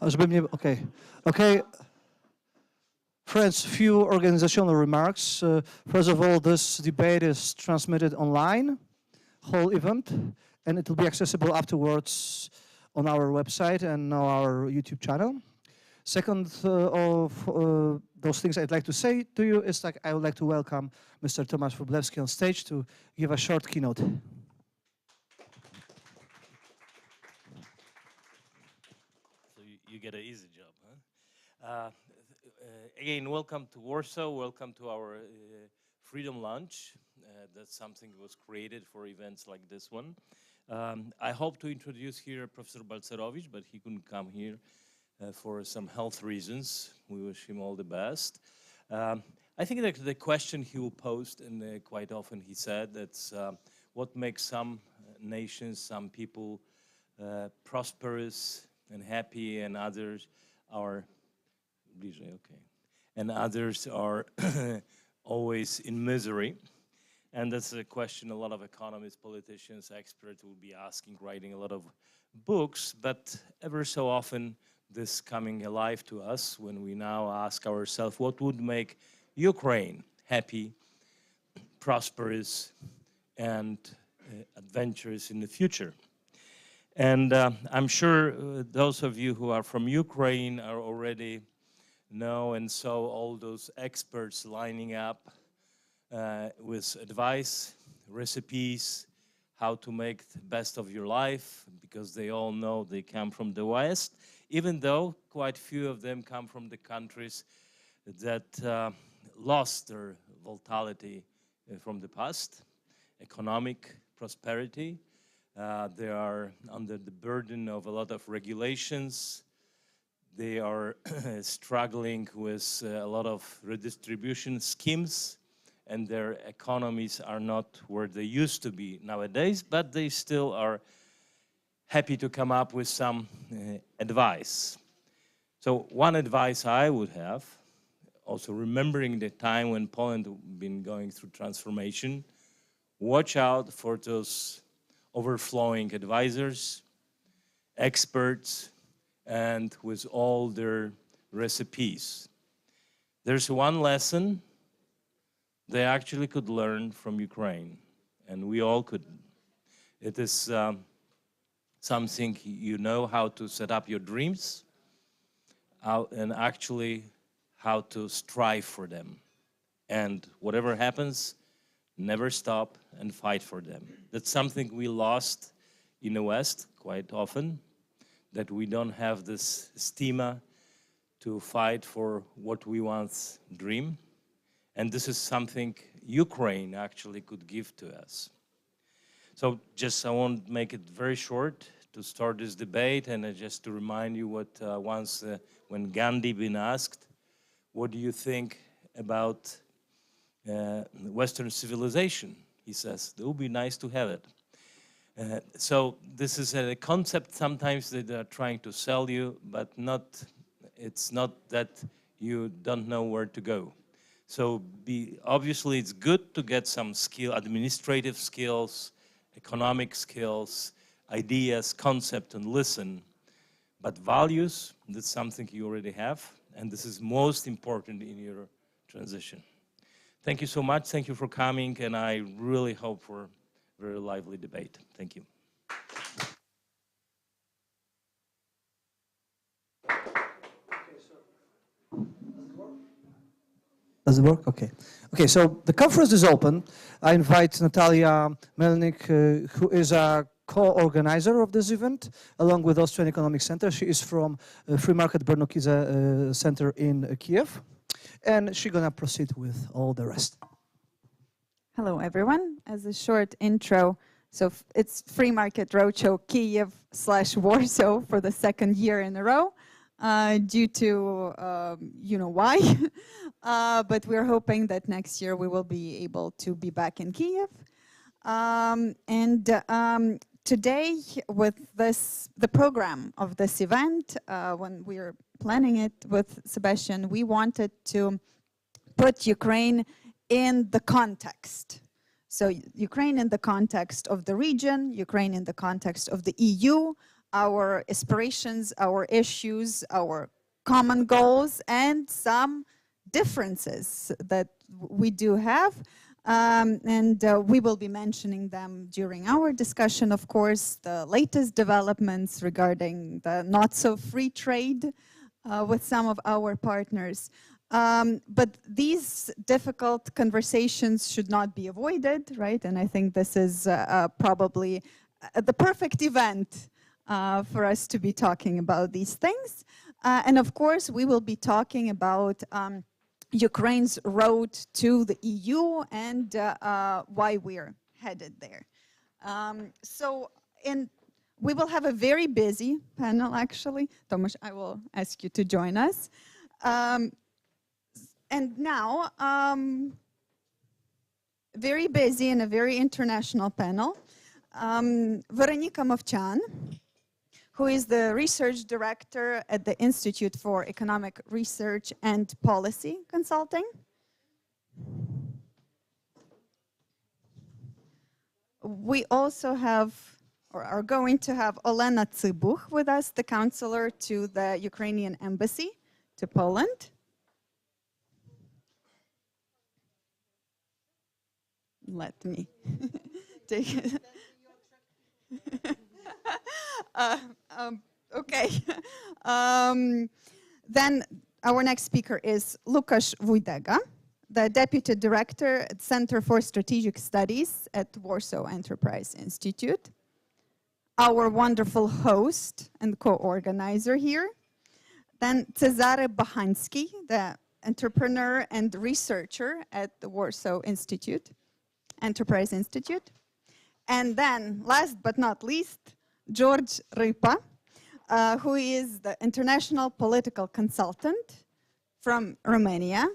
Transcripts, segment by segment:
Żeby mnie, okay. Friends, few organizational remarks. First of all, this debate is transmitted online, whole event, and it will be accessible afterwards on our website and our YouTube channel. Second of those things I'd like to say to you is like I would like to welcome Mr. Tomasz Wróblewski on stage to give a short keynote. So you get an easy job, huh? Again, welcome to Warsaw. Welcome to our Freedom Lunch. That's something that was created for events like this one. I hope to introduce here Professor Balcerowicz, but he couldn't come here for some health reasons. We wish him all the best. I think that the question he will post, and quite often he said, that's what makes some nations, some people prosperous and happy, and others are and others are always in misery. And that's a question a lot of economists, politicians, experts will be asking, writing a lot of books, but ever so often this coming alive to us when we now ask ourselves what would make Ukraine happy, prosperous, and adventurous in the future. And I'm sure those of you who are from Ukraine are already know and saw all those experts lining up with advice, recipes, how to make the best of your life, because they all know they come from the West, even though quite few of them come from the countries that lost their vitality from the past, economic prosperity. They are under the burden of a lot of regulations. They are struggling with a lot of redistribution schemes, and their economies are not where they used to be nowadays, but they still are happy to come up with some advice. So one advice I would have, also remembering the time when Poland had been going through transformation, watch out for those overflowing advisors, experts, and with all their recipes. There's one lesson they actually could learn from Ukraine, and we all could. It is something you know how to set up your dreams and actually how to strive for them. And whatever happens, never stop and fight for them. That's something we lost in the West quite often, that we don't have this stamina to fight for what we once dream. And this is something Ukraine actually could give to us. So just I won't make it very short to start this debate, and just to remind you what once when Gandhi been asked, what do you think about Western civilization? He says, it would be nice to have it. So this is a concept sometimes that they're trying to sell you, but it's not that you don't know where to go. So obviously it's good to get some administrative skills, economic skills, ideas, concept, and listen. But values, that's something you already have, and this is most important in your transition. Thank you so much. Thank you for coming, and I really hope for a very lively debate. Thank you. Does it work? Okay. Okay, so the conference is open. I invite Natalia Melnik, who is a co-organizer of this event, along with Austrian Economics Center. She is from Free Market Bendukidze Center in Kiev, and she's gonna proceed with all the rest. Hello, everyone. As a short intro, so it's Free Market Roadshow Kyiv/Warsaw for the second year in a row. Due to, you know why, but we're hoping that next year we will be able to be back in Kyiv. Today, with the program of this event, when we were planning it with Sebastian, we wanted to put Ukraine in the context. So Ukraine in the context of the region, Ukraine in the context of the EU, our aspirations, our issues, our common goals, and some differences that we do have. We will be mentioning them during our discussion, of course, the latest developments regarding the not-so-free trade with some of our partners. But these difficult conversations should not be avoided, right? And I think this is probably the perfect event for us to be talking about these things. And of course, we will be talking about Ukraine's road to the EU and why we're headed there. We will have a very busy panel, actually. Tomasz, I will ask you to join us. And now, very busy and a very international panel. Weronika Mowczan, who is the research director at the Institute for Economic Research and Policy Consulting. We also have, or are going to have, Olena Cybuch with us, the counselor to the Ukrainian embassy to Poland. Let me take it. Okay. Then our next speaker is Łukasz Wojdega, the Deputy Director at Center for Strategic Studies at Warsaw Enterprise Institute. Our wonderful host and co-organizer here. Then Cezary Bachański, the entrepreneur and researcher at the Warsaw Enterprise Institute. And then, last but not least, George Rypa, who is the international political consultant from Romania.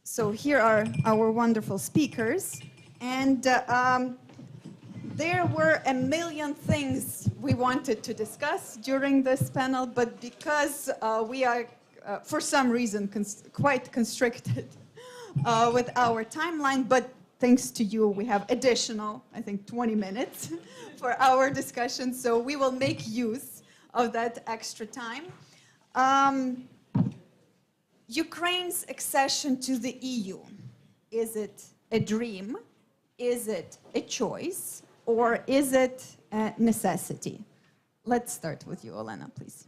So here are our wonderful speakers. And there were a million things we wanted to discuss during this panel, but because we are, for some reason, quite constricted with our timeline, but thanks to you, we have additional, I think, 20 minutes for our discussion, so we will make use of that extra time. Ukraine's accession to the EU, is it a dream? Is it a choice? Or is it a necessity? Let's start with you, Olena, please.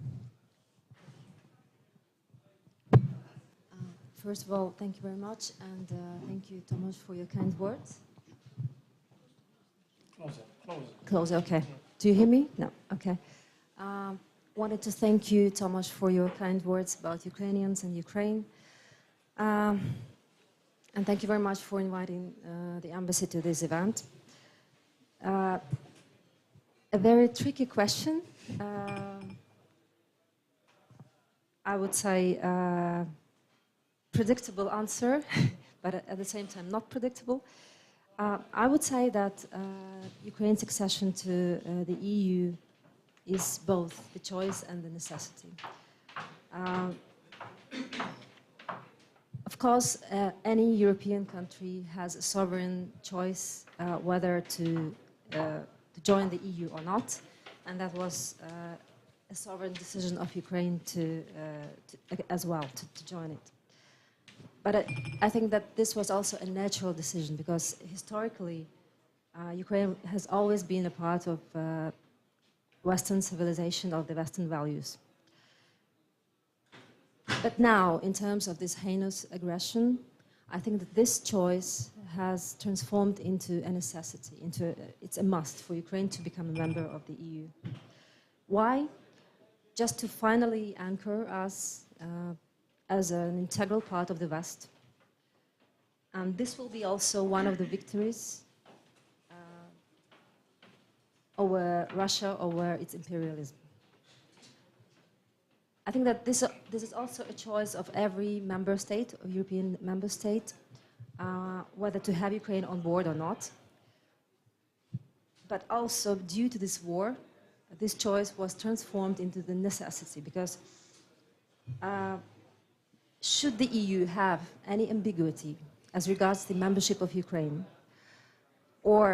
First of all, thank you very much, and thank you, Tomasz, for your kind words. Closer, okay. Do you hear me? No, okay. Wanted to thank you, Tomasz, for your kind words about Ukrainians and Ukraine. And thank you very much for inviting the embassy to this event. A very tricky question. I would say predictable answer, but at the same time not predictable. I would say that Ukraine's accession to the EU is both the choice and the necessity. Of course, any European country has a sovereign choice whether to join the EU or not, and that was a sovereign decision of Ukraine as well to join it. But I think that this was also a natural decision because historically Ukraine has always been a part of Western civilization, of the Western values. But now, in terms of this heinous aggression, I think that this choice has transformed into a necessity, it's a must for Ukraine to become a member of the EU. Why? Just to finally anchor us as an integral part of the West. And this will be also one of the victories over Russia, over its imperialism. I think that this is also a choice of every member state, of European member state, whether to have Ukraine on board or not. But also, due to this war, this choice was transformed into the necessity, because should the EU have any ambiguity as regards the membership of Ukraine? Or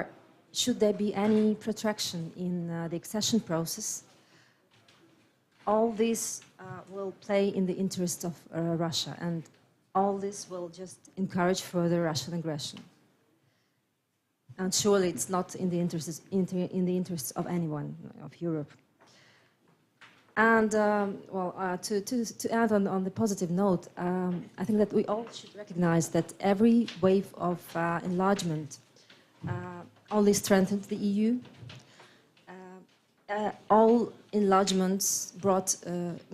should there be any protraction in the accession process? All this will play in the interest of Russia, and all this will just encourage further Russian aggression. And surely it's not in the interests of anyone, of Europe. And to add on the positive note, I think that we all should recognize that every wave of enlargement only strengthens the EU. All enlargements brought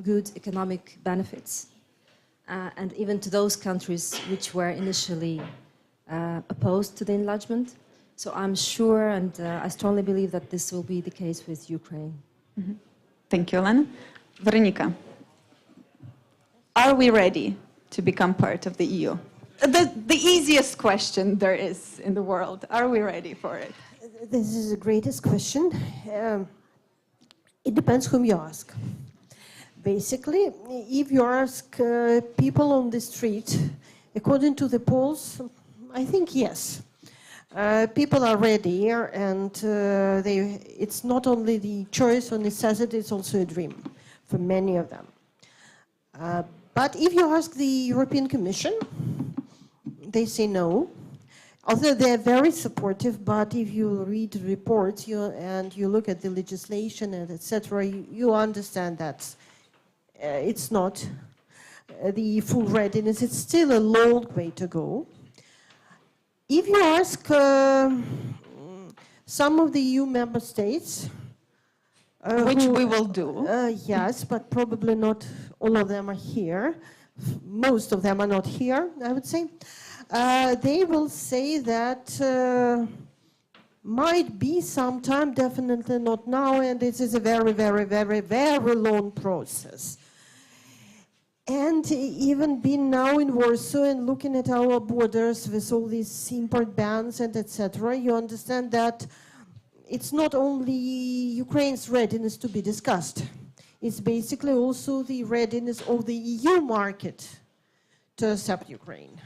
good economic benefits, and even to those countries which were initially opposed to the enlargement. So I'm sure and I strongly believe that this will be the case with Ukraine. Mm-hmm. Thank you, Ellen. Veronika, are we ready to become part of the EU? The easiest question there is in the world. Are we ready for it? This is the greatest question. It depends whom you ask. Basically, if you ask people on the street, according to the polls, I think yes. People are ready, and it's not only the choice or necessity, it's also a dream for many of them. But if you ask the European Commission, they say no. Although they're very supportive, but if you read the reports and you look at the legislation and etc., you understand that it's not the full readiness. It's still a long way to go. If you ask some of the EU member states, which we will do. Yes, but probably not all of them are here. Most of them are not here, I would say. They will say that might be sometime, definitely not now, and this is a very, very, very, very long process. And even being now in Warsaw and looking at our borders with all these import bans and etc., you understand that it's not only Ukraine's readiness to be discussed. It's basically also the readiness of the EU market to accept Ukraine.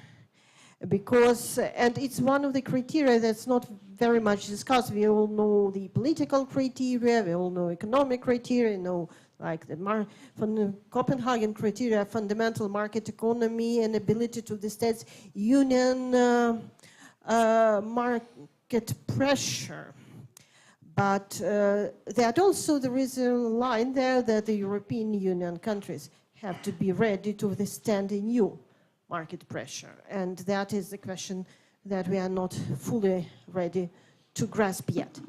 Because, and it's one of the criteria that's not very much discussed. We all know the political criteria, we all know economic criteria, know like from the Copenhagen criteria, fundamental market economy and ability to the states union market pressure. But that also there is a line there that the European Union countries have to be ready to withstand a new market pressure. And that is the question that we are not fully ready to grasp yet.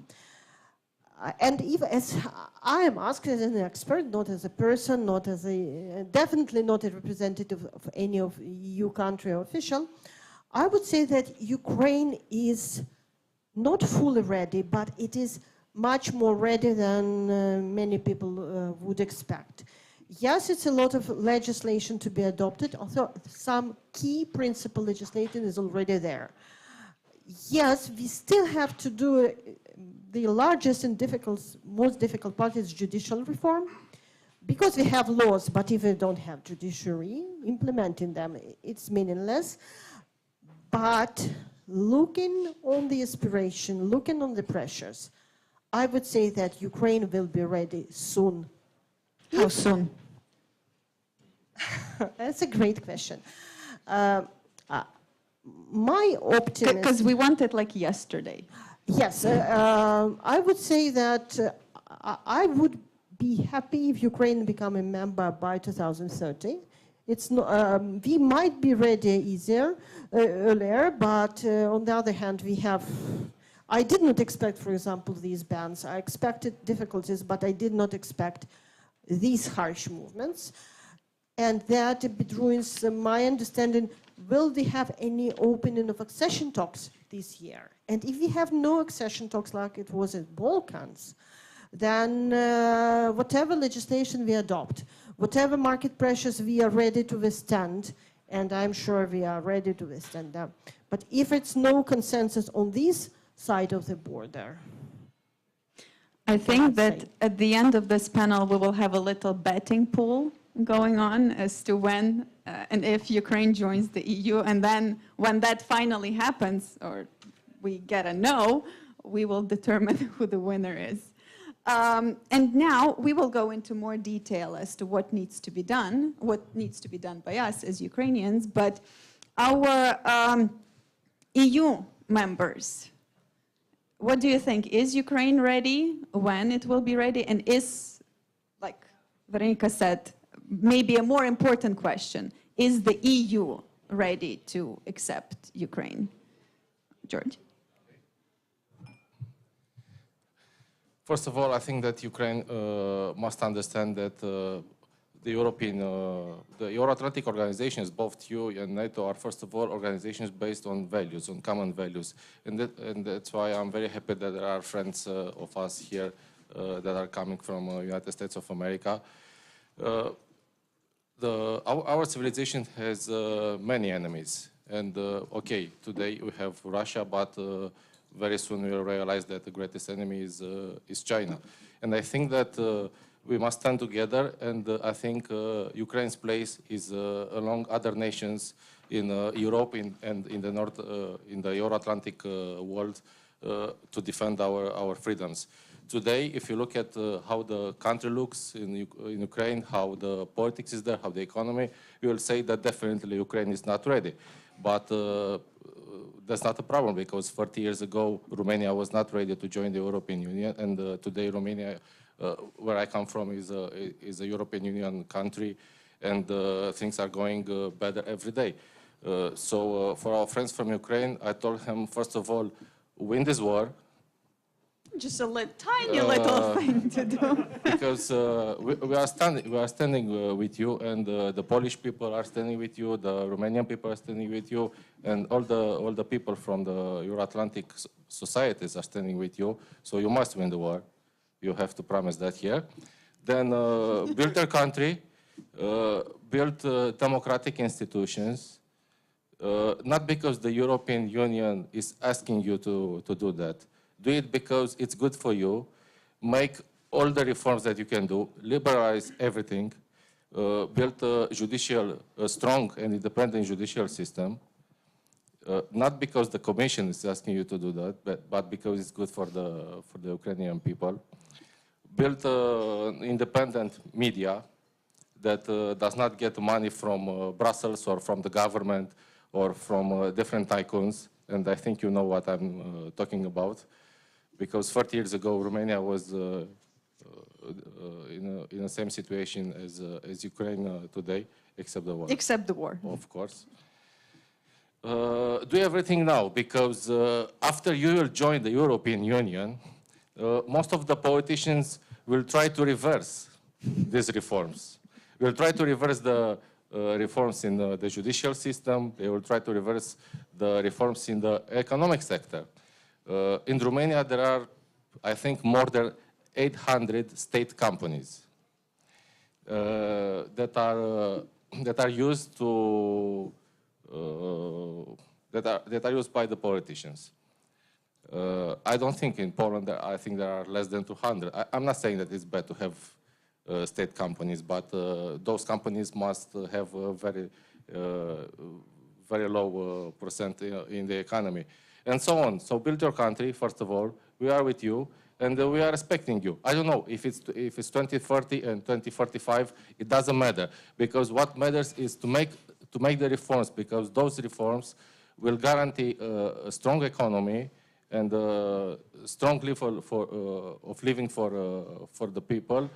And if, as I am asked as an expert, not as a person, not as a, definitely not a representative of any of EU country or official, I would say that Ukraine is not fully ready, but it is much more ready than many people would expect. Yes, it's a lot of legislation to be adopted, although some key principle legislation is already there. Yes, we still have to do the largest and most difficult part is judicial reform, because we have laws, but if we don't have judiciary implementing them, it's meaningless. But looking on the aspiration, looking on the pressures, I would say that Ukraine will be ready soon. How soon? That's a great question. My optimism... Because we want it like yesterday. Yes, I would say that I would be happy if Ukraine become a member by 2030. It's not, we might be ready earlier, but on the other hand, we have... I did not expect, for example, these bans. I expected difficulties, but I did not expect these harsh movements. And that ruins my understanding, will they have any opening of accession talks this year? And if we have no accession talks like it was in Balkans, then whatever legislation we adopt, whatever market pressures we are ready to withstand, and I'm sure we are ready to withstand them. But if it's no consensus on this side of the border, I think that at the end of this panel we will have a little betting pool going on as to when and if Ukraine joins the EU. And then when that finally happens, or we get a no, we will determine who the winner is. And now we will go into more detail as to what needs to be done by us as Ukrainians, but our EU members, what do you think? Is Ukraine ready? When it will be ready? And is, like Veronika said, maybe a more important question, is the EU ready to accept Ukraine? George? First of all, I think that Ukraine must understand that the Euro-Atlantic organizations, both EU and NATO, are first of all organizations based on values, on common values. And that's why I'm very happy that there are friends of us here that are coming from United States of America. Our civilization has many enemies. And okay, today we have Russia, but very soon we will realize that the greatest enemy is China. And I think that we must stand together, and I think Ukraine's place is along other nations in Europe and in the North, in the Euro-Atlantic world to defend our freedoms. Today, if you look at how the country looks in Ukraine, how the politics is there, how the economy, you will say that definitely Ukraine is not ready. But that's not a problem, because 30 years ago, Romania was not ready to join the European Union, and today Romania, where I come from, is a European Union country, and things are going better every day. So for our friends from Ukraine, I told him, first of all, win this war. Just a tiny little thing to do. Because we are standing with you, and the Polish people are standing with you, the Romanian people are standing with you, and all the people from the Euro-Atlantic societies are standing with you. So you must win the war. You have to promise that here. Then build your country, build democratic institutions, not because the European Union is asking you to do that. Do it because it's good for you. Make all the reforms that you can do. Liberalize everything. Build a strong and independent judicial system. Not because the Commission is asking you to do that, but because it's good for the Ukrainian people. Build independent media that does not get money from Brussels or from the government or from different tycoons. And I think you know what I'm talking about. Because 30 years ago, Romania was in the same situation as Ukraine today, except the war. Except the war. Of course. Do everything now, because after you will join the European Union, most of the politicians will try to reverse these reforms. Will try to reverse the reforms in the judicial system. They will try to reverse the reforms in the economic sector. In Romania, there are, I think, more than 800 state companies that are used to that are used by the politicians. I don't think in Poland, I think there are less than 200. I'm not saying that it's bad to have state companies, but those companies must have a very low percent in the economy. And so on. So build your country, first of all. We are with you, and we are respecting you. I don't know if it's 2030 and 2045. It doesn't matter, because what matters is to make the reforms, because those reforms will guarantee a strong economy and a strong level of living for the people,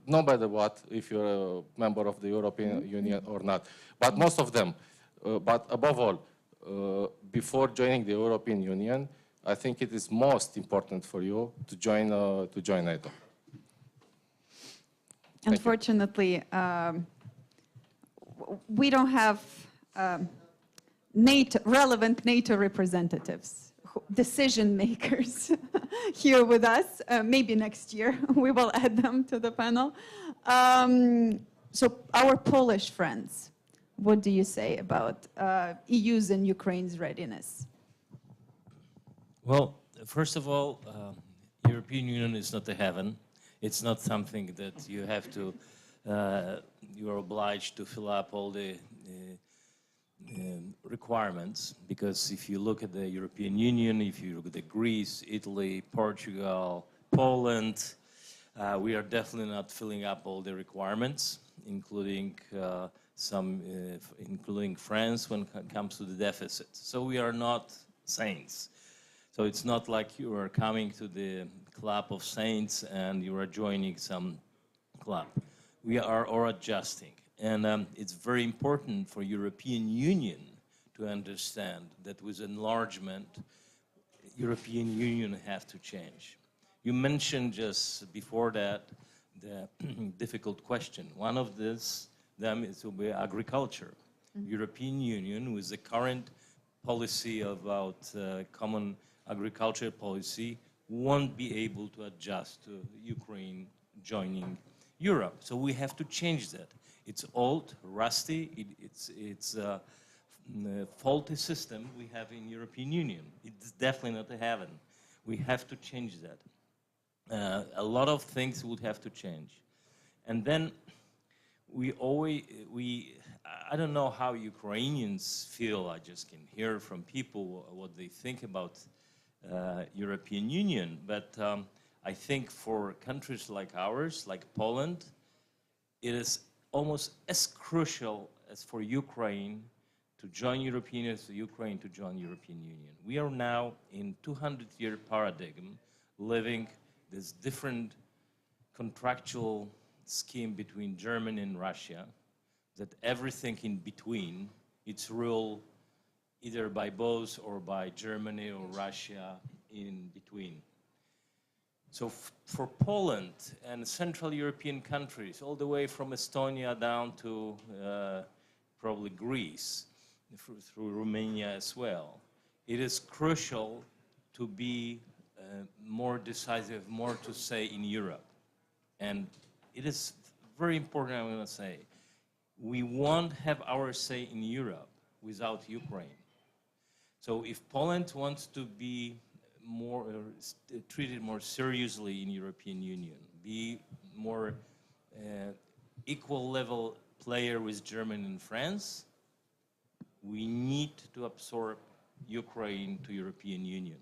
no matter what, if you're a member of the European Union or not. But most of them, but above all, before joining the European Union, I think it is most important for you to join NATO. Unfortunately, we don't have relevant NATO representatives, decision makers here with us. Maybe next year we will add them to the panel. So our Polish friends, what do you say about EU's and Ukraine's readiness? Well, first of all, European Union is not a heaven. It's not something that you have to you are obliged to fill up all the requirements, because if you look at the European Union, if you look at Greece, Italy, Portugal, Poland, we are definitely not filling up all the requirements, including including France when it comes to the deficit. So we are not saints. So it's not like you are coming to the club of saints and you are joining some club. We are all adjusting. And it's very important for European Union to understand that with enlargement, European Union have to change. You mentioned just before that the difficult question. One of them is to be agriculture. European Union, with the current policy about common agriculture policy, won't be able to adjust to Ukraine joining Europe. So we have to change that. It's old, rusty, it's a faulty system we have in European Union. It's definitely not a heaven. We have to change that. A lot of things would have to change. And then I don't know how Ukrainians feel. I just can hear from people what they think about European Union. But I think for countries like ours, like Poland, it is almost as crucial as for Ukraine to join European Union as Ukraine to join European Union. We are now in 200-year paradigm, living this different contractual scheme between Germany and Russia, that everything in between, it's ruled either by both or by Germany or Russia in between. So for Poland and Central European countries, all the way from Estonia down to probably Greece, through Romania as well, it is crucial to be more decisive, more to say in Europe. And it is very important, I'm going to say, we won't have our say in Europe without Ukraine. So if Poland wants to be more treated more seriously in European Union, be more equal level player with Germany and France, we need to absorb Ukraine to European Union.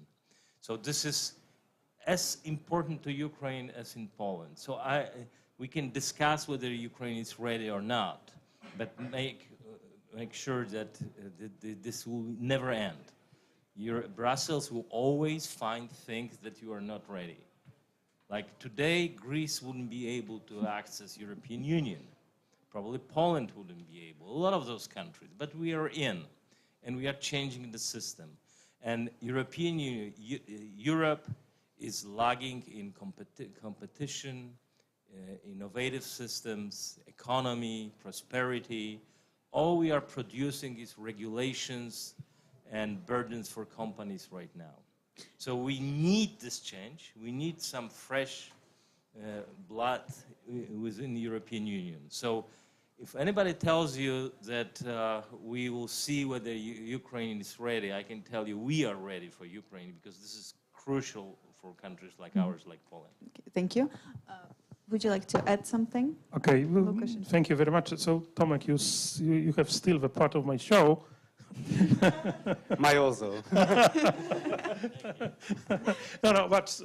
So this is as important to Ukraine as in Poland. So we can discuss whether Ukraine is ready or not, but make sure that this will never end. Brussels will always find things that you are not ready. Like today, Greece wouldn't be able to access European Union. Probably Poland wouldn't be able, a lot of those countries, but we are in, and we are changing the system. And European Union, Europe is lagging in competition, innovative systems, economy, prosperity. All we are producing is regulations and burdens for companies right now. So we need this change. We need some fresh blood within the European Union. So if anybody tells you that we will see whether Ukraine is ready, I can tell you we are ready for Ukraine, because this is crucial for countries like ours, like Poland. Okay, thank you. Would you like to add something? Okay, well, thank you very much. So, Tomek, you have still the part of my show. My also. No, but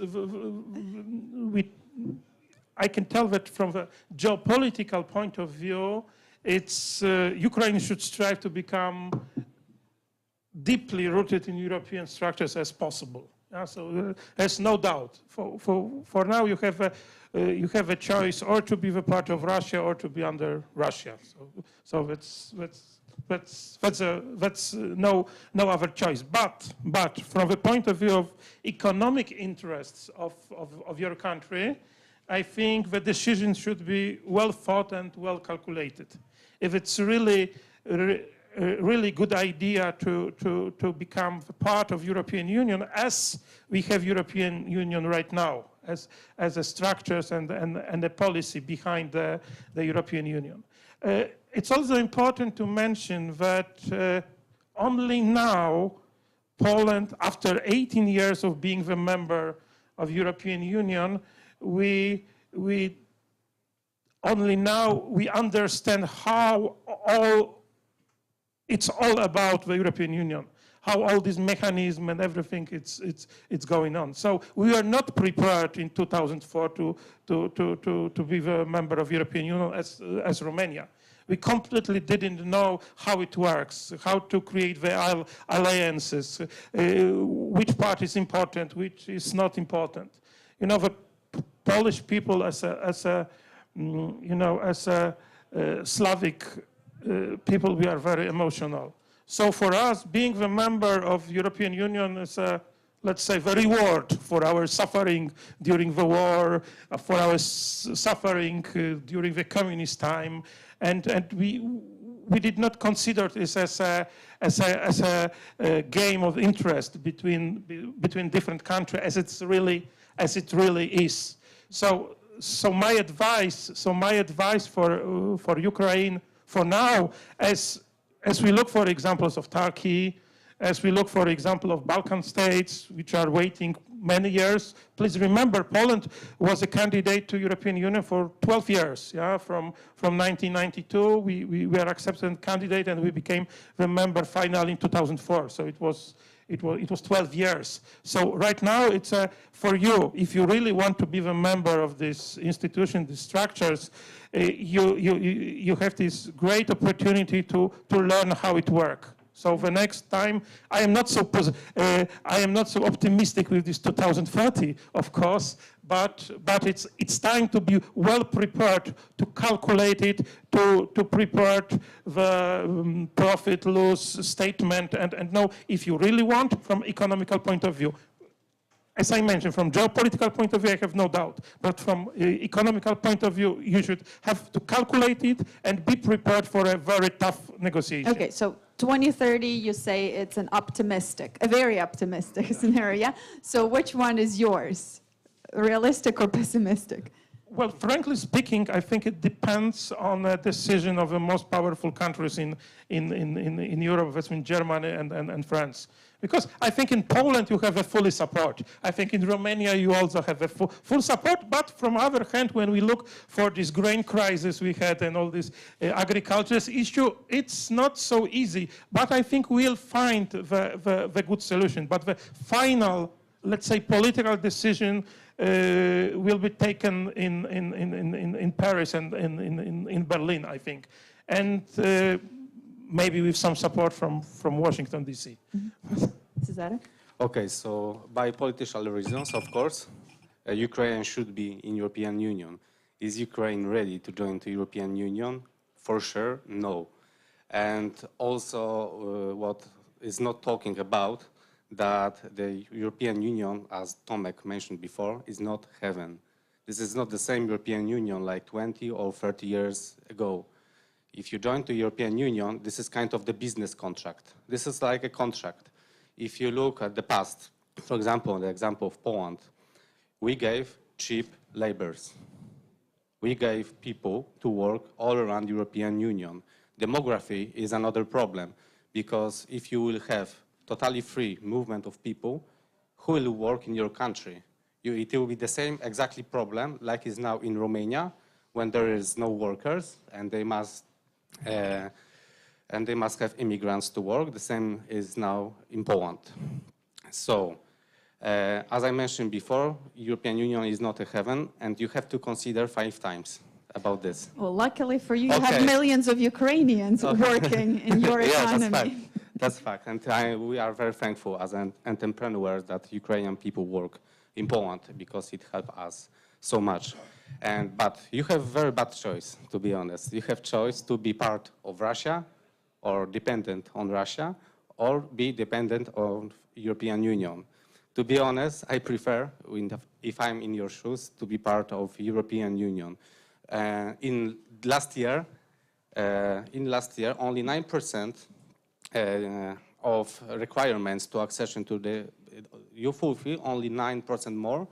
I can tell that from the geopolitical point of view, it's Ukraine should strive to become deeply rooted in European structures as possible. So there's no doubt. For now, you have a choice, or to be the part of Russia or to be under Russia. So that's no other choice. But from the point of view of economic interests of your country, I think the decision should be well thought and well calculated. If it's really good idea to become part of European Union, as we have European Union right now, as a structures and the policy behind the European Union. It's also important to mention that only now Poland, after 18 years of being the member of European Union, we only now we understand how it's all about the European Union, how all this mechanism and everything it's going on. So we are not prepared in 2004 to be a member of European Union as Romania. We completely didn't know how it works, how to create the alliances, which part is important, which is not important. You know, the Polish people as a Slavic people, we are very emotional. So for us, being the member of European Union is let's say, the reward for our suffering during the war, for our suffering during the communist time, and we did not consider this as a game of interest between different countries, as it really is. So my advice for Ukraine for now, as we look for examples of Turkey, as we look for example of Balkan states, which are waiting many years. Please remember, Poland was a candidate to European Union for 12 years. Yeah, from 1992, we were accepted candidate, and we became the member finally in 2004. So it was 12 years. So right now, it's for you, if you really want to be the member of this institution, these structures, you have this great opportunity to learn how it works. So the next time, I am not so optimistic with this 2030, of course, but it's time to be well prepared, to calculate it, to prepare the profit-loss statement, and know if you really want from economical point of view. As I mentioned, from geopolitical point of view, I have no doubt. But from economical point of view, you should have to calculate it and be prepared for a very tough negotiation. Okay, so 2030, you say it's a very optimistic scenario. Yeah? So which one is yours? Realistic or pessimistic? Well, frankly speaking, I think it depends on the decision of the most powerful countries in Europe, between Germany and France. Because I think in Poland you have a fully support. I think in Romania you also have a full support. But from the other hand, when we look for this grain crisis we had and all this agriculture issue, it's not so easy. But I think we'll find the good solution. But the final, let's say, political decision will be taken in Paris and in Berlin, I think. And maybe with some support from Washington, D.C. Cezary? Okay, so by political reasons, of course, Ukraine should be in European Union. Is Ukraine ready to join the European Union? For sure, no. And also what is not talking about, that the European Union, as Tomek mentioned before, is not heaven. This is not the same European Union like 20 or 30 years ago. If you join the European Union, this is kind of the business contract. This is like a contract. If you look at the past, for example, the example of Poland, we gave cheap laborers. We gave people to work all around the European Union. Demography is another problem, because if you will have totally free movement of people, who will work in your country? It will be the same exactly problem like is now in Romania, when there is no workers and they must have immigrants to work. The same is now in Poland. So, as I mentioned before, European Union is not a heaven, and you have to consider 5 times about this. Well, luckily for you, you have millions of Ukrainians working in your economy. That's fact. And we are very thankful as an entrepreneur that Ukrainian people work in Poland, because it helped us so much. But you have very bad choice, to be honest. You have choice to be part of Russia, or dependent on Russia, or be dependent on European Union. To be honest, I prefer, if I'm in your shoes, to be part of European Union. In last year, only 9% of requirements to accession to you fulfill only 9% more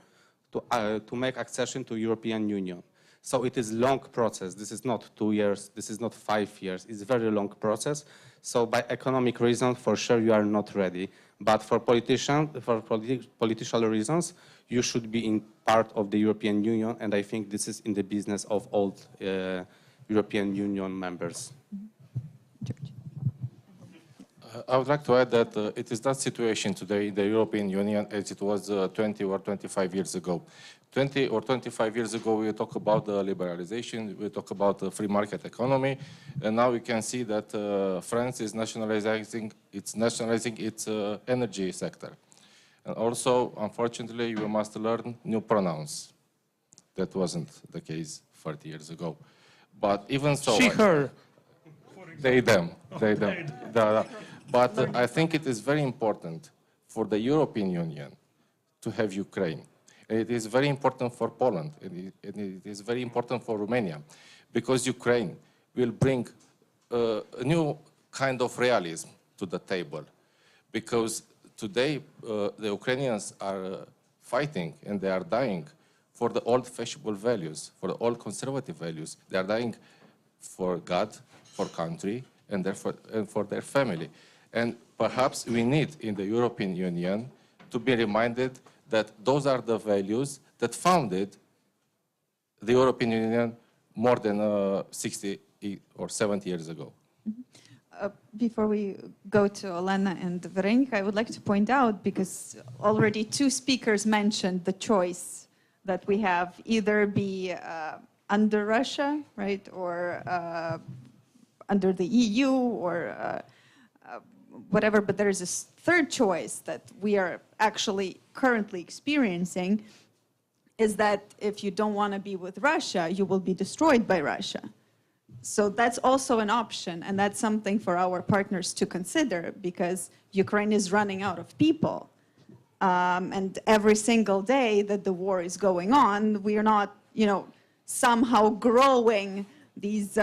to make accession to European Union. So it is long process. This is not 2 years, this is not 5 years. It's a very long process. So by economic reasons, for sure you are not ready. But for political reasons, you should be in part of the European Union, and I think this is in the business of all European Union members. I would like to add that it is that situation today in the European Union as it was 20 or 25 years ago. 20 or 25 years ago, we talk about the liberalization, we talk about the free market economy, and now we can see that France is nationalizing its energy sector. And also, unfortunately, we must learn new pronouns. That wasn't the case 30 years ago. But even so... She, her. They, them. They, them. But I think it is very important for the European Union to have Ukraine. It is very important for Poland, and it is very important for Romania, because Ukraine will bring a new kind of realism to the table. Because today the Ukrainians are fighting and they are dying for the old fashionable values, for the old conservative values. They are dying for God, for country, and for their family. And perhaps we need in the European Union to be reminded that those are the values that founded the European Union more than 60 or 70 years ago. Before we go to Olena and Veronika, I would like to point out, because already 2 speakers mentioned the choice that we have, either be under Russia, right, or under the EU, or whatever, but there is a third choice that we are actually currently experiencing, is that if you don't want to be with Russia, you will be destroyed by Russia. So that's also an option, and that's something for our partners to consider, because Ukraine is running out of people. And every single day that the war is going on, we are not, somehow growing these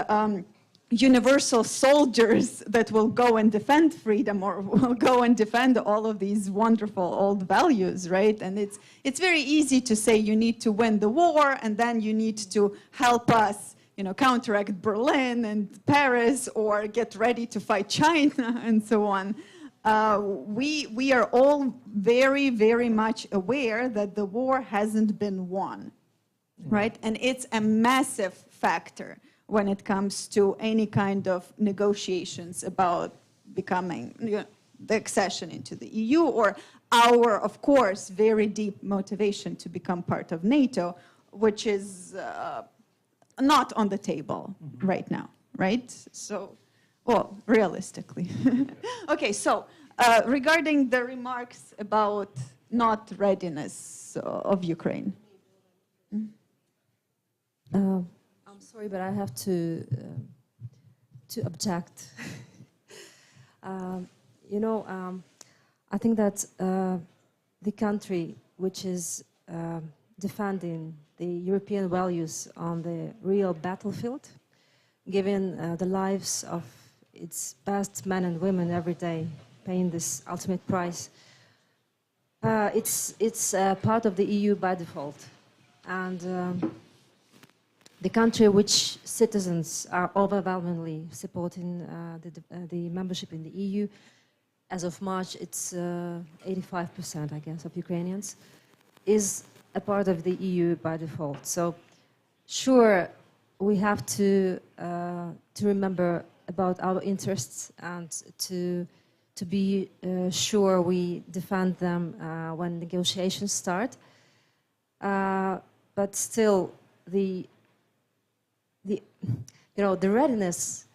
universal soldiers that will go and defend freedom, or will go and defend all of these wonderful old values, right? And it's very easy to say you need to win the war, and then you need to help us, counteract Berlin and Paris, or get ready to fight China and so on. We are all very, very much aware that the war hasn't been won, right? And it's a massive factor when it comes to any kind of negotiations about becoming the accession into the EU, or our, of course, very deep motivation to become part of NATO, which is not on the table right now, right? So, well, realistically. Okay, so regarding the remarks about not readiness of Ukraine. I'm sorry, but I have to object. I think that the country which is defending the European values on the real battlefield, given the lives of its best men and women every day, paying this ultimate price, it's part of the EU by default. And the country which citizens are overwhelmingly supporting the membership in the EU, as of March, it's 85%, I guess, of Ukrainians, is a part of the EU by default. So, sure, we have to remember about our interests and to be sure we defend them when negotiations start. But still, the readiness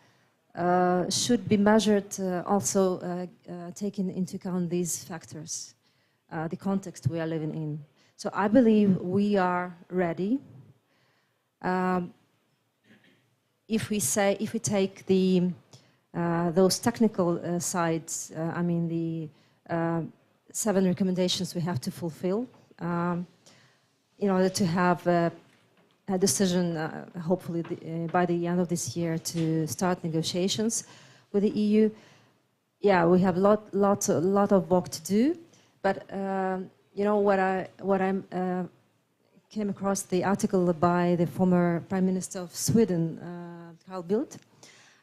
should be measured also taking into account these factors, the context we are living in. So I believe we are ready. If we take those technical sides, I mean the 7 recommendations we have to fulfill in order to have a decision, hopefully by the end of this year, to start negotiations with the EU. Yeah, we have a lot of work to do, but what I'm came across the article by the former Prime Minister of Sweden, Carl Bildt.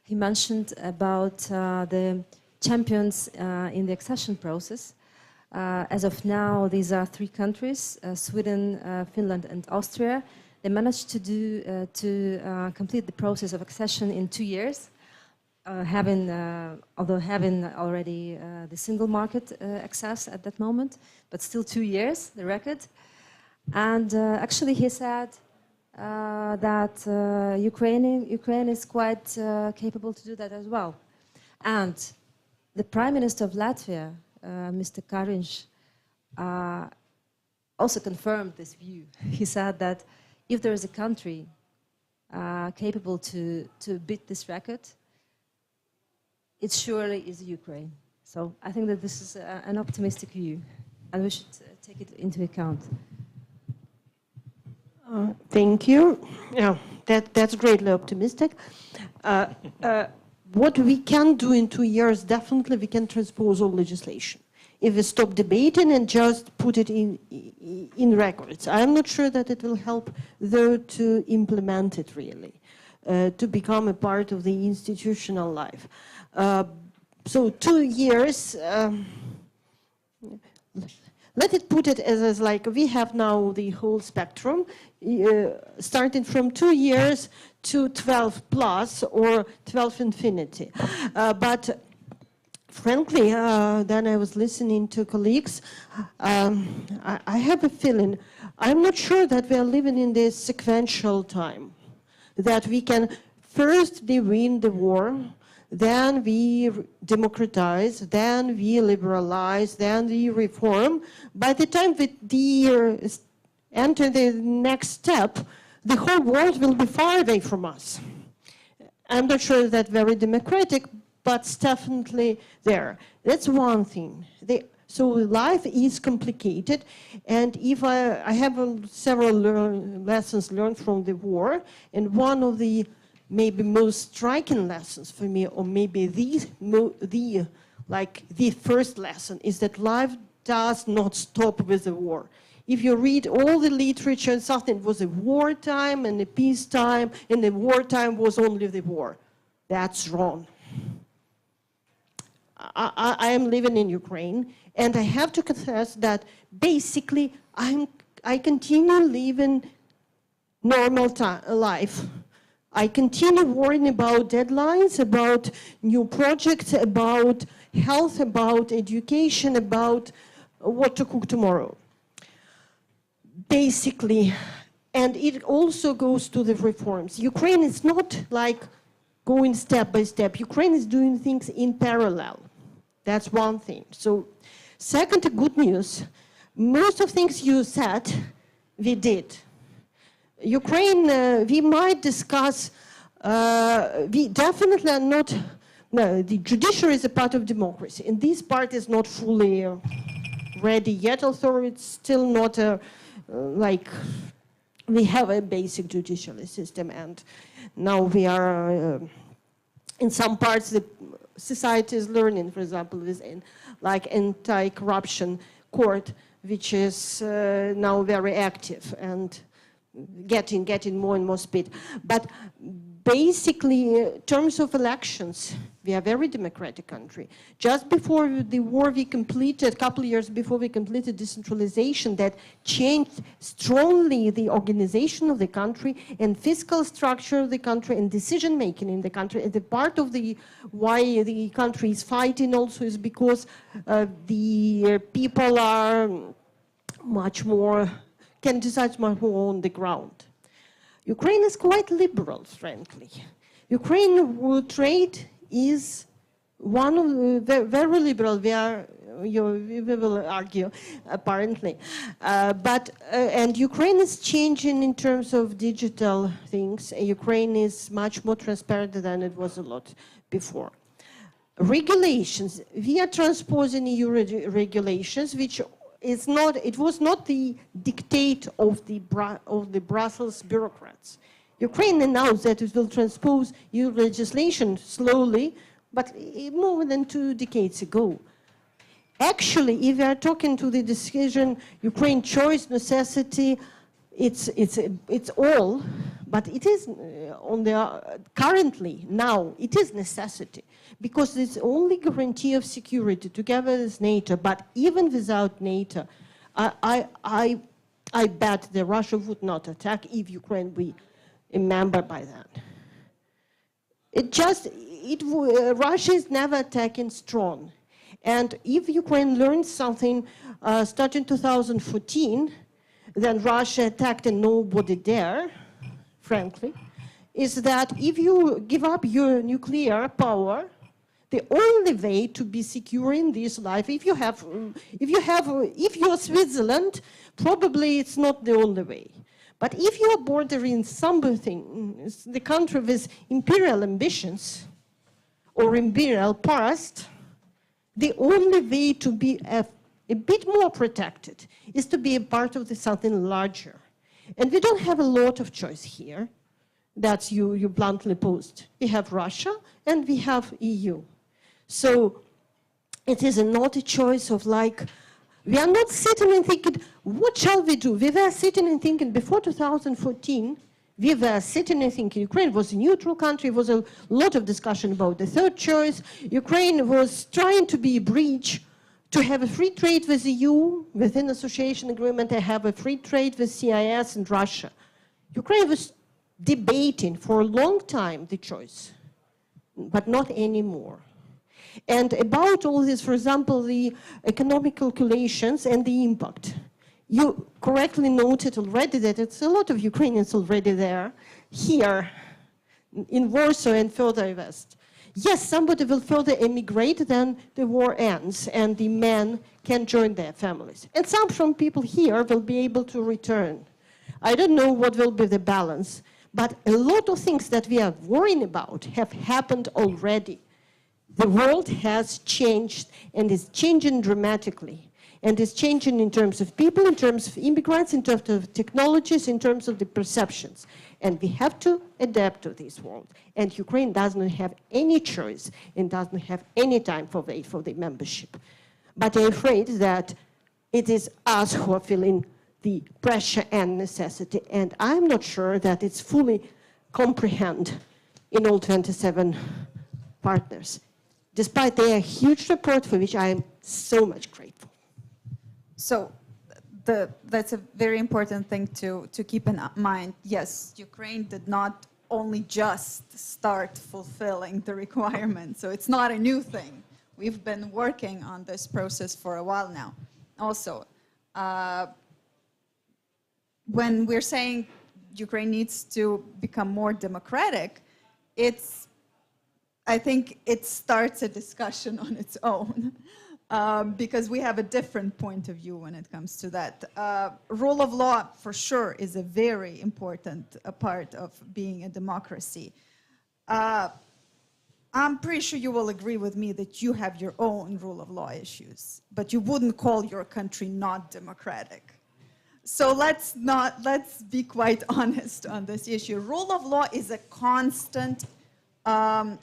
He mentioned about the champions in the accession process. As of now, these are 3 countries, Sweden, Finland and Austria. They managed to complete the process of accession in 2 years, although having already the single market access at that moment, but still 2 years, the record. And actually he said that Ukraine is quite capable to do that as well. And the Prime Minister of Latvia, Mr. Kariņš, also confirmed this view. He said that if there is a country capable to beat this record, it surely is Ukraine. So I think that this is an optimistic view, and we should take it into account. Thank you. Yeah, that's greatly optimistic. What we can do in 2 years, definitely we can transpose all legislation. If we stop debating and just put it in records. I'm not sure that it will help, though, to implement it really, to become a part of the institutional life. So 2 years, let it put it as like we have now the whole spectrum, starting from 2 years to 12 plus or 12 infinity. But frankly, then I was listening to colleagues, I have a feeling, I'm not sure that we are living in this sequential time, that we can first win the war, then we democratize, then we liberalize, then we reform. By the time we enter the next step, the whole world will be far away from us. I'm not sure that's very democratic, but it's definitely there. That's one thing. So life is complicated, and if I have several lessons learned from the war, and one of the maybe most striking lessons for me, or maybe the first lesson, is that life does not stop with the war. If you read all the literature and something, it was a wartime and a peacetime, and the wartime was only the war. That's wrong. I am living in Ukraine, and I have to confess that basically I continue living normal life. I continue worrying about deadlines, about new projects, about health, about education, about what to cook tomorrow. Basically, and it also goes to the reforms. Ukraine is not like going step by step. Ukraine is doing things in parallel. That's one thing. So, second, good news. Most of things you said, we did. Ukraine, we might discuss, we definitely are not, no, the judiciary is a part of democracy, and this part is not fully ready yet, although it's still not like, we have a basic judicial system, and now we are, in some parts, the society is learning, for example, within like anti-corruption court, which is now very active and getting more and more speed. But basically, in terms of elections, we are a very democratic country. Just before the war we completed, a couple of years before we completed decentralization, that changed strongly the organization of the country and fiscal structure of the country and decision-making in the country. And the part of the why the country is fighting also is because the people are much more, can decide much more on the ground. Ukraine is quite liberal, frankly. Ukraine trade is one of the very liberal. We will argue, apparently. And Ukraine is changing in terms of digital things. Ukraine is much more transparent than it was a lot before. Regulations. We are transposing EU regulations, which is not, it was not the dictate of the Brussels bureaucrats. Ukraine announced that it will transpose EU legislation slowly, but more than 2 decades ago. Actually, if we are talking to the decision, Ukraine choice, necessity, it's all, but it is currently, now, it is necessity, because it's only guarantee of security together with NATO, but even without NATO, I bet that Russia would not attack if Ukraine be a member by then. Russia is never attacking strong. And if Ukraine learns something starting 2014, then Russia attacked and nobody dare, frankly, is that if you give up your nuclear power, the only way to be secure in this life, if you're Switzerland, probably it's not the only way. But if you are bordering something, the country with imperial ambitions or imperial past, the only way to be a bit more protected is to be a part of something larger. And we don't have a lot of choice here. That's you bluntly posed. We have Russia and we have EU. So it is not a choice of like, we are not sitting and thinking, what shall we do? We were sitting and thinking before 2014, we were sitting and thinking Ukraine was a neutral country, was a lot of discussion about the third choice. Ukraine was trying to be a bridge to have a free trade with the EU, within association agreement, I have a free trade with CIS and Russia. Ukraine was debating for a long time the choice, but not anymore. And about all this, for example, the economic calculations and the impact. You correctly noted already that it's a lot of Ukrainians already there, here in Warsaw and further west. Yes, somebody will further emigrate, then the war ends and the men can join their families. And some from people here will be able to return. I don't know what will be the balance, but a lot of things that we are worrying about have happened already. The world has changed and is changing dramatically. And is changing in terms of people, in terms of immigrants, in terms of technologies, in terms of the perceptions. And we have to adapt to this world. And Ukraine doesn't have any choice and doesn't have any time for wait for the membership. But I'm afraid that it is us who are feeling the pressure and necessity. And I'm not sure that it's fully comprehend in all 27 partners, despite their huge support for which I am so much grateful. So that's a very important thing to keep in mind. Yes, Ukraine did not only just start fulfilling the requirements, so it's not a new thing. We've been working on this process for a while now. Also, when we're saying Ukraine needs to become more democratic, I think it starts a discussion on its own. Because we have a different point of view when it comes to that. Rule of law, for sure, is a very important part of being a democracy. I'm pretty sure you will agree with me that you have your own rule of law issues, but you wouldn't call your country not democratic. So let's be quite honest on this issue. Rule of law is a constant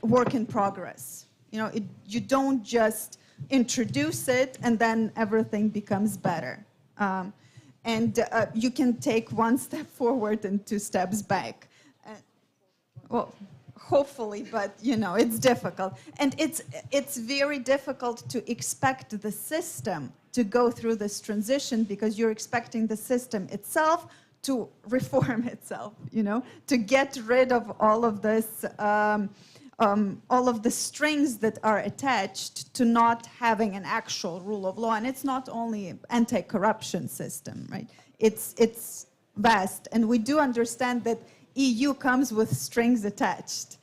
work in progress. You know, you don't just introduce it and then everything becomes better. You can take one step forward and 2 steps back. Well, hopefully, but you know, it's difficult. And it's very difficult to expect the system to go through this transition because you're expecting the system itself to reform itself, you know, to get rid of all of this all of the strings that are attached to not having an actual rule of law. And it's not only an anti-corruption system, right? It's vast. And we do understand that EU comes with strings attached.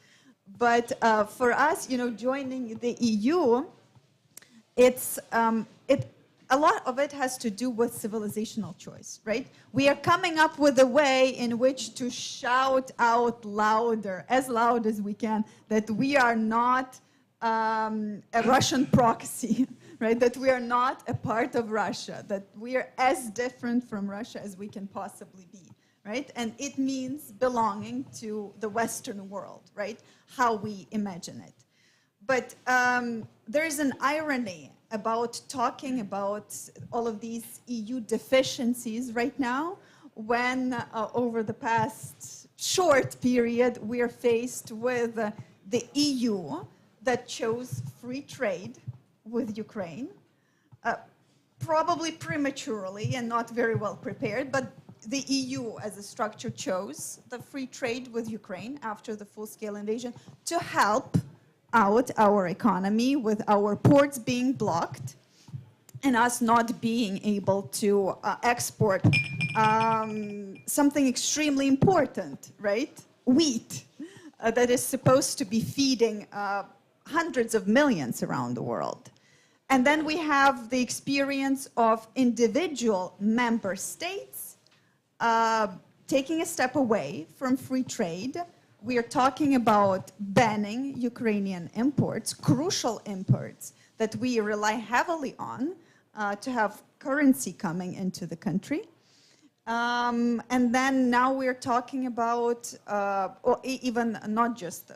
But for us, you know, joining the EU, a lot of it has to do with civilizational choice, right? We are coming up with a way in which to shout out louder, as loud as we can, that we are not a Russian proxy, right? That we are not a part of Russia, that we are as different from Russia as we can possibly be, right? And it means belonging to the Western world, right? How we imagine it. But there is an irony about talking about all of these EU deficiencies right now, when over the past short period we are faced with the EU that chose free trade with Ukraine, probably prematurely and not very well prepared, but the EU as a structure chose the free trade with Ukraine after the full-scale invasion to help out our economy with our ports being blocked and us not being able to export something extremely important, right? Wheat, that is supposed to be feeding hundreds of millions around the world. And then we have the experience of individual member states taking a step away from free trade. We are talking about banning Ukrainian imports, crucial imports that we rely heavily on to have currency coming into the country. And then now we're talking about, or even not just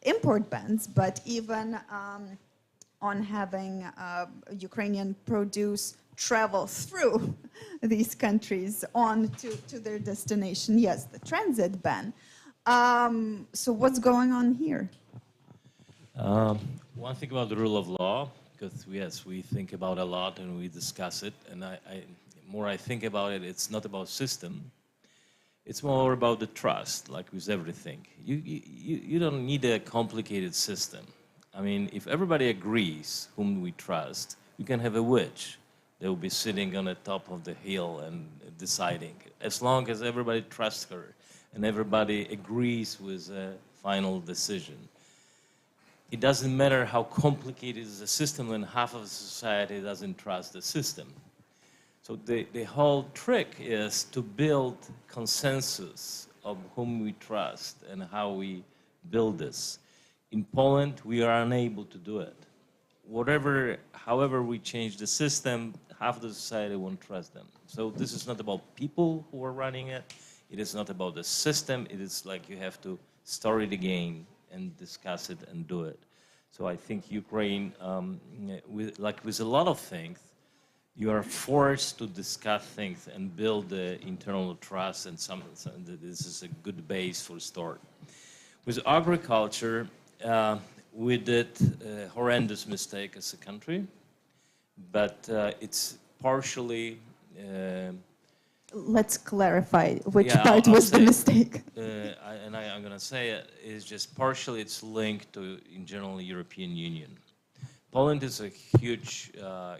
import bans, but even on having Ukrainian produce travel through these countries on to their destination. Yes, the transit ban. So what's going on here? One thing about the rule of law, because yes, we think about a lot and we discuss it, and more I think about it, it's not about system. It's more about the trust, like with everything. You don't need a complicated system. I mean, if everybody agrees whom we trust, you can have a witch. They will be sitting on the top of the hill and deciding. As long as everybody trusts her and everybody agrees with a final decision. It doesn't matter how complicated is the system when half of the society doesn't trust the system. So the whole trick is to build consensus of whom we trust and how we build this. In Poland, we are unable to do it. However we change the system, half of the society won't trust them. So this is not about people who are running it. It is not about the system. It is like you have to start it again and discuss it and do it. So I think Ukraine, like with a lot of things, you are forced to discuss things and build the internal trust, and this is a good base for start. With agriculture, we did a horrendous mistake as a country, but it's partially... Let's clarify which yeah, part was the mistake. I'm going to say it is just partially it's linked to, in general, European Union. Poland is a huge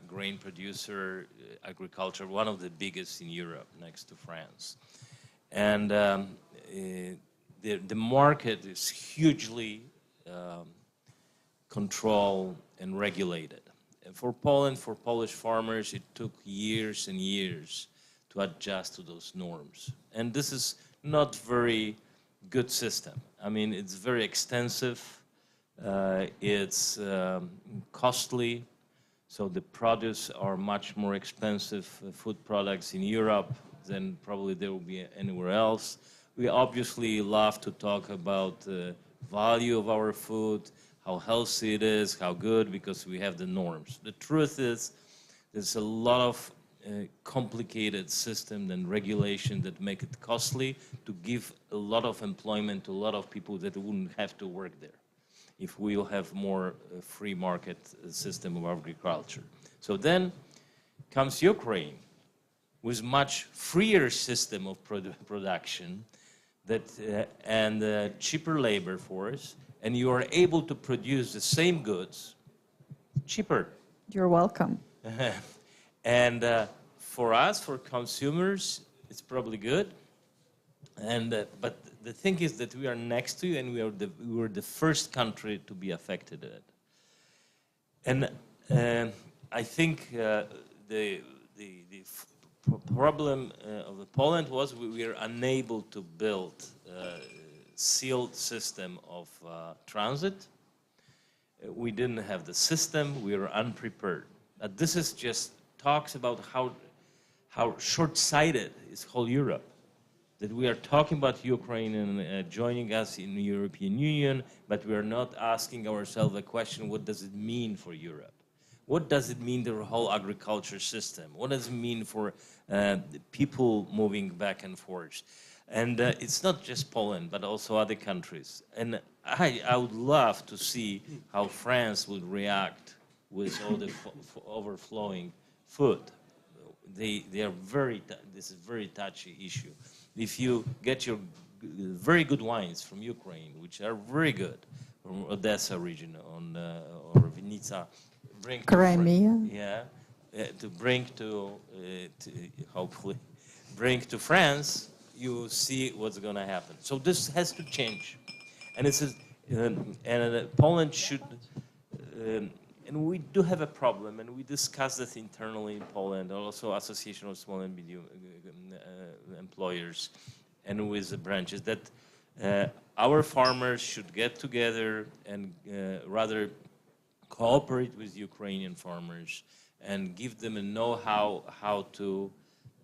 grain producer, agriculture, one of the biggest in Europe, next to France. And the market is hugely controlled and regulated. And for Poland, for Polish farmers, it took years and years to adjust to those norms. And this is not very good system. I mean, it's very extensive. It's costly, so the produce are much more expensive food products in Europe than probably there will be anywhere else. We obviously love to talk about the value of our food, how healthy it is, how good, because we have the norms. The truth is, there's a lot of complicated system and regulation that make it costly to give a lot of employment to a lot of people that wouldn't have to work there if we'll have more free market system of agriculture. So then comes Ukraine with much freer system of production that, and cheaper labor force, and you are able to produce the same goods cheaper. You're welcome. And for us, for consumers, it's probably good. And but the thing is that we are next to you, and we were the first country to be affected it. And I think the problem of Poland was we were unable to build a sealed system of transit. We didn't have the system. We were unprepared. This is just talks about how short-sighted is whole Europe. That we are talking about Ukraine and joining us in the European Union, but we are not asking ourselves the question, what does it mean for Europe? What does it mean, the whole agriculture system? What does it mean for people moving back and forth? And it's not just Poland, but also other countries. And I would love to see how France would react with all the overflowing food. They are this is a very touchy issue. If you get your very good wines from Ukraine, which are very good, from Odessa region or Vinica, bring Crimea. to bring to hopefully bring to France, you see what's going to happen. So this has to change, and it's Poland should. And we do have a problem, and we discussed it internally in Poland, also Association of Small and Medium Employers, and with the branches, that our farmers should get together and rather cooperate with Ukrainian farmers and give them a know-how how to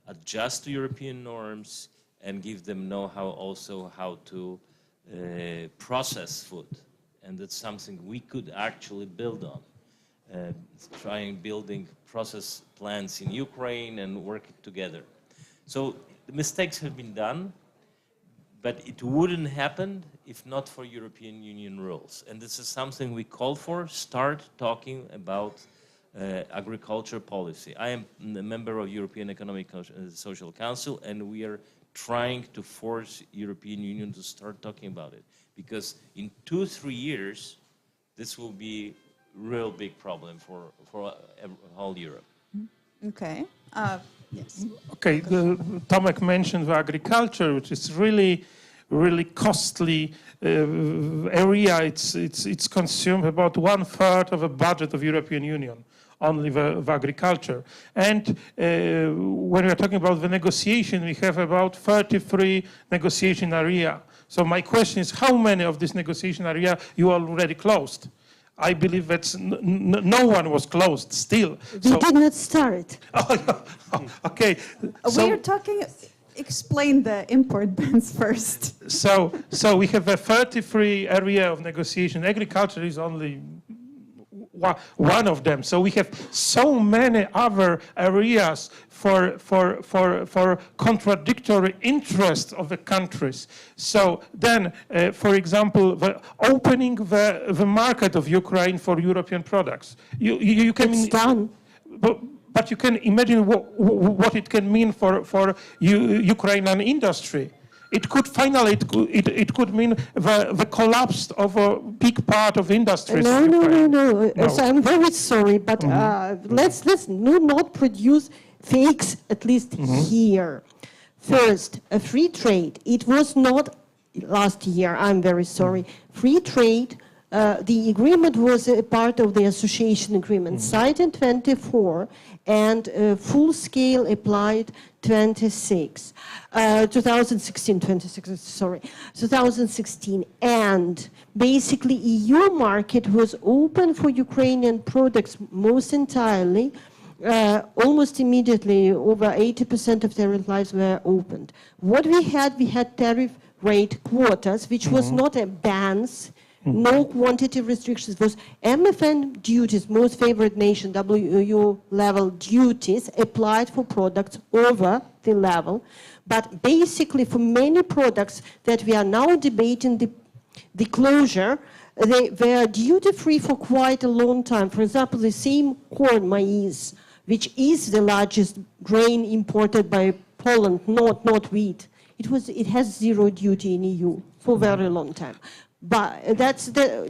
adjust to European norms, and give them know-how also how to process food. And that's something we could actually build on. Building process plants in Ukraine and working together. So the mistakes have been done, but it wouldn't happen if not for European Union rules. And this is something we call for. Start talking about agriculture policy. I am a member of European Economic Social Council, and we are trying to force European Union to start talking about it. Because in 2-3 years, this will be real big problem for whole Europe. Okay. Yes. Okay. Tomek mentioned the agriculture, which is really costly area. It's consumed about 1/3 of the budget of European Union, only the agriculture. And when we are talking about the negotiation, we have about 33 negotiation area. So my question is, how many of this negotiation area you already closed? I believe that no one was closed still. We did not start. Okay. We are talking, explain the import bans first. So we have a 33 area of negotiation. Agriculture is only one of them. So we have so many other areas for contradictory interests of the countries. So then, for example, opening the market of Ukraine for European products. You can. It's done. But you can imagine what it can mean for Ukrainian industry. It could finally, it could mean the collapse of a big part of industries. No. So I'm very sorry, but let's not produce fakes, at least here. First, a free trade. It was not last year, I'm very sorry. Free trade, the agreement was a part of the association agreement, signed in 24, and full-scale applied 2016, and basically EU market was open for Ukrainian products most entirely. Almost immediately, over 80% of tariff lives were opened. What we had tariff rate quotas, which was not a bans, no quantity restrictions, was MFN duties, most favored nation, WU level duties applied for products over the level. But basically for many products that we are now debating the closure, they were duty-free for quite a long time. For example, the same corn, maize, which is the largest grain imported by Poland, not wheat. It has zero duty in EU for a very long time. But that's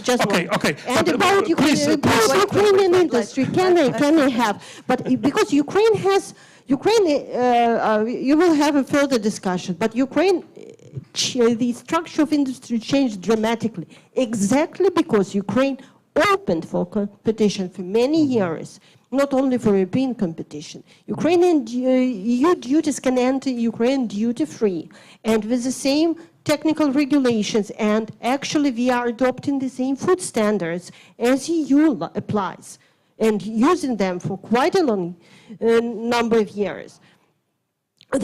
just okay. one. Okay. And about Ukrainian industry, can I have? But because Ukraine, you will have a further discussion. But Ukraine, the structure of industry changed dramatically, exactly because Ukraine opened for competition for many years. Not only for European competition. Ukrainian EU duties can enter Ukraine duty-free and with the same technical regulations, and actually we are adopting the same food standards as EU applies and using them for quite a long number of years.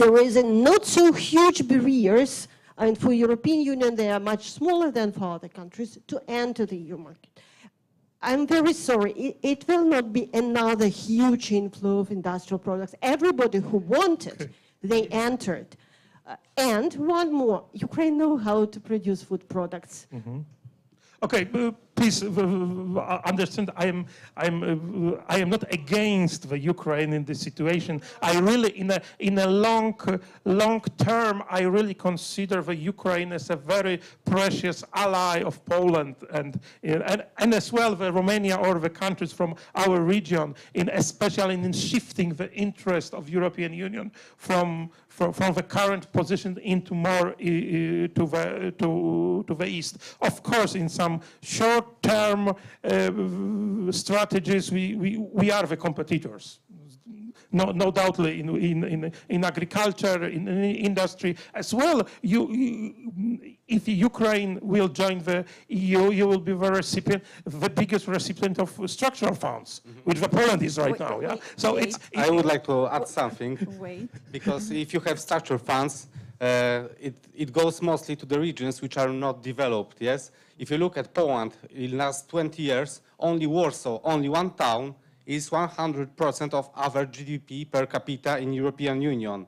There is not so huge barriers, and for European Union they are much smaller than for other countries, to enter the EU market. I'm very sorry, it will not be another huge inflow of industrial products. Everybody who wanted, they entered. And one more, Ukraine knows how to produce food products. Okay, please understand. I am not against the Ukraine in this situation. I really, in a long term, I really consider the Ukraine as a very precious ally of Poland and as well the Romania or the countries from our region, especially in shifting the interest of European Union from the current position into more to the east. Of course, in some short-term strategies, we are the competitors. No doubtly in agriculture, in industry as well. If Ukraine will join the EU, you will be the biggest recipient of structural funds, which Poland is right now. Yeah. So I would like to add something. Wait. Because if you have structural funds, it goes mostly to the regions which are not developed. Yes. If you look at Poland, in the last 20 years, only Warsaw, only one town, is 100% of average GDP per capita in European Union.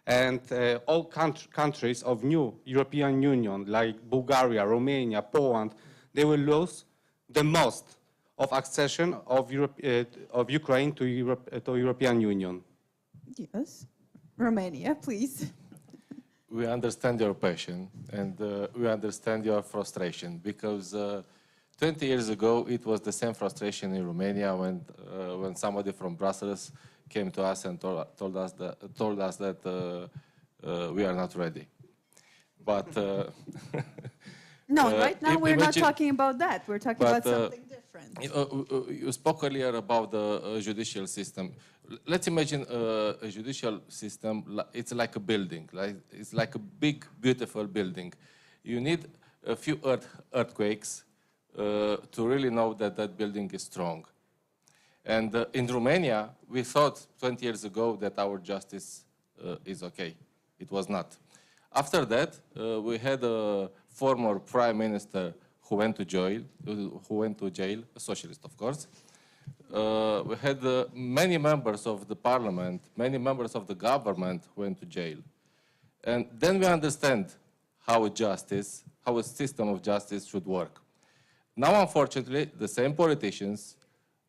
And all countries of new European Union, like Bulgaria, Romania, Poland, they will lose the most of accession of Ukraine to European Union. Yes. Romania, please. We understand your passion and we understand your frustration because 20 years ago, it was the same frustration in Romania when somebody from Brussels came to us and told us that we are not ready. But no, right now we're not talking about that. We're talking about something different. You spoke earlier about the judicial system. Let's imagine a judicial system. It's like a building. It's like a big, beautiful building. You need a few earthquakes to really know that that building is strong. And in Romania, we thought 20 years ago that our justice is okay. It was not. After that, we had a former prime minister who went to jail, a socialist, of course. We had many members of the parliament, many members of the government who went to jail. And then we understand how a system of justice should work. Now, unfortunately, the same politicians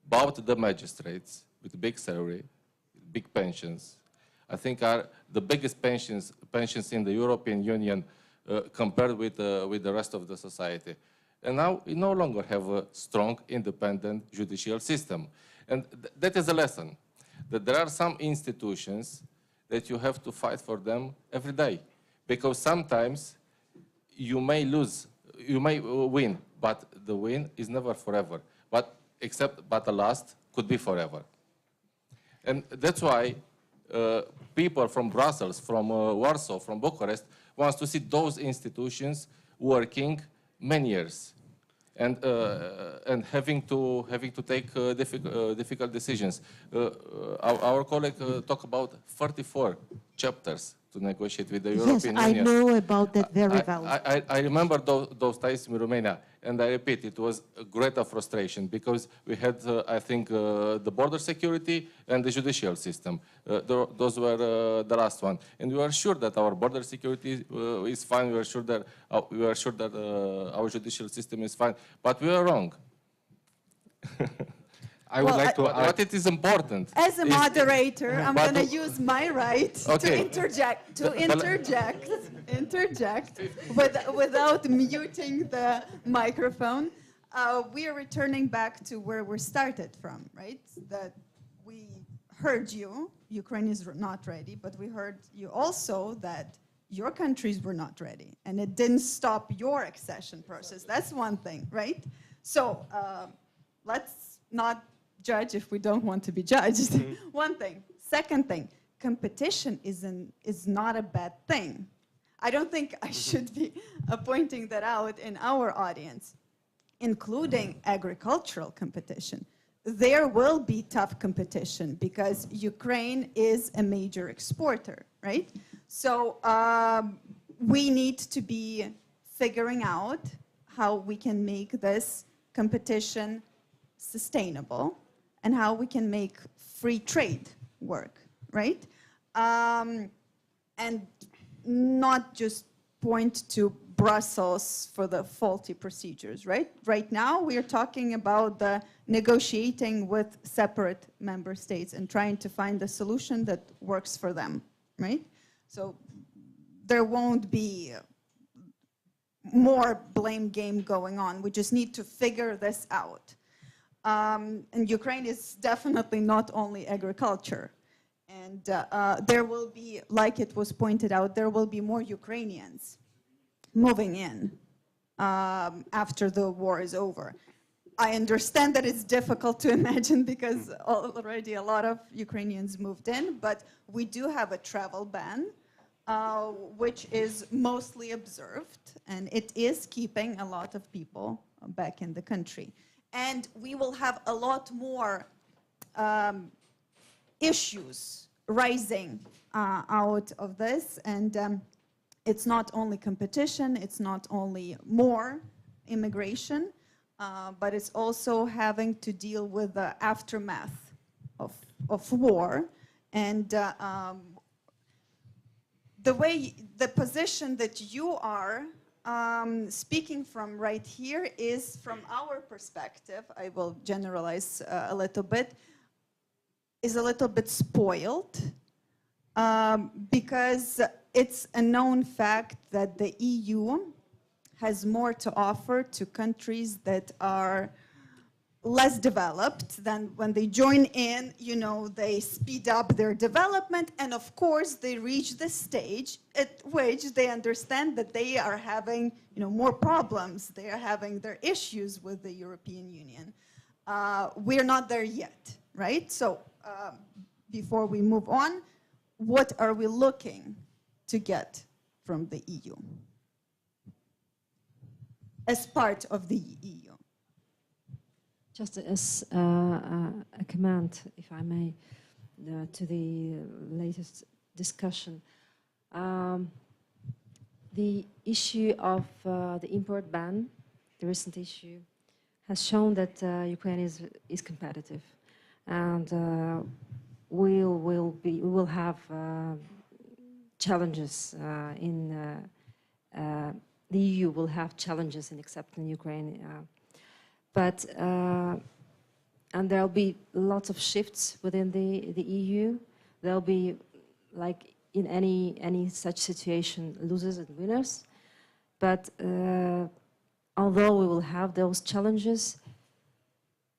bought the magistrates with big salary, big pensions. I think are the biggest pensions in the European Union compared with the rest of the society. And now we no longer have a strong, independent judicial system. And that is a lesson, that there are some institutions that you have to fight for them every day. Because sometimes you may lose, you may win, but the win is never forever. But the last could be forever. And that's why people from Brussels, from Warsaw, from Bucharest, wants to see those institutions working many years and having to take difficult decisions. Our colleague talked about 34 chapters to negotiate with the European Union. Yes, I know about that very well. I remember those times in Romania, and I repeat, it was a great frustration because we had, I think, the border security and the judicial system. Those were the last one, and we were sure that our border security is fine. We were sure that our judicial system is fine, but we were wrong. I would like to add. But it is important. As a moderator, I'm going to use my right Okay. to interject without muting the microphone. We are returning back to where we started from, right? That we heard you, Ukraine is not ready, but we heard you also that your countries were not ready, and it didn't stop your accession process. That's one thing, right? So let's not judge if we don't want to be judged. One thing. Second thing, competition is not a bad thing. I don't think I should be pointing that out in our audience, including agricultural competition. There will be tough competition because Ukraine is a major exporter, right? So we need to be figuring out how we can make this competition sustainable and how we can make free trade work, right? And not just point to Brussels for the faulty procedures, right? Right now, we are talking about the negotiating with separate member states and trying to find a solution that works for them, right? So there won't be more blame game going on. We just need to figure this out. And Ukraine is definitely not only agriculture. And there will be, like it was pointed out, there will be more Ukrainians moving in after the war is over. I understand that it's difficult to imagine because already a lot of Ukrainians moved in, but we do have a travel ban, which is mostly observed, and it is keeping a lot of people back in the country. And we will have a lot more issues rising out of this, and it's not only competition, it's not only more immigration, but it's also having to deal with the aftermath of war. And the position that you are speaking from right here is, from our perspective, I will generalize a little bit, is a little bit spoiled because it's a known fact that the EU has more to offer to countries that are less developed. Than when they join in, you know, they speed up their development, and of course they reach the stage at which they understand that they are having, you know, more problems. They are having their issues with the European Union. We're not there yet, right? So before we move on, what are we looking to get from the EU as part of the EU? Just as a comment, if I may, to the latest discussion. The issue of the import ban, the recent issue, has shown that Ukraine is competitive, and we will have challenges the EU will have challenges in accepting Ukraine. But and there'll be lots of shifts within the EU. There'll be, like in any such situation, losers and winners. But although we will have those challenges,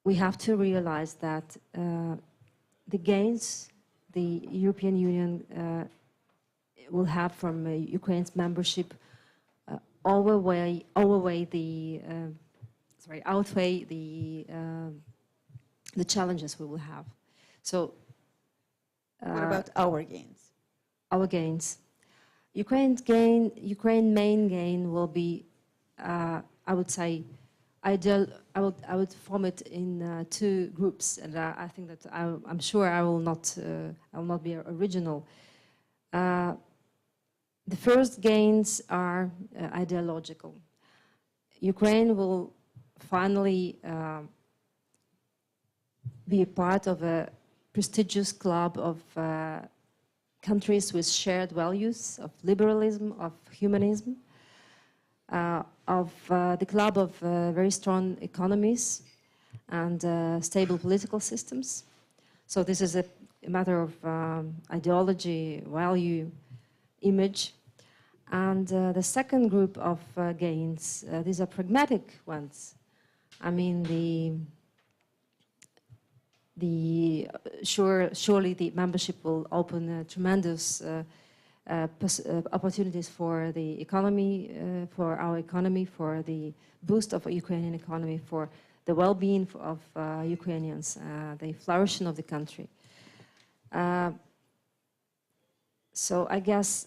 we have to realize that the gains the European Union will have from Ukraine's membership outweigh the challenges we will have. So, what about our gains? Our gains. Ukraine's main gain will be, I would say, I would form it in two groups, and I think that I'm sure I will not be original. The first gains are ideological. Ukraine will finally be a part of a prestigious club of countries with shared values of liberalism, of humanism, of the club of very strong economies and stable political systems. So this is a matter of ideology, value, image. And the second group of gains, these are pragmatic ones. I mean, surely the membership will open tremendous opportunities for the economy, for our economy, for the boost of the Ukrainian economy, for the well-being of Ukrainians, the flourishing of the country. So I guess,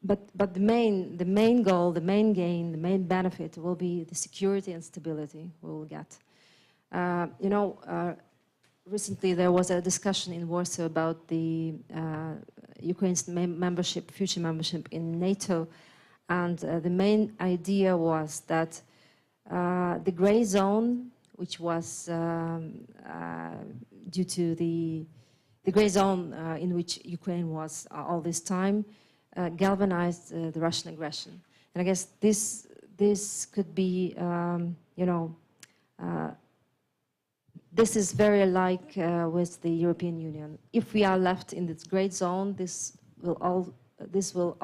but the main goal, the main gain, the main benefit will be the security and stability we will get. Recently there was a discussion in Warsaw about the Ukraine's future membership in NATO, and the main idea was that the gray zone, which was due to the gray zone in which Ukraine was all this time, galvanized the Russian aggression. And I guess this could be, this is very alike with the European Union. If we are left in this gray zone, this will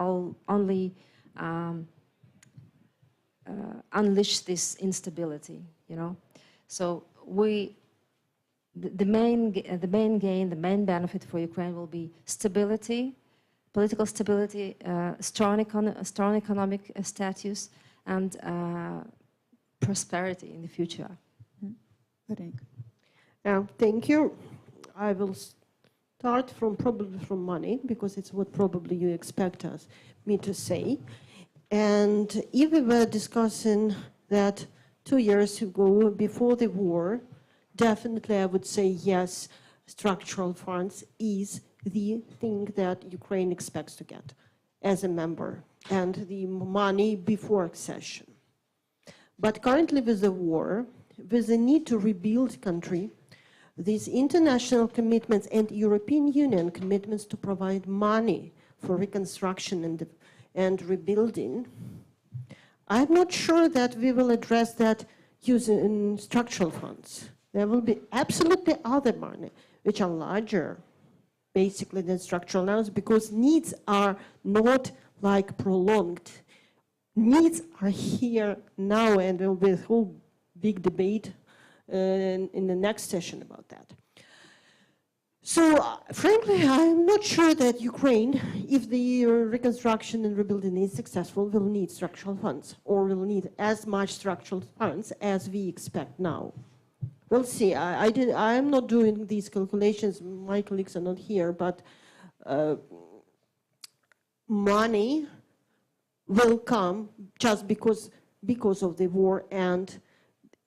only unleash this instability, So the main gain, the main benefit for Ukraine will be stability, political stability, strong economic status, and prosperity in the future. Thank you. I will start probably from money, because it's what probably you expect me to say. And if we were discussing that 2 years ago, before the war, definitely I would say yes, structural funds is the thing that Ukraine expects to get as a member, and the money before accession. But currently with the war, with the need to rebuild country, these international commitments and European Union commitments to provide money for reconstruction and rebuilding, I'm not sure that we will address that using structural funds. There will be absolutely other money, which are larger, basically, than structural funds, because needs are not like prolonged. Needs are here now, and there will be a whole big debate in the next session about that. So, frankly, I'm not sure that Ukraine, if the reconstruction and rebuilding is successful, will need structural funds, or will need as much structural funds as we expect now. We'll see. I'm not doing these calculations. My colleagues are not here, but money will come just because of the war, and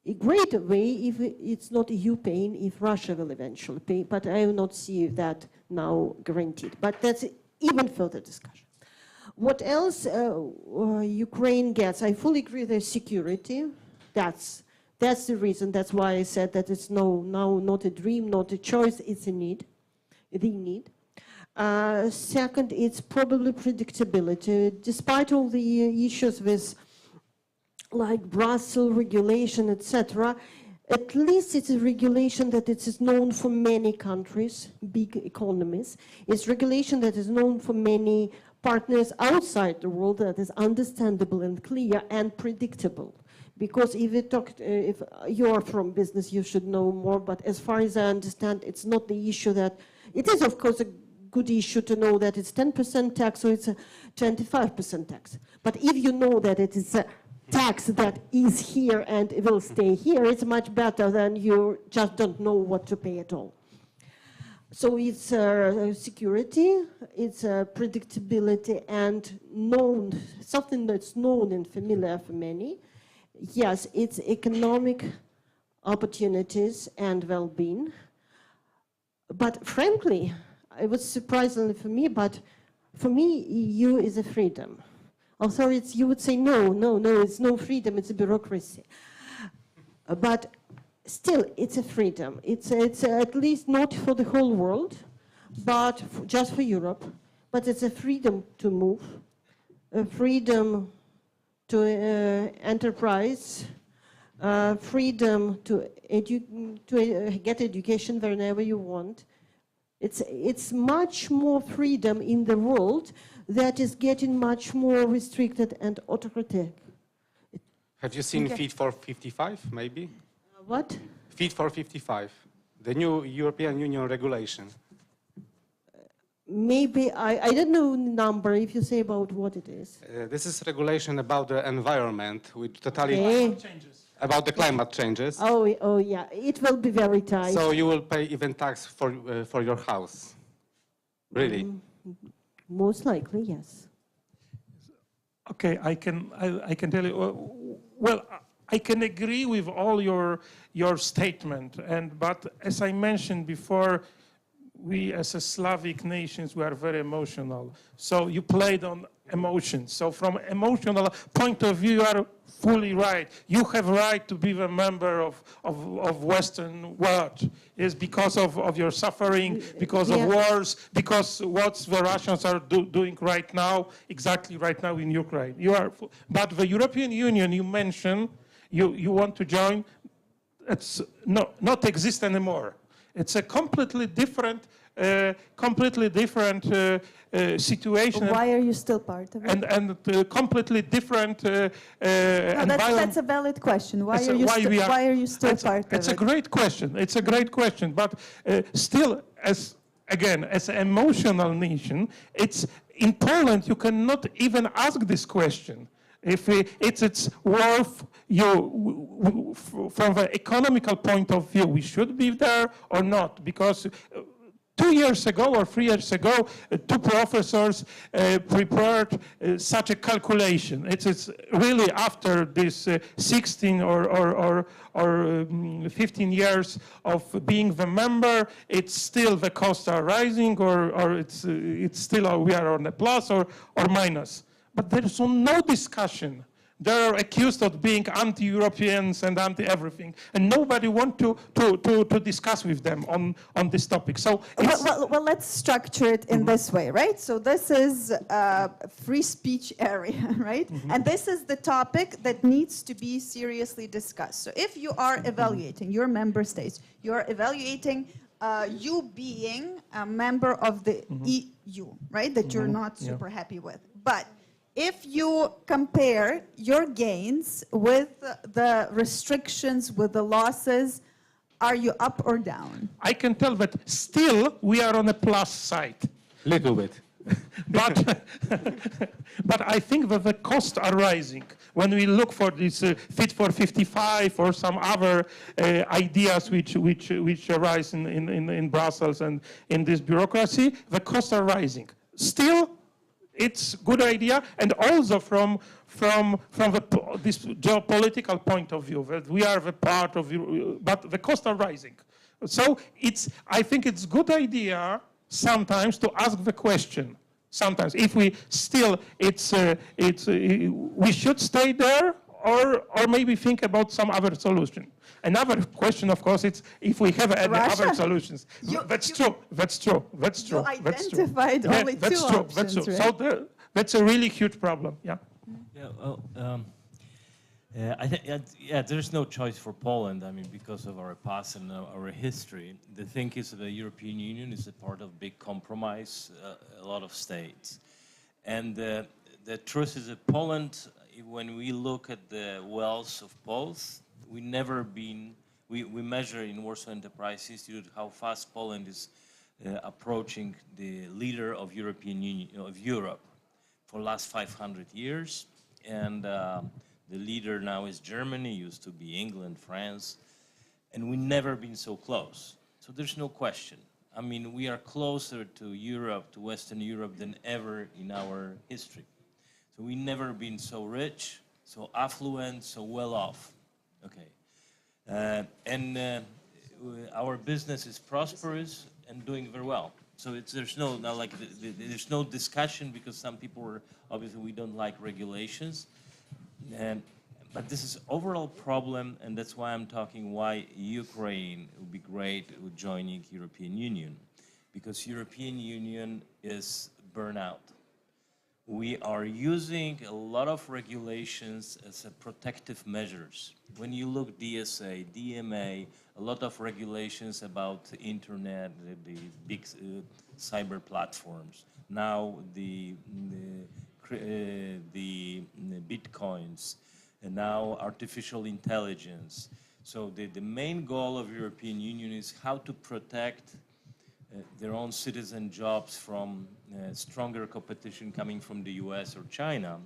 a great way if it's not EU paying, if Russia will eventually pay, but I will not see that now guaranteed. But that's even further discussion. What else Ukraine gets? I fully agree there's security. That's the reason. That's why I said that it's now not a dream, not a choice, it's a need, the need. Second, it's probably predictability. Despite all the issues with like Brussels regulation, etc., at least it's a regulation that it is known for many countries, big economies. It's regulation that is known for many partners outside the world, that is understandable and clear and predictable. Because if you are from business, you should know more, but as far as I understand, it's not the issue that, it is of course a good issue to know that it's 10% tax or it's a 25% tax. But if you know that it is a tax that is here and it will stay here, it's much better than you just don't know what to pay at all. So it's security, it's predictability and known, something that's known and familiar for many. Yes, it's economic opportunities and well-being. But frankly, it was surprisingly for me, but for me, EU is a freedom. Authorities, you would say, no, it's no freedom, it's a bureaucracy. But still, it's a freedom. It's at least not for the whole world, but just for Europe. But it's a freedom to move, a freedom to enterprise, freedom to get education wherever you want. It's much more freedom in the world that is getting much more restricted and autocratic. Have you seen Fit for 55, maybe? What? Fit for 55, the new European Union regulation. Maybe, I don't know the number, if you say about what it is. This is regulation about the environment, which totally about the climate changes. Oh yeah, it will be very tight. So you will pay even tax for your house, really? Most likely, yes. Okay, I can tell you. Well, I can agree with all your statement, but as I mentioned before, we as a Slavic nations, we are very emotional. So you played on emotions. So from emotional point of view, you are fully right. You have right to be a member of Western world. It's because of your suffering, because of wars, because what the Russians are doing right now, exactly right now in Ukraine. But the European Union you mentioned, you want to join, it's not exist anymore. It's a completely different situation. Why are you still part of it? And completely different environment. That's a valid question. Why are you still part of it? It's a great question. It's a great question. But still, as an emotional nation, it's in Poland. You cannot even ask this question. If it's worth you from the economical point of view, we should be there or not, because 2 years ago or 3 years ago, two professors prepared such a calculation. It's really after this 16 or 15 years of being the member, it's still the costs are rising, or it's still we are on a plus or minus. But there is no discussion. They are accused of being anti-Europeans and anti-everything, and nobody wants to discuss with them on this topic. So, well, let's structure it in this way, right? So this is a free speech area, right? And this is the topic that needs to be seriously discussed. So if you are evaluating your member states, you are evaluating you being a member of the EU, right? That you're not super happy with, but if you compare your gains with the restrictions, with the losses, are you up or down? I can tell that still we are on a plus side. Little bit. But I think that the costs are rising. When we look for this Fit for 55 or some other ideas which arise in Brussels and in this bureaucracy, the costs are rising. Still, it's a good idea, and also from this geopolitical point of view, that we are the part of, but the costs are rising. So I think it's a good idea sometimes to ask the question. Sometimes, if we still, we should stay there, or maybe think about some other solution. Another question, of course, it's if we have any other solutions. That's true. You identified only two options, That's true. Right? So that's a really huge problem. Yeah. Yeah. Well, I think there's no choice for Poland. I mean, because of our past and our history. The thing is, the European Union is a part of big compromise, a lot of states, and the truth is that Poland, when we look at the wealth of both, we measure in Warsaw Enterprise Institute how fast Poland is approaching the leader of European Union, of Europe, for the last 500 years, and the leader now is Germany, used to be England, France, and we've never been so close. So there's no question. I mean, we are closer to Europe, to Western Europe, than ever in our history. So we've never been so rich, so affluent, so well off. Okay, our business is prosperous and doing very well. So there's no discussion, because some people are obviously we don't like regulations, but this is overall problem, and that's why I'm talking why Ukraine would be great with joining European Union, because European Union is burnout. We are using a lot of regulations as a protective measures. When you look DSA, DMA, a lot of regulations about the internet, the big cyber platforms. Now the bitcoins, and now artificial intelligence. So the main goal of European Union is how to protect their own citizen jobs from stronger competition coming from the US or China.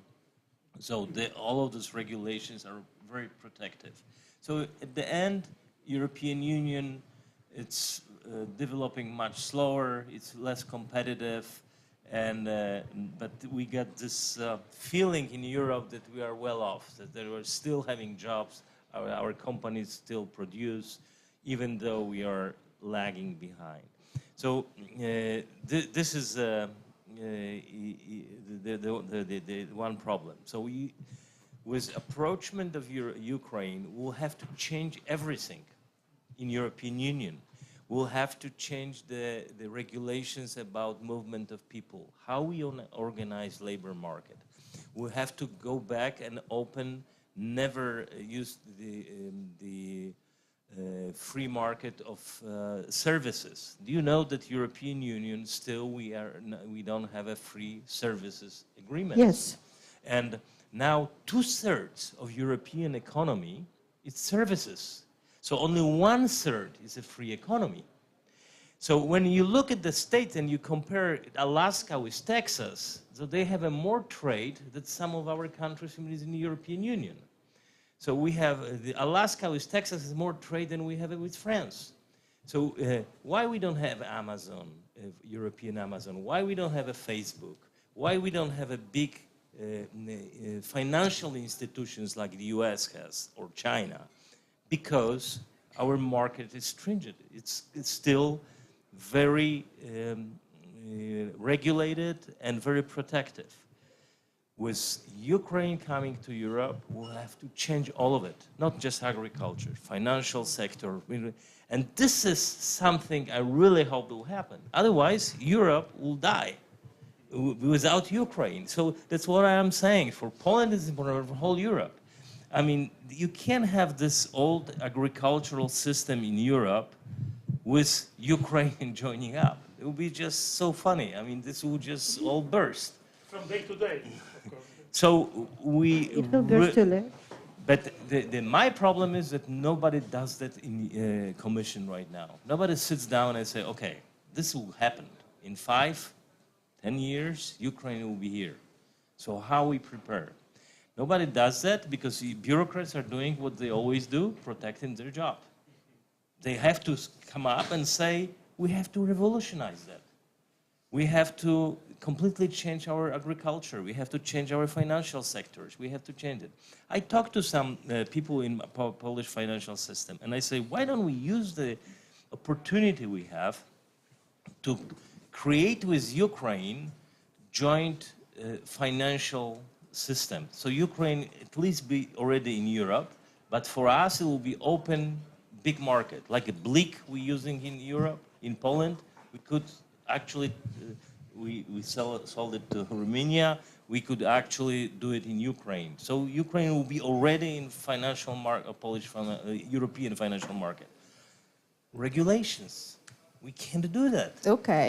So all of those regulations are very protective. So at the end, European Union, it's developing much slower, it's less competitive, and but we got this feeling in Europe that we are well off, that they are still having jobs, our companies still produce, even though we are lagging behind. So this is the one problem. So with approachment of Ukraine, we'll have to change everything in European Union. We'll have to change the regulations about movement of people, how we organize labor market. We'll have to go back and open, never use the free market of services. Do you know that European Union still we don't have a free services agreement? Yes. And now 2/3 of European economy is services. So only 1/3 is a free economy. So when you look at the states and you compare Alaska with Texas, so they have a more trade than some of our countries in the European Union. So we have Alaska with Texas is more trade than we have it with France. So why we don't have Amazon, European Amazon? Why we don't have a Facebook? Why we don't have a big financial institutions like the US has or China? Because our market is stringent. It's still very regulated and very protective. With Ukraine coming to Europe, we'll have to change all of it, not just agriculture, financial sector. And this is something I really hope will happen. Otherwise, Europe will die without Ukraine. So that's what I am saying. For Poland, it's important for whole Europe. I mean, you can't have this old agricultural system in Europe with Ukraine joining up. It would be just so funny. I mean, this will just all burst. From day to day, of course. So It will burst too late. but my problem is that nobody does that in Commission right now. Nobody sits down and say, okay, this will happen. In 5, 10 years, Ukraine will be here. So how we prepare? Nobody does that because the bureaucrats are doing what they always do, protecting their job. They have to come up and say, we have to revolutionize that. We have to completely change our agriculture. We have to change our financial sectors. We have to change it. I talked to some people in Polish financial system, and I say, why don't we use the opportunity we have to create with Ukraine joint financial system. So Ukraine at least be already in Europe, but for us it will be open big market, like a BLIK we're using in Europe, in Poland. We could actually, we sold it to Romania. We could actually do it in Ukraine. So Ukraine will be already in financial market, European financial market. Regulations, we can't do that. Okay,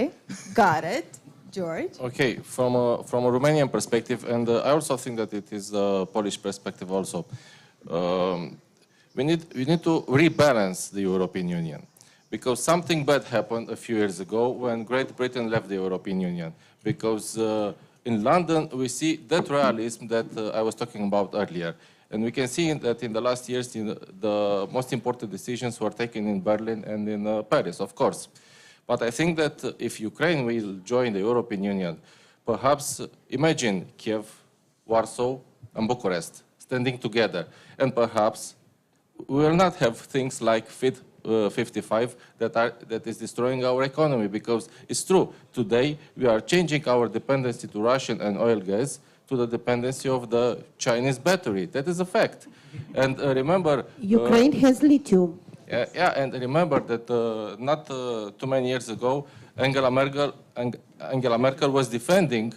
got it. George? Okay, from a Romanian perspective, and I also think that it is a Polish perspective also, we need to rebalance the European Union. Because something bad happened a few years ago when Great Britain left the European Union. Because in London, we see that realism that I was talking about earlier. And we can see that in the last years, the most important decisions were taken in Berlin and in Paris, of course. But I think that if Ukraine will join the European Union, perhaps imagine Kyiv, Warsaw, and Bucharest standing together. And perhaps we will not have things like Fit 55 that is destroying our economy, because it's true. Today, we are changing our dependency to Russian and oil gas to the dependency of the Chinese battery. That is a fact. And remember... Ukraine has lithium. Yeah, and remember that not too many years ago, Angela Merkel was defending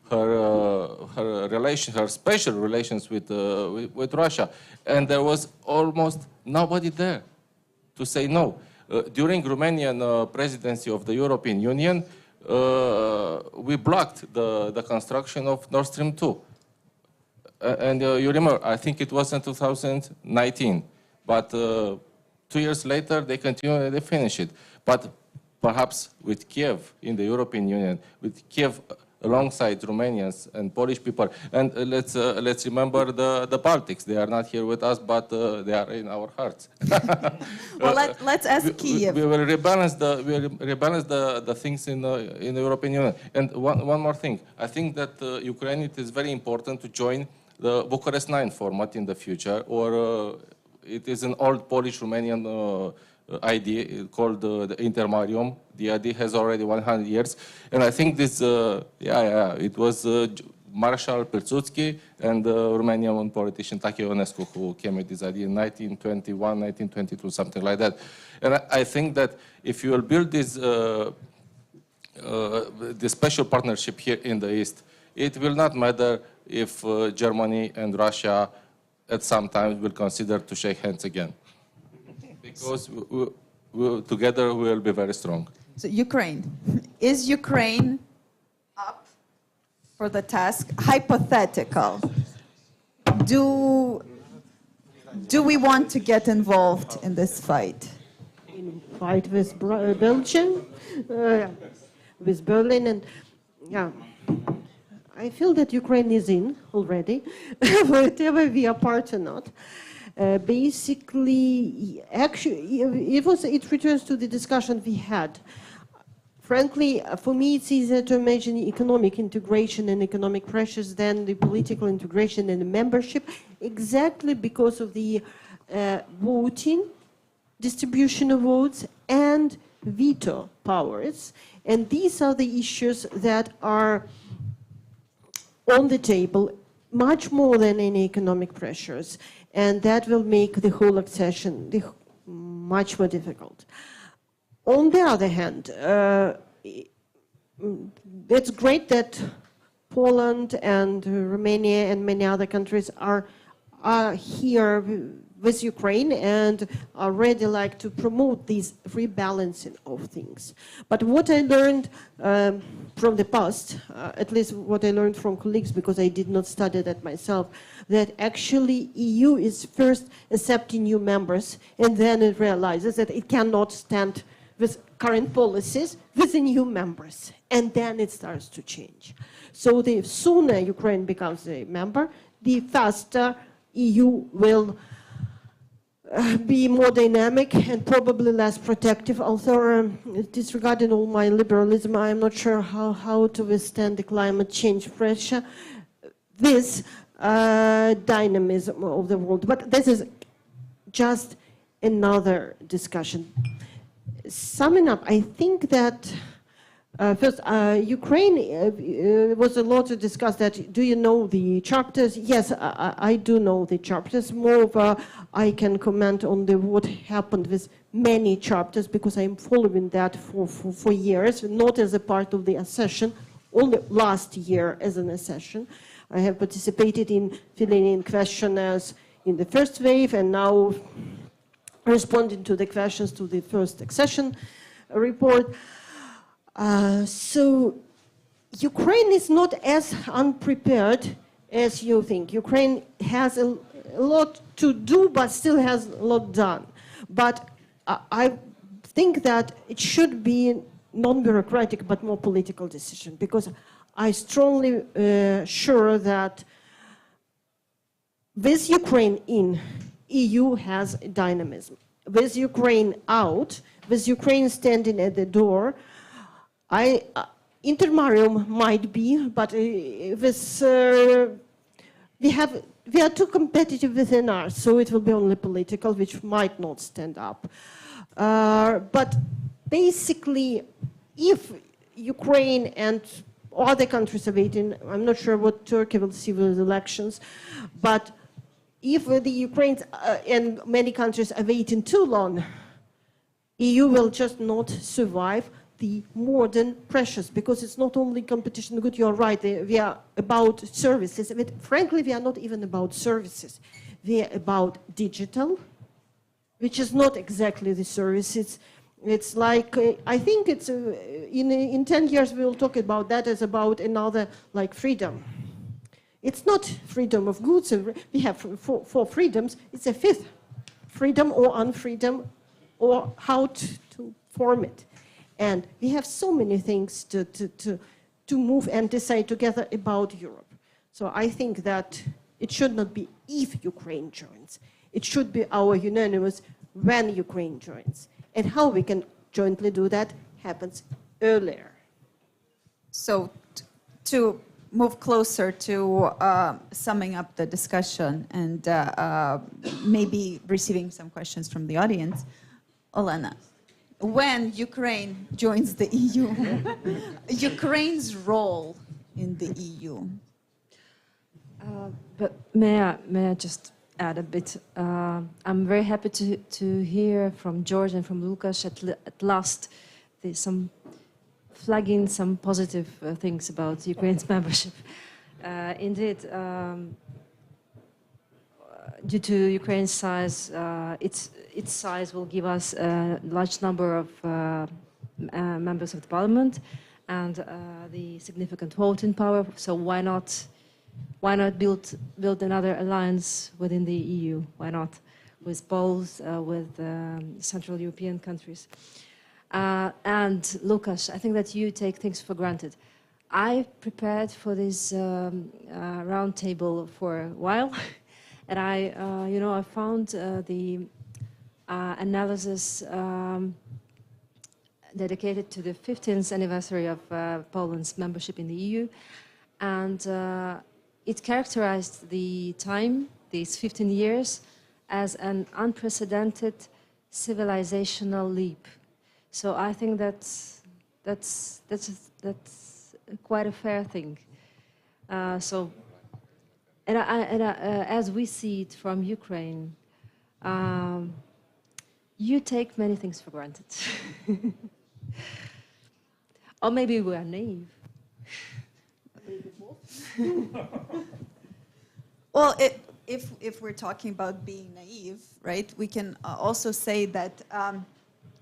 her special relations with Russia, and there was almost nobody there to say no. During Romanian presidency of the European Union, we blocked the construction of Nord Stream 2. And you remember, I think it was in 2019, but 2 years later, they continue and they finish it. But perhaps with Kyiv in the European Union, with Kyiv alongside Romanians and Polish people, and let's remember the Baltics. They are not here with us, but they are in our hearts. Well, let's ask Kyiv. We will rebalance the things in the European Union. And one more thing, I think that Ukraine, it is very important to join the Bucharest 9 format in the future, or it is an old Polish-Romanian idea called the intermarium. The idea has already 100 years. And I think this, it was Marshal Pilsudski and the Romanian politician Tache Ionescu who came with this idea in 1921, 1922, something like that. And I think that if you will build this special partnership here in the East, it will not matter if Germany and Russia at some time will consider to shake hands again. Because together we will be very strong. So Ukraine. Is Ukraine up for the task? Hypothetical. Do we want to get involved in this fight? In fight with Belgium, with Berlin, and yeah. I feel that Ukraine is in already, whatever we are part or not. Basically, actually, it returns to the discussion we had. Frankly, for me, it's easier to imagine economic integration and economic pressures than the political integration and the membership, exactly because of the voting, distribution of votes, and veto powers. And these are the issues that are on the table much more than any economic pressures, and that will make the whole accession much more difficult. On the other hand, it's great that Poland and Romania and many other countries are here with Ukraine and are ready to promote this rebalancing of things. But what I learned from the past, at least what I learned from colleagues, because I did not study that myself, that actually EU is first accepting new members and then it realizes that it cannot stand with current policies with the new members, and then it starts to change. So the sooner Ukraine becomes a member, the faster EU will be more dynamic and probably less protective. Although disregarding all my liberalism, I'm not sure how to withstand the climate change pressure, this dynamism of the world. But this is just another discussion. Summing up, I think that first, Ukraine was a lot to discuss that. Do you know the chapters? Yes, I do know the chapters. Moreover, I can comment on what happened with many chapters because I'm following that for years, not as a part of the accession, only last year as an accession. I have participated in filling in questionnaires in the first wave and now responding to the questions to the first accession report. So Ukraine is not as unprepared as you think. Ukraine has a lot to do, but still has a lot done. But I think that it should be non-bureaucratic, but more political decision, because I strongly sure that with Ukraine in, EU has dynamism. With Ukraine out, with Ukraine standing at the door, intermarium might be, but with, we are too competitive within ours, so it will be only political, which might not stand up. But basically, if Ukraine and other countries are waiting, I'm not sure what Turkey will see with elections, but if the Ukraine and many countries are waiting too long, EU will just not survive the modern pressures, because it's not only competition. Good, you're right, we are about services. But frankly, we are not even about services. We are about digital, which is not exactly the services. It's like, I think it's, in 10 years we will talk about that as about another, like, freedom. It's not freedom of goods. We have four freedoms. It's a fifth, freedom or unfreedom, or how to form it. And we have so many things to move and decide together about Europe. So I think that it should not be if Ukraine joins. It should be our unanimous when Ukraine joins. And how we can jointly do that happens earlier. So to move closer to summing up the discussion and maybe receiving some questions from the audience, Olena, when Ukraine joins the EU, Ukraine's role in the EU. But may I just add a bit? I'm very happy to hear from George and from Lukasz at last some flagging some positive things about Ukraine's membership. Indeed, due to Ukraine's size, its size will give us a large number of members of the parliament and the significant voting power. So why not build another alliance within the EU? Why not with Poles, with Central European countries? And Lukasz, I think that you take things for granted. I prepared for this roundtable for a while, and I found the analysis dedicated to the 15th anniversary of Poland's membership in the EU, and it characterized the time, these 15 years, as an unprecedented civilizational leap. So I think that's quite a fair thing. As we see it from Ukraine, you take many things for granted. Or maybe we are naive. Well, if we're talking about being naive, right, we can also say that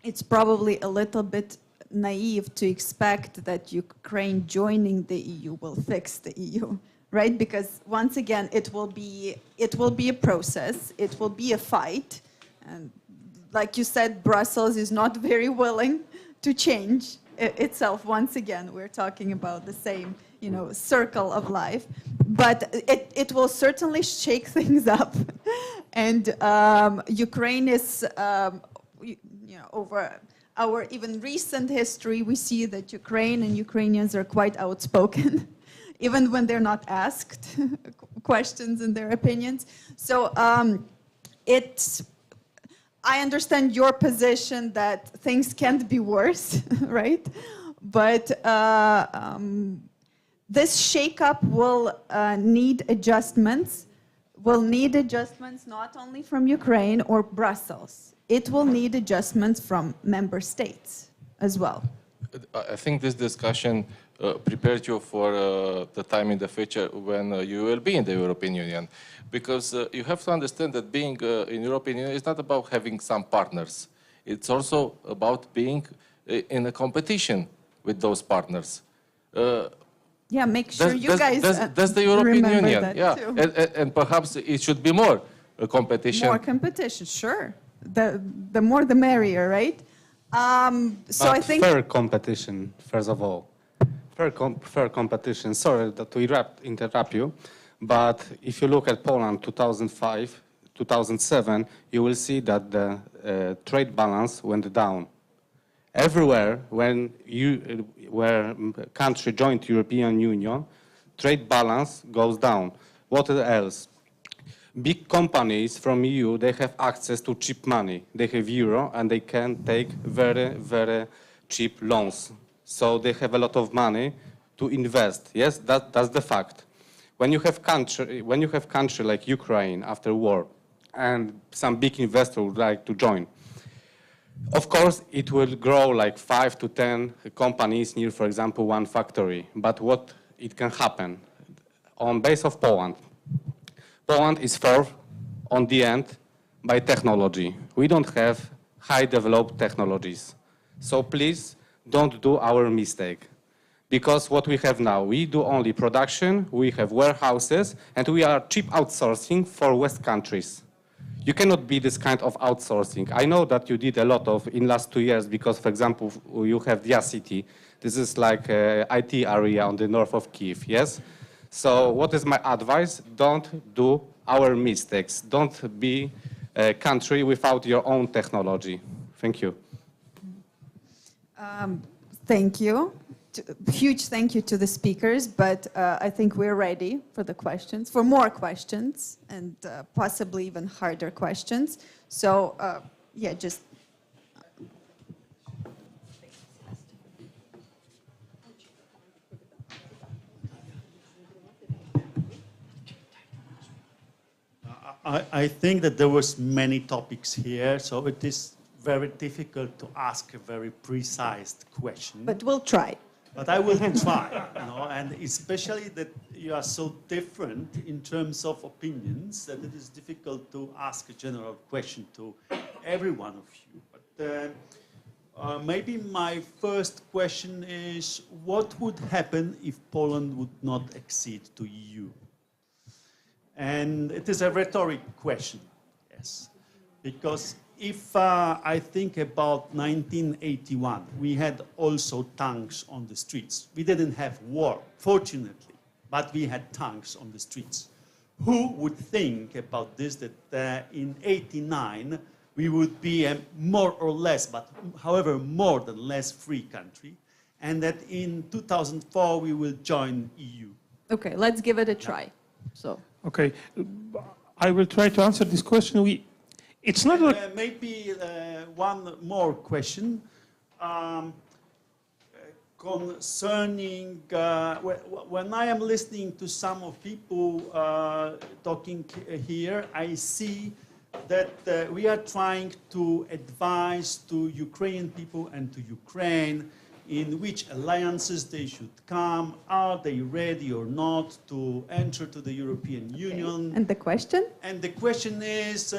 it's probably a little bit naive to expect that Ukraine joining the EU will fix the EU, right? Because once again, it will be a process, it will be a fight, and like you said, Brussels is not very willing to change itself. Once again, we're talking about the same, circle of life, but it will certainly shake things up, and Ukraine is. Over our even recent history, we see that Ukraine and Ukrainians are quite outspoken, even when they're not asked questions and their opinions. So I understand your position that things can't be worse, right? But this shakeup will need adjustments. Will need adjustments not only from Ukraine or Brussels. It will need adjustments from member states as well. I think this discussion prepared you for the time in the future when you will be in the European Union. Because you have to understand that being in European Union is not about having some partners. It's also about being in a competition with those partners. Yeah, make sure you guys that's the European Union. That yeah, too. and perhaps it should be more competition. More competition, sure. The more the merrier, right? So but I think fair competition, first of all. Fair competition. Sorry to interrupt you, but if you look at Poland 2005, 2007, you will see that the trade balance went down. Everywhere where country joined the European Union, trade balance goes down. What else? Big companies from EU, they have access to cheap money. They have euro and they can take very, very cheap loans. So they have a lot of money to invest. Yes, that's the fact. When you have country like Ukraine after war, and some big investor would like to join, of course, it will grow like 5 to 10 companies near, for example, one factory. But what it can happen on base of Poland? Poland is fourth on the end by technology. We don't have high developed technologies. So please don't do our mistake. Because what we have now, we do only production, we have warehouses, and we are cheap outsourcing for West countries. You cannot be this kind of outsourcing. I know that you did a lot of in last 2 years because, for example, you have Dia City. This is like IT area on the north of Kyiv, yes? So what is my advice? Don't do our mistakes. Don't be a country without your own technology. Thank you. thank you. Huge thank you to the speakers, but I think we're ready for the questions, for more questions, and possibly even harder questions. So, yeah, just I think that there was many topics here, so it is very difficult to ask a very precise question. But we'll try. But I will try, you know, and especially that you are so different in terms of opinions that it is difficult to ask a general question to every one of you. But maybe my first question is, what would happen if Poland would not accede to EU? And it is a rhetoric question, yes, because if I think about 1981, we had also tanks on the streets. We didn't have war, fortunately, but we had tanks on the streets. Who would think about this, that in 89, we would be a more or less, but however more than less free country, and that in 2004 we will join EU? Okay, let's give it a try. So. Okay, I will try to answer this question. It's not maybe one more question concerning when I am listening to some of people talking here, I see that we are trying to advise to Ukrainian people and to Ukraine in which alliances they should come, are they ready or not to enter to the European Union? And the question? And the question is,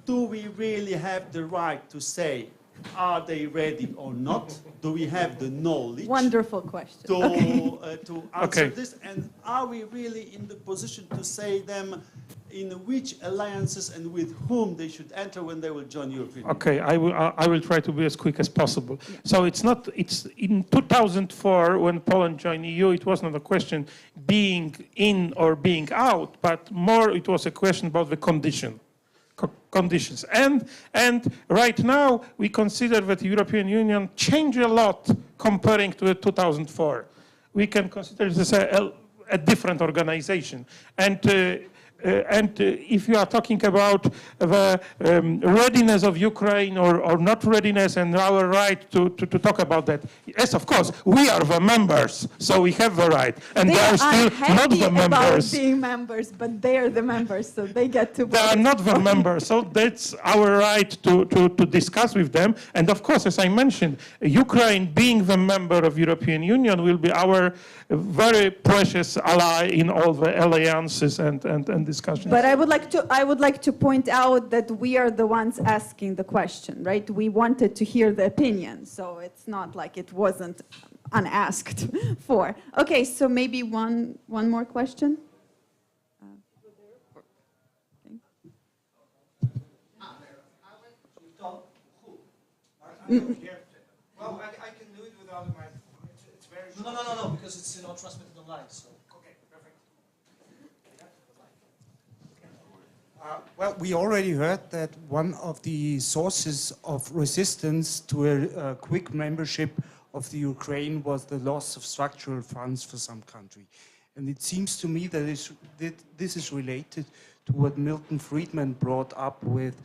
do we really have the right to say, are they ready or not? Do we have the knowledge? Wonderful question. To answer this? And are we really in the position to say them in which alliances and with whom they should enter when they will join European Union? Okay, I will try to be as quick as possible. Yeah. So it's in 2004 when Poland joined EU, it was not a question being in or being out, but more it was a question about the conditions. And right now we consider that the European Union changed a lot comparing to 2004. We can consider this a different organization. And if you are talking about the readiness of Ukraine or not readiness and our right to talk about that, yes, of course, we are the members, so we have the right. And they are still not the members. About being members, but they are the members, so they get to vote. They are not the members, so that's our right to discuss with them. And of course, as I mentioned, Ukraine being the member of European Union will be our very precious ally in all the alliances and discussions. But I would like to point out that we are the ones asking the question, right? We wanted to hear the opinion, so it's not like it wasn't unasked for. Okay, so maybe one more question. Well, I can do it without the microphone. It's very short. No, because it's transmitted online. So. Okay, perfect. Well, we already heard that one of the sources of resistance to a quick membership of the Ukraine was the loss of structural funds for some country. And it seems to me that this is related to what Milton Friedman brought up with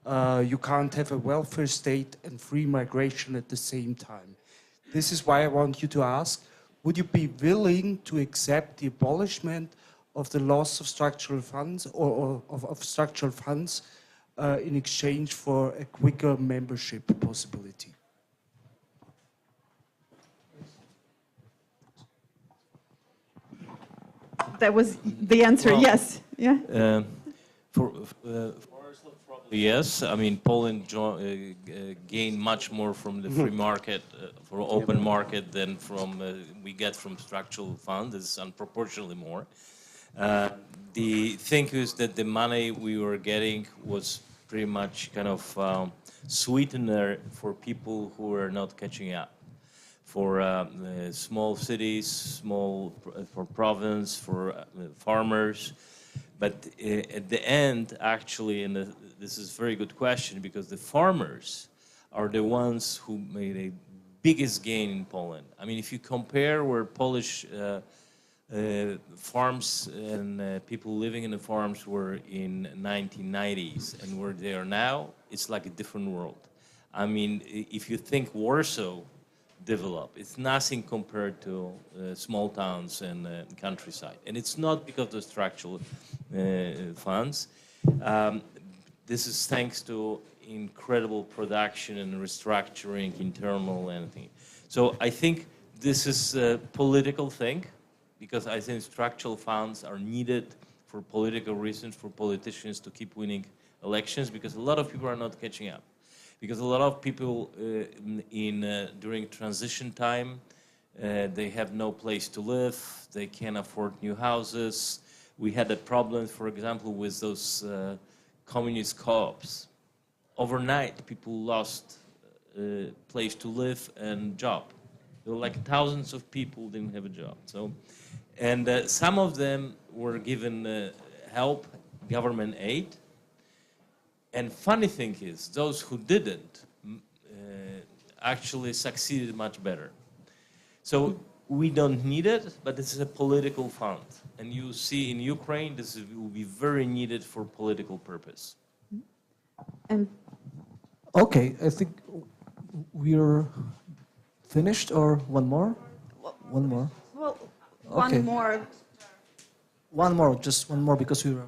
you can't have a welfare state and free migration at the same time. This is why I want you to ask, would you be willing to accept the abolishment of the loss of structural funds or of structural funds in exchange for a quicker membership possibility? That was the answer, well, yes. Yeah. Yes, I mean, Poland gained much more from the free market, for open market than from we get from structural funds. It's unproportionately more. The thing is that the money we were getting was pretty much kind of sweetener for people who are not catching up. For small cities, for province, for farmers. But at the end, actually, this is a very good question, because the farmers are the ones who made a biggest gain in Poland. I mean, if you compare where Polish farms and people living in the farms were in 1990s and where they are now, it's like a different world. I mean, if you think Warsaw developed, it's nothing compared to small towns and countryside. And it's not because of the structural funds. This is thanks to incredible production and restructuring, internal and thing. So I think this is a political thing, because I think structural funds are needed for political reasons, for politicians to keep winning elections, because a lot of people are not catching up. Because a lot of people during transition time, they have no place to live, they can't afford new houses. We had a problem, for example, with those communist co-ops. Overnight, people lost place to live and job. There were like thousands of people didn't have a job. So, and some of them were given help, government aid. And funny thing is, those who didn't actually succeeded much better. So we don't need it, but this is a political fund. And you see in Ukraine, this will be very needed for political purpose. And Okay, I think we're finished, or one more? One more. well, Okay. one more. One more, just one more, because we were...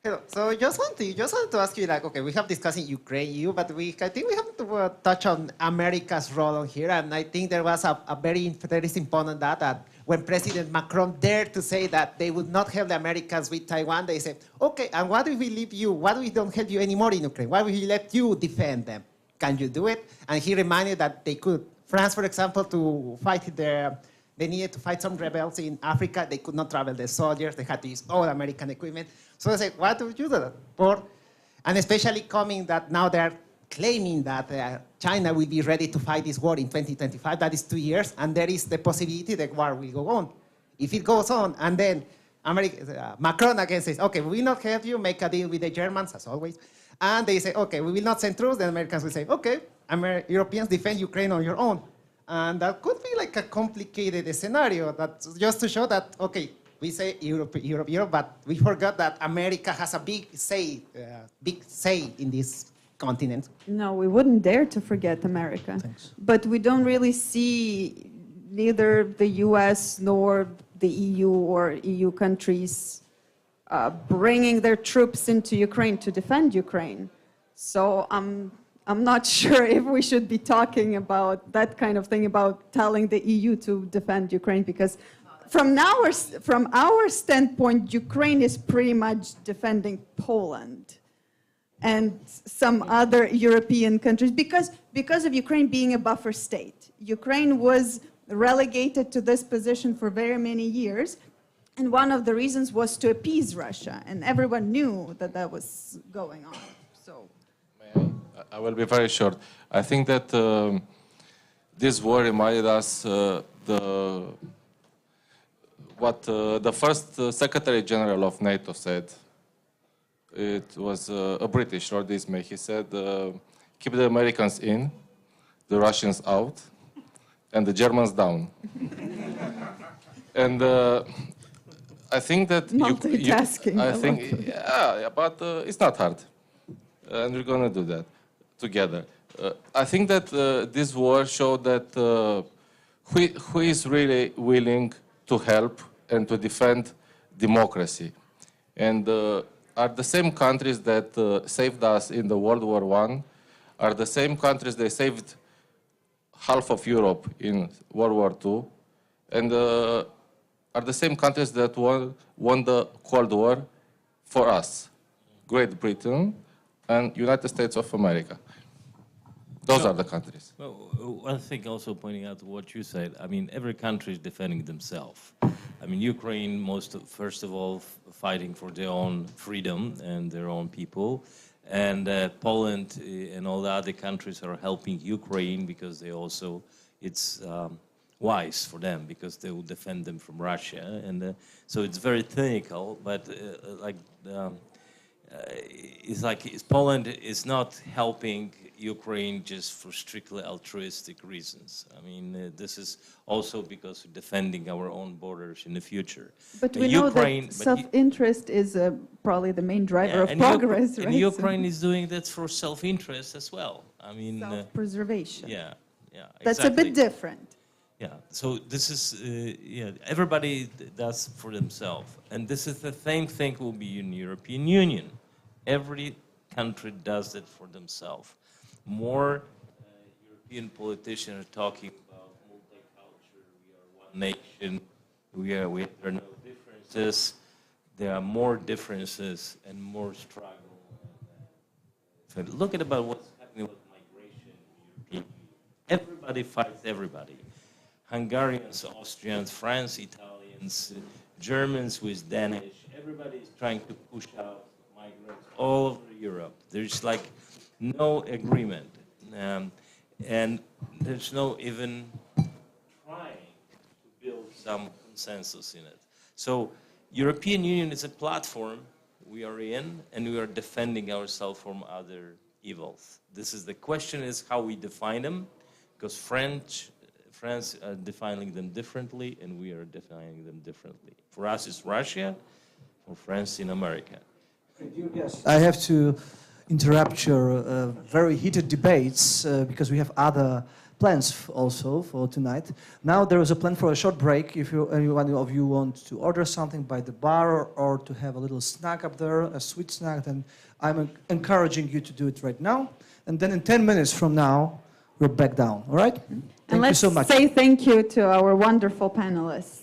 Hello. So just wanted to ask you, like, okay, we have discussing Ukraine, EU, but I think we have to touch on America's role on here, and I think there was a very interesting point on that when President Macron dared to say that they would not help the Americans with Taiwan, they said, okay, and what if we leave you? What if we don't help you anymore in Ukraine? What if we let you defend them? Can you do it? And he reminded that they could. France, for example, to fight they needed to fight some rebels in Africa. They could not travel the soldiers. They had to use all American equipment. So I said, what would you do that for? And especially coming that now they're claiming that China will be ready to fight this war in 2025. That is 2 years. And there is the possibility that war will go on. If it goes on, and then Macron again says, okay, we will not help you, make a deal with the Germans, as always. And they say, okay, we will not send troops. The Americans will say, okay, Europeans defend Ukraine on your own. And that could be like a complicated scenario. That's just to show that, okay, we say Europe, but we forgot that America has a big say in this continent. No, we wouldn't dare to forget America. Thanks. But we don't really see neither the US nor the EU or EU countries bringing their troops into Ukraine to defend Ukraine. So I'm not sure if we should be talking about that kind of thing, about telling the EU to defend Ukraine, because from our standpoint, Ukraine is pretty much defending Poland and some other European countries because of Ukraine being a buffer state. Ukraine was relegated to this position for very many years, and one of the reasons was to appease Russia, and everyone knew that that was going on. So, I will be very short. I think that this war reminded us what the first Secretary General of NATO said. It was a British, Lord Ismay. He said, keep the Americans in, the Russians out, and the Germans down. And I think that multitasking. I think, yeah, but it's not hard. And we're going to do that together. I think that this war showed that who is really willing to help and to defend democracy. And are the same countries that saved us in the World War I, are the same countries that saved half of Europe in World War II, and are the same countries that won the Cold War for us, Great Britain and United States of America. Those are the countries. Well, one thing also pointing out what you said, I mean, every country is defending themselves. I mean, Ukraine, first of all, fighting for their own freedom and their own people. And Poland and all the other countries are helping Ukraine because they also, it's wise for them because they will defend them from Russia. And so it's very cynical, but it's like Poland is not helping Ukraine just for strictly altruistic reasons. I mean, this is also because we're defending our own borders in the future. But we know that self-interest is probably the main driver of progress, right? And Ukraine is doing that for self-interest as well. I mean, self-preservation. Yeah, exactly. That's a bit different. Yeah, so this is, yeah, everybody does for themselves. And this is the same thing will be in European Union. Every country does it for themselves. More European politicians are talking about multicultural, we are one nation, there are no differences. There are more differences and more struggle. Look at about what's happening with migration in the European Union. Everybody fights everybody. Hungarians, Austrians, France, Italians, Germans with Danish. Everybody is trying to push out migrants all over Europe. There's like no agreement. And there's no even trying to build some consensus in it. So European Union is a platform we are in, and we are defending ourselves from other evils. This is the question is how we define them, because France are defining them differently, and we are defining them differently. For us, it's Russia. For France, in America. I have to interrupt your very heated debates because we have other plans also for tonight. Now there is a plan for a short break if anyone of you want to order something by the bar or to have a little snack up there, a sweet snack, then I'm encouraging you to do it right now. And then in 10 minutes from now, we're back down, all right? Thank you so much. And let's say thank you to our wonderful panelists.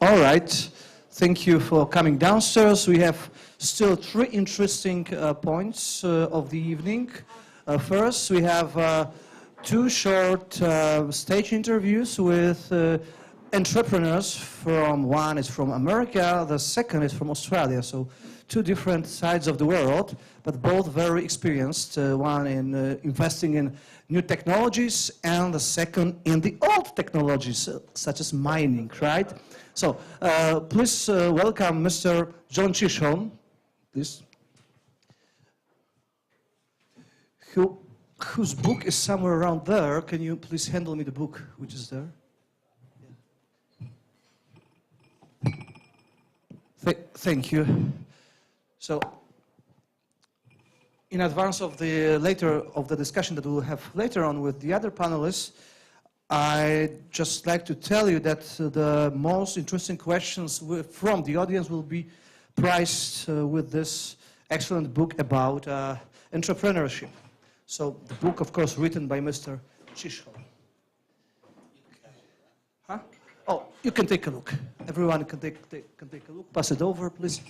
All right. Thank you for coming downstairs. We have still 3 interesting points of the evening. First, we have 2 short stage interviews with entrepreneurs from, one is from America, the second is from Australia. So 2 different sides of the world, but both very experienced. One in investing in new technologies, and the second in the old technologies, such as mining, right? So please welcome Mr. John Chisholm, please. Whose book is somewhere around there. Can you please handle me the book which is there? Thank you. So, in advance of the discussion that we'll have later on with the other panelists, I'd just like to tell you that the most interesting questions from the audience will be prized with this excellent book about entrepreneurship. So, the book, of course, written by Mr. Chisholm. Huh? Oh, you can take a look. Everyone can take a look. Pass it over, please.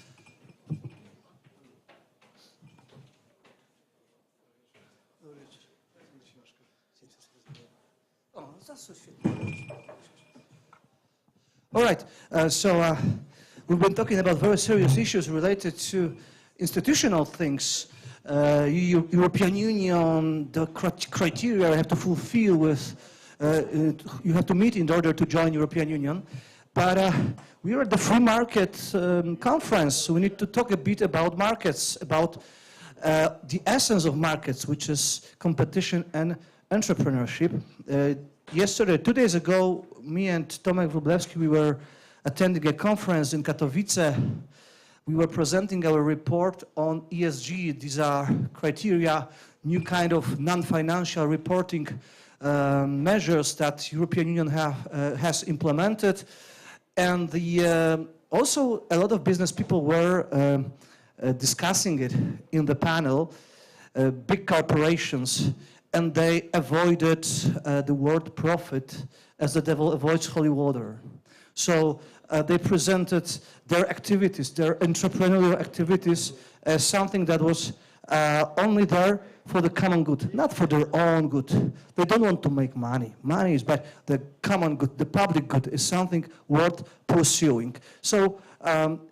All right, so we've been talking about very serious issues related to institutional things. European Union, the criteria you have to fulfill with, you have to meet in order to join European Union. But we are at the free market conference, so we need to talk a bit about markets, about the essence of markets, which is competition and entrepreneurship. Yesterday, 2 days ago, me and Tomek Wróblewski, we were attending a conference in Katowice. We were presenting our report on ESG. These are criteria, new kind of non-financial reporting measures that European Union has implemented. And also a lot of business people were discussing it in the panel, big corporations, and they avoided the word profit as the devil avoids holy water. So they presented their activities, their entrepreneurial activities, as something that was only there for the common good, not for their own good. They don't want to make money. Money is bad. The common good, the public good is something worth pursuing. So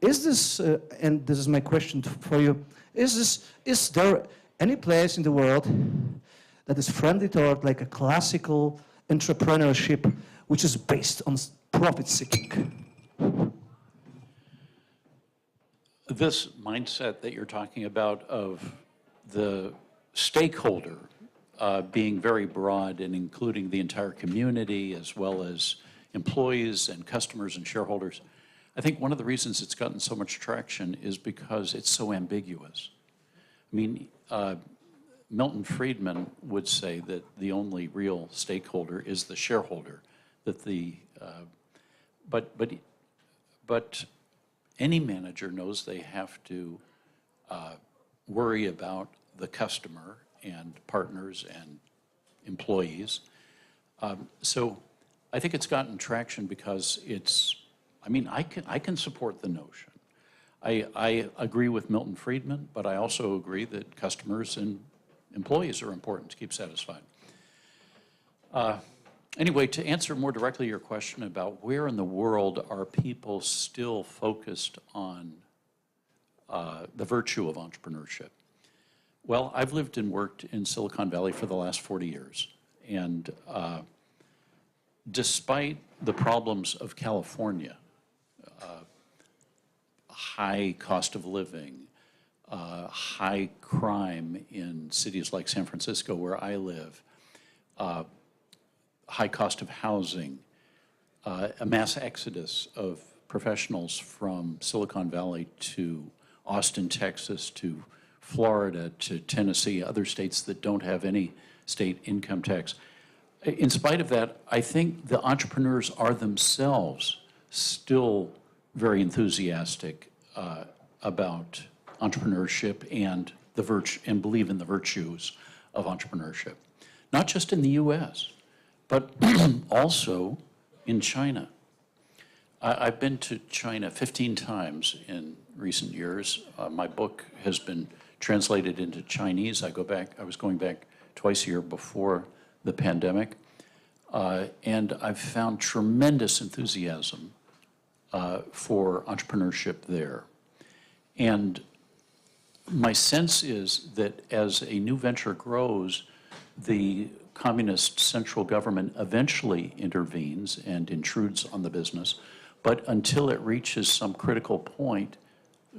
is this, and this is my question for you, is there any place in the world that is friendly toward like a classical entrepreneurship which is based on profit-seeking? This mindset that you're talking about of the stakeholder being very broad and including the entire community as well as employees and customers and shareholders, I think one of the reasons it's gotten so much traction is because it's so ambiguous. I mean, Milton Friedman would say that the only real stakeholder is the shareholder, that but any manager knows they have to worry about the customer and partners and employees. So I think it's gotten traction because it's, I mean, I can support the notion. I agree with Milton Friedman, but I also agree that customers and employees are important to keep satisfied. Anyway, to answer more directly your question about where in the world are people still focused on the virtue of entrepreneurship. Well, I've lived and worked in Silicon Valley for the last 40 years. And despite the problems of California, high cost of living, high crime in cities like San Francisco, where I live, high cost of housing, a mass exodus of professionals from Silicon Valley to Austin, Texas, to Florida, to Tennessee, other states that don't have any state income tax. In spite of that, I think the entrepreneurs are themselves still very enthusiastic about entrepreneurship and and believe in the virtues of entrepreneurship. Not just in the US, but also in China. I've been to China 15 times in recent years. My book has been translated into Chinese. I was going back twice a year before the pandemic. And I've found tremendous enthusiasm for entrepreneurship there. And my sense is that as a new venture grows, the communist central government eventually intervenes and intrudes on the business. But until it reaches some critical point,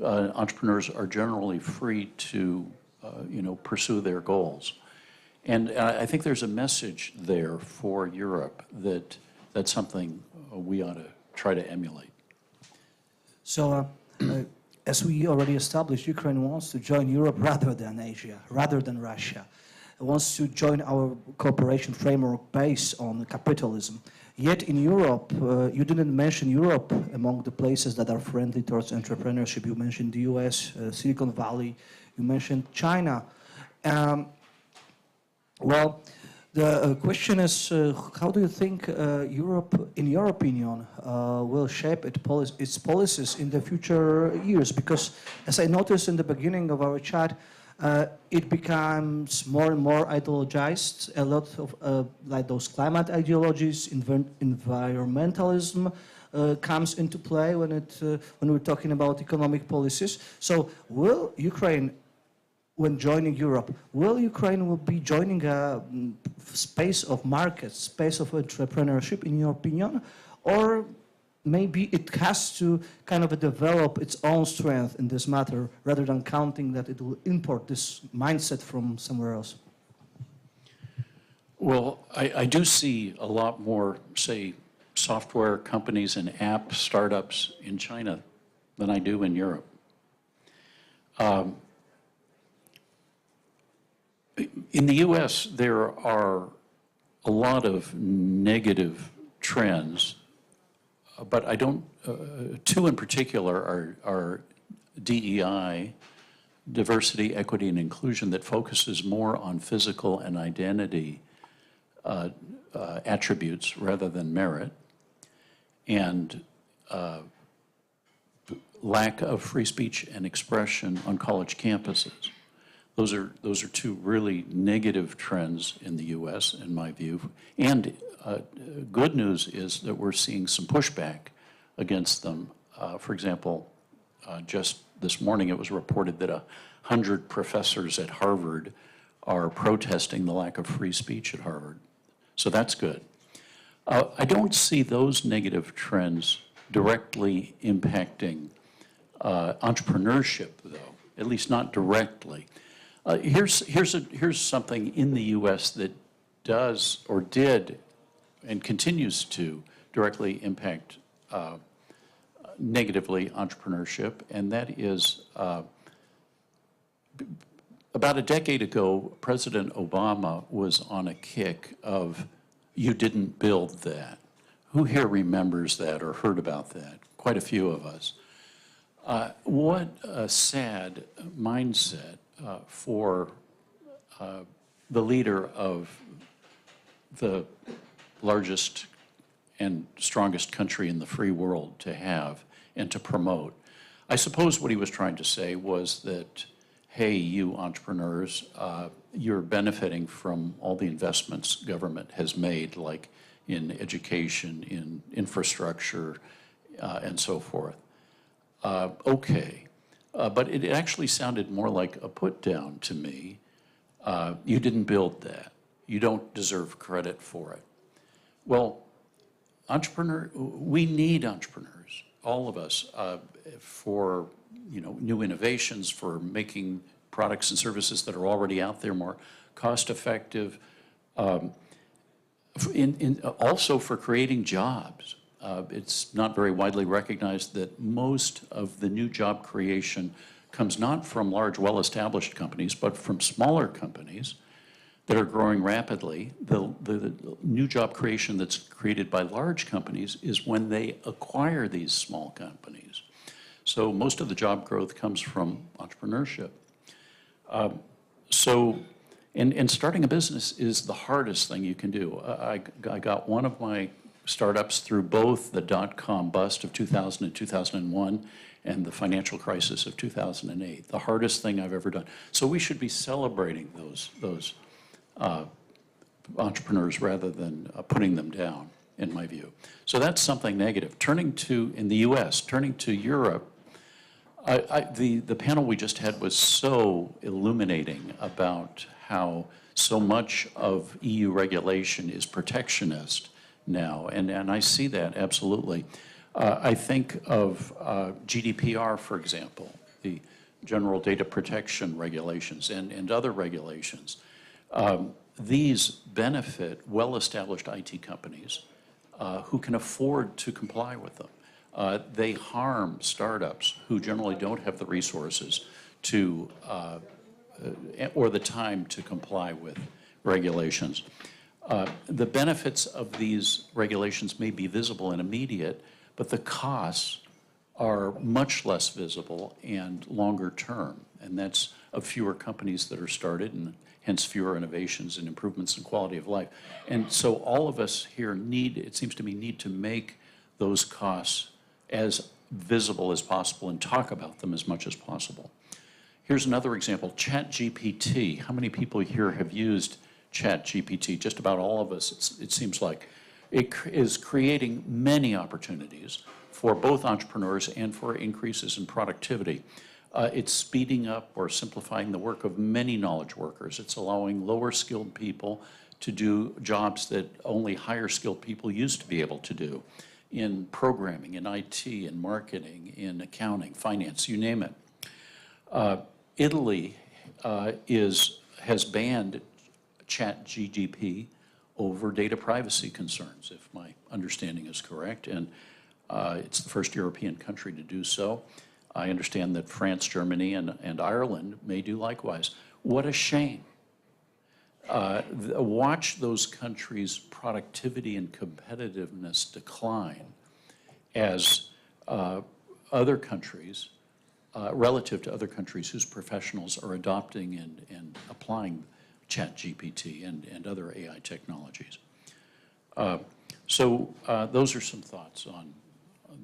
entrepreneurs are generally free to, pursue their goals. And I think there's a message there for Europe that that's something we ought to try to emulate. So, as we already established, Ukraine wants to join Europe rather than Asia, rather than Russia. It wants to join our cooperation framework based on capitalism. Yet in Europe, you didn't mention Europe among the places that are friendly towards entrepreneurship. You mentioned the US, Silicon Valley, you mentioned China. Well, the question is, how do you think Europe, in your opinion, will shape its policies in the future years? Because as I noticed in the beginning of our chat, it becomes more and more ideologized. A lot of like those climate ideologies, environmentalism comes into play when we're talking about economic policies. So will Ukraine, when joining Europe, will Ukraine be joining a space of markets, space of entrepreneurship, in your opinion? Or maybe it has to kind of develop its own strength in this matter, rather than counting that it will import this mindset from somewhere else? Well, I do see a lot more, say, software companies and app startups in China than I do in Europe. In the US, there are a lot of negative trends, but I don't, two in particular are DEI, diversity, equity, and inclusion, that focuses more on physical and identity attributes rather than merit, and lack of free speech and expression on college campuses. Those are two really negative trends in the US, in my view. And good news is that we're seeing some pushback against them. For example, just this morning it was reported that 100 professors at Harvard are protesting the lack of free speech at Harvard. So that's good. I don't see those negative trends directly impacting entrepreneurship, though, at least not directly. Here's something in the US that does or did and continues to directly impact negatively entrepreneurship, and that is about a decade ago, President Obama was on a kick of, "You didn't build that." Who here remembers that or heard about that? Quite a few of us. What a sad mindset for the leader of the largest and strongest country in the free world to have and to promote. I suppose what he was trying to say was that, hey, you entrepreneurs, you're benefiting from all the investments government has made, like in education, in infrastructure, and so forth. Okay. But it actually sounded more like a put down to me. You didn't build that. You don't deserve credit for it. Well, we need entrepreneurs, all of us, for new innovations, for making products and services that are already out there more cost effective, also for creating jobs. It's not very widely recognized that most of the new job creation comes not from large, well-established companies, but from smaller companies that are growing rapidly. The new job creation that's created by large companies is when they acquire these small companies. So most of the job growth comes from entrepreneurship. And starting a business is the hardest thing you can do. I got one of my startups through both the dot-com bust of 2000 and 2001 and the financial crisis of 2008. The hardest thing I've ever done. So we should be celebrating those entrepreneurs rather than putting them down, in my view. So that's something negative. Turning to, in the US, turning to Europe, the panel we just had was so illuminating about how so much of EU regulation is protectionist now, and I see that absolutely. I think of GDPR, for example, the General Data Protection Regulations and other regulations. These benefit well-established IT companies who can afford to comply with them. They harm startups who generally don't have the resources to or the time to comply with regulations. The benefits of these regulations may be visible and immediate, but the costs are much less visible and longer term, and that's of fewer companies that are started and hence fewer innovations and improvements in quality of life. And so all of us here need, it seems to me, need to make those costs as visible as possible and talk about them as much as possible. Here's another example, ChatGPT. How many people here have used ChatGPT? Just about all of us, it seems like. It is creating many opportunities for both entrepreneurs and for increases in productivity. It's speeding up or simplifying the work of many knowledge workers. It's allowing lower skilled people to do jobs that only higher skilled people used to be able to do in programming, in IT, in marketing, in accounting, finance, you name it. Italy has banned ChatGPT over data privacy concerns, if my understanding is correct, and it's the first European country to do so. I understand that France, Germany, and Ireland may do likewise. What a shame. Watch those countries' productivity and competitiveness decline as other countries, relative to other countries whose professionals are adopting and applying ChatGPT and other AI technologies. So those are some thoughts on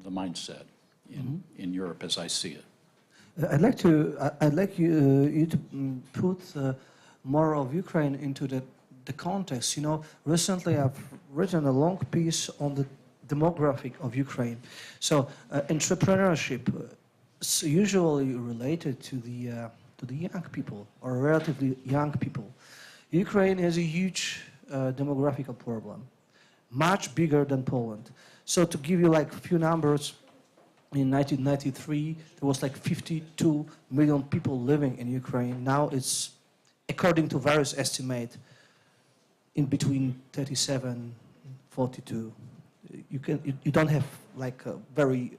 the mindset in Europe as I see it. I'd like you to put more of Ukraine into the context. You know, recently I've written a long piece on the demographic of Ukraine. So entrepreneurship is usually related to the young people or relatively young people. Ukraine has a huge demographical problem, much bigger than Poland. So to give you like a few numbers, in 1993, there was like 52 million people living in Ukraine. Now it's, according to various estimates, in between 37 and 42. You don't have like very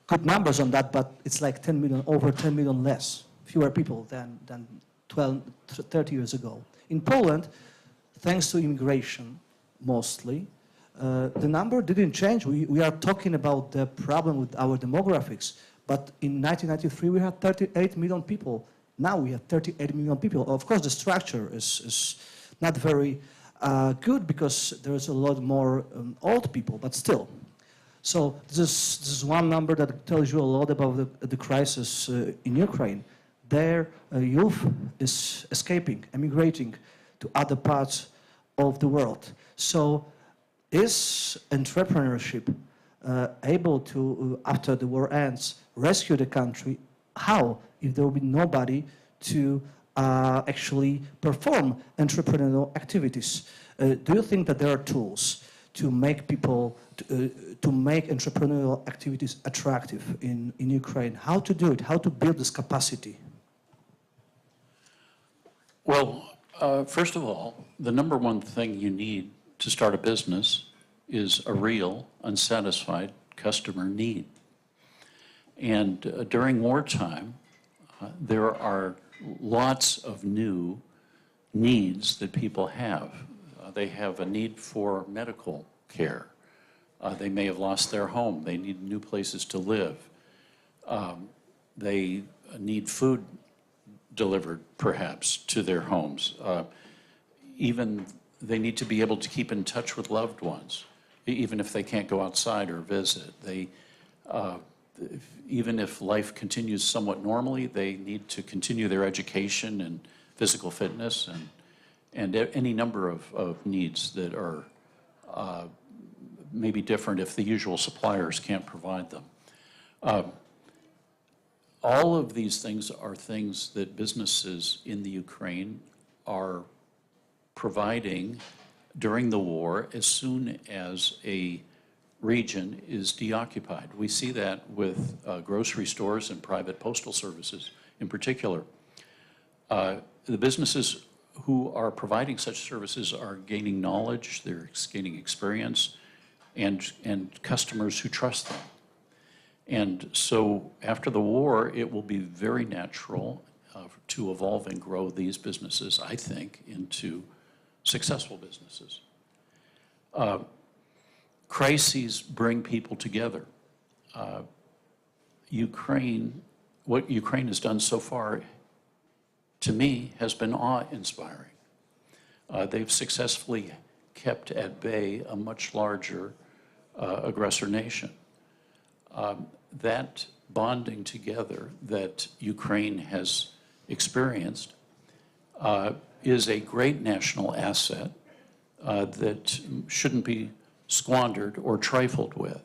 good numbers on that, but it's like 10 million, over 10 million less, fewer people than 30 years ago. In Poland, thanks to immigration, mostly, the number didn't change. We are talking about the problem with our demographics, but in 1993 we had 38 million people. Now we have 38 million people. Of course, the structure is not very good because there's a lot more old people, but still. So this is one number that tells you a lot about the crisis in Ukraine. Their youth is escaping, emigrating to other parts of the world. So is entrepreneurship able to, after the war ends, rescue the country? How, if there will be nobody to actually perform entrepreneurial activities? Do you think that there are tools to make people, to make entrepreneurial activities attractive in Ukraine? How to do it? How to build this capacity? Well, first of all, the number one thing you need to start a business is a real, unsatisfied customer need. And during wartime, there are lots of new needs that people have. They have a need for medical care. They may have lost their home. They need new places to live. They need food delivered, perhaps, to their homes. Even they need to be able to keep in touch with loved ones. even if they can't go outside or visit. Even if life continues somewhat normally, they need to continue their education and physical fitness and any number of needs that are maybe different if the usual suppliers can't provide them. All of these things are things that businesses in the Ukraine are providing during the war as soon as a region is deoccupied. We see that with grocery stores and private postal services in particular. The businesses who are providing such services are gaining knowledge, they're gaining experience, and customers who trust them. And so after the war, it will be very natural to evolve and grow these businesses, I think, into successful businesses. Crises bring people together. What Ukraine has done so far, to me, has been awe-inspiring. They've successfully kept at bay a much larger aggressor nation. That bonding together that Ukraine has experienced is a great national asset that shouldn't be squandered or trifled with.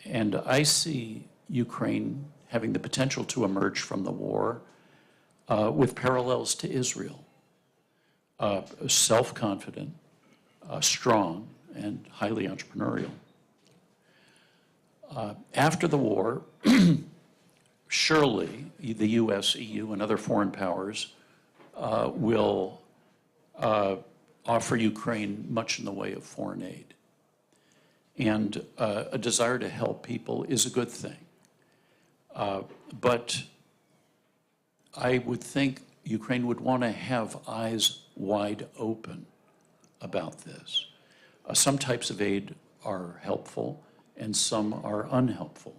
And I see Ukraine having the potential to emerge from the war with parallels to Israel. Self-confident, strong, and highly entrepreneurial. After the war, surely the US, EU, and other foreign powers will offer Ukraine much in the way of foreign aid. And a desire to help people is a good thing. But I would think Ukraine would want to have eyes wide open about this. Some types of aid are helpful and some are unhelpful.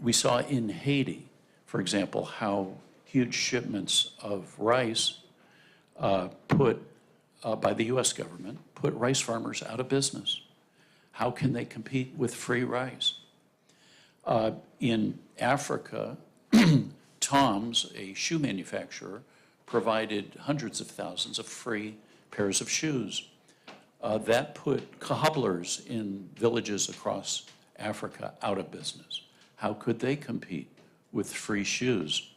We saw in Haiti, for example, how huge shipments of rice by the US government put rice farmers out of business. How can they compete with free rice? In Africa, Tom's, a shoe manufacturer, provided hundreds of thousands of free pairs of shoes. That put cobblers in villages across Africa out of business. How could they compete with free shoes?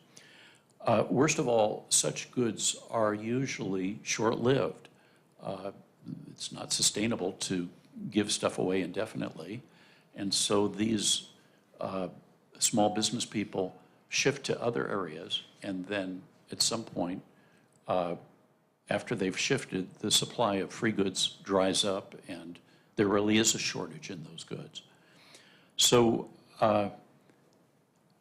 Worst of all, such goods are usually short-lived. It's not sustainable to give stuff away indefinitely. And so these small business people shift to other areas, and then at some point, after they've shifted, the supply of free goods dries up, and there really is a shortage in those goods. So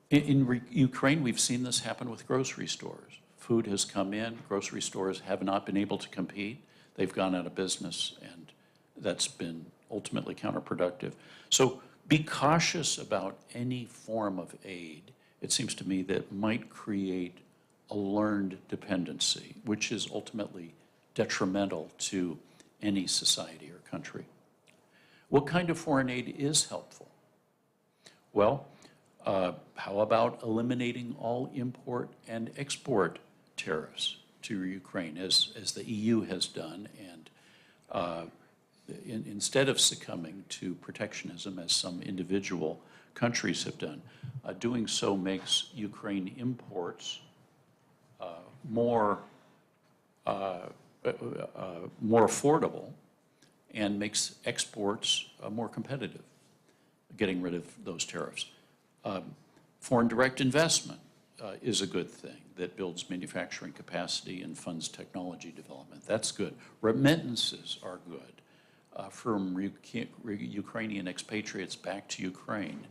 in Ukraine, we've seen this happen with grocery stores. Food has come in, grocery stores have not been able to compete. They've gone out of business, and that's been ultimately counterproductive. So be cautious about any form of aid, it seems to me, that might create a learned dependency, which is ultimately detrimental to any society or country. What kind of foreign aid is helpful? Well, how about eliminating all import and export tariffs to Ukraine, as the EU has done, and instead of succumbing to protectionism, as some individual countries have done, doing so makes Ukraine imports more affordable and makes exports more competitive, getting rid of those tariffs. Foreign direct investment is a good thing that builds manufacturing capacity and funds technology development. That's good. Remittances are good from Ukrainian expatriates back to Ukraine.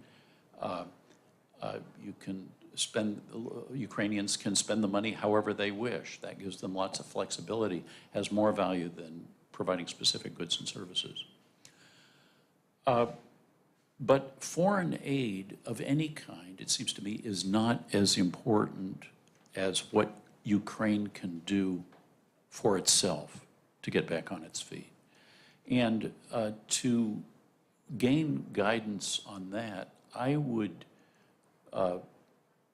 Ukrainians can spend the money however they wish. That gives them lots of flexibility, has more value than providing specific goods and services. But foreign aid of any kind, it seems to me, is not as important as what Ukraine can do for itself to get back on its feet. And to gain guidance on that, I would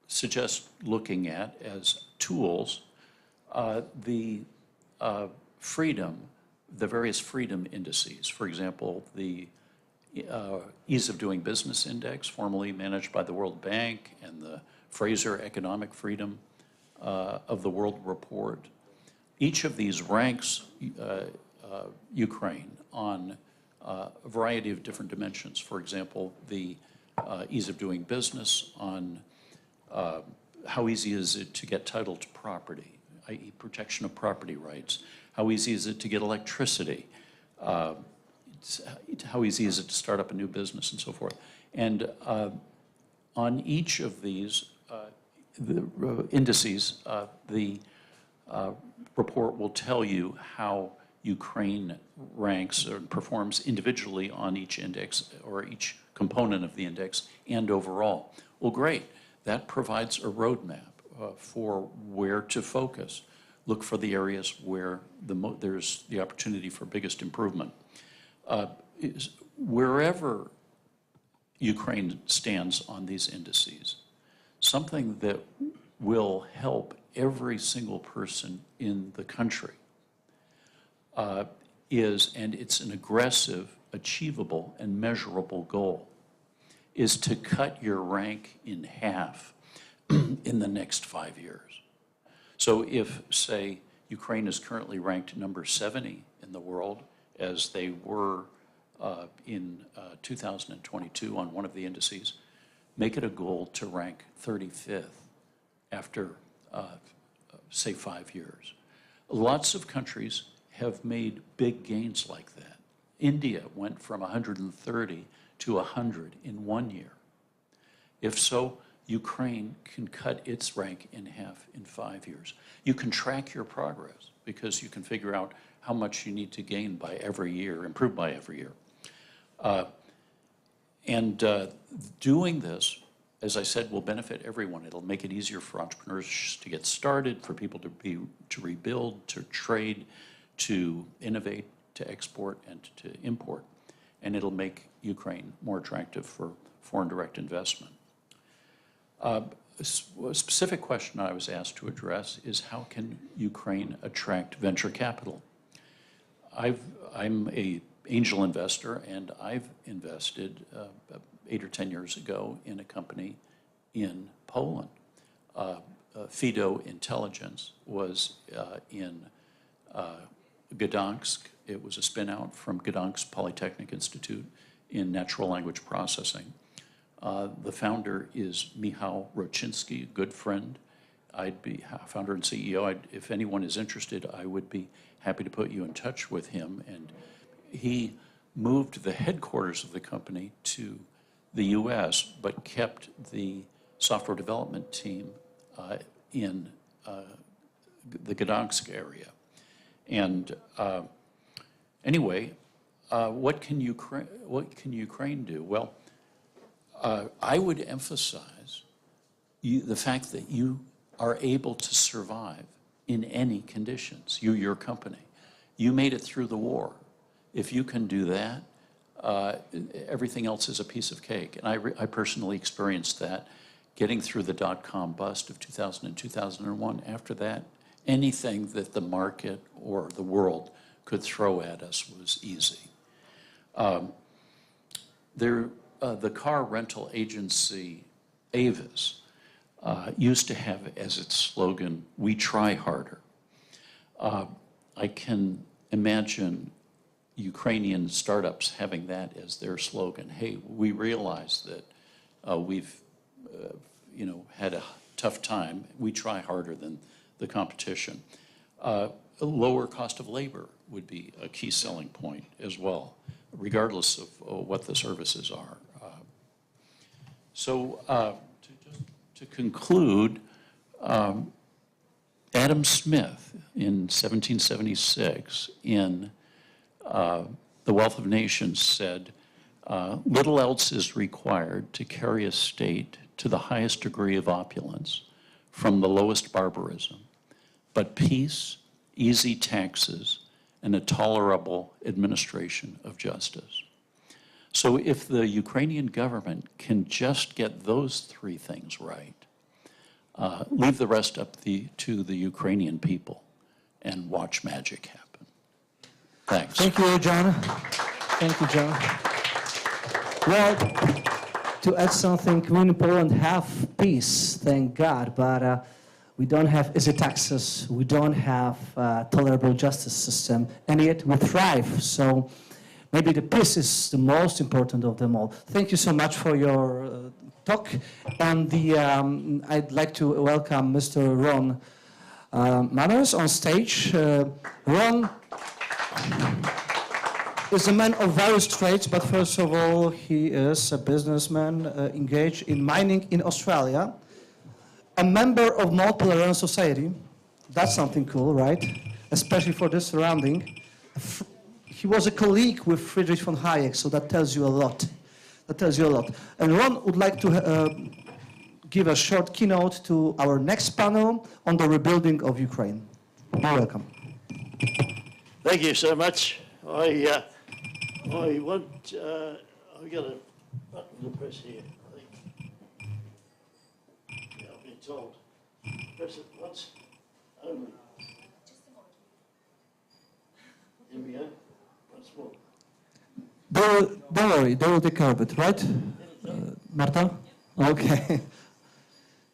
suggest looking at as tools the freedom, the various freedom indices. For example, the Ease of Doing Business Index, formerly managed by the World Bank, and the Fraser Economic Freedom of the World Report. Each of these ranks Ukraine on a variety of different dimensions. For example, the ease of doing business on how easy is it to get title to property, i.e. protection of property rights. How easy is it to get electricity? How easy is it to start up a new business and so forth? And on each of these indices, the report will tell you how Ukraine ranks or performs individually on each index or each component of the index and overall. Well, great. That provides a roadmap for where to focus. Look for the areas where there's the opportunity for biggest improvement. Wherever Ukraine stands on these indices, something that will help every single person in the country is, and it's an aggressive, achievable, and measurable goal, is to cut your rank in half in the next 5 years. So if, say, Ukraine is currently ranked number 70 in the world, as they were in 2022 on one of the indices, make it a goal to rank 35th after, say, 5 years. Lots of countries have made big gains like that. India went from 130 to 100 in 1 year. If so, Ukraine can cut its rank in half in 5 years. You can track your progress because you can figure out how much you need to gain by every year, improve by every year. Doing this, as I said, will benefit everyone. It'll make it easier for entrepreneurs to get started, for people to rebuild, to trade, to innovate, to export, and to import. And it'll make Ukraine more attractive for foreign direct investment. A specific question I was asked to address is how can Ukraine attract venture capital? I'm an angel investor, and I've invested 8 or 10 years ago in a company in Poland. Fido Intelligence was in Gdansk. It was a spin-out from Gdansk Polytechnic Institute in natural language processing. The founder is Michał Roczynski, a good friend. I'd be founder and CEO. If anyone is interested, I would be happy to put you in touch with him. And he moved the headquarters of the company to the US, but kept the software development team in the Gdansk area. And anyway, what can Ukraine do? Well, I would emphasize the fact that you are able to survive in any conditions, your company. You made it through the war. If you can do that, everything else is a piece of cake. And I personally experienced that getting through the dot-com bust of 2000 and 2001. After that, anything that the market or the world could throw at us was easy. The car rental agency Avis used to have as its slogan, "We try harder." I can imagine Ukrainian startups having that as their slogan. Hey, we realize that we've had a tough time. We try harder than the competition. A lower cost of labor would be a key selling point as well, regardless of what the services are. To conclude, Adam Smith in 1776 in The Wealth of Nations said, little else is required to carry a state to the highest degree of opulence from the lowest barbarism, but peace, easy taxes, and a tolerable administration of justice. So if the Ukrainian government can just get those three things right, leave the rest up to the Ukrainian people and watch magic happen. Thanks. Thank you, John. Thank you, John. Well, to add something, we in Poland have peace, thank God, but we don't have easy taxes, we don't have a tolerable justice system, and yet we thrive. So maybe the peace is the most important of them all. Thank you so much for your talk. And I'd like to welcome Mr. Ron Manners on stage. Ron is a man of various trades, but first of all, he is a businessman engaged in mining in Australia, a member of Multilateral Society. That's something cool, right? Especially for this surrounding. He was a colleague with Friedrich von Hayek, so that tells you a lot. That tells you a lot. And Ron would like to give a short keynote to our next panel on the rebuilding of Ukraine. You're welcome. Thank you so much. I've got a button to press here, I think. Yeah, I've been told. Press it once only. Here we go. Once more. Don't worry, they will take care of it, right? Marta? Okay.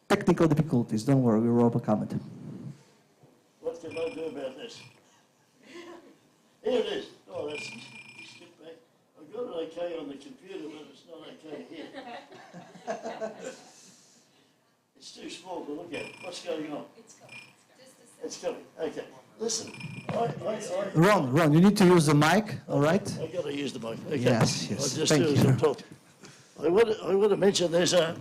Technical difficulties, don't worry, we will overcome it. What can I do about this? Here it is. Oh, that's skip back. I've got it okay on the computer, but it's not okay here. It's too small to look at. What's going on? It's coming. Okay. Listen. Ron, you need to use the mic, all right? I've got to use the mic. Okay. Yes. I'll just Thank do as I'm told. I want to mention there's a.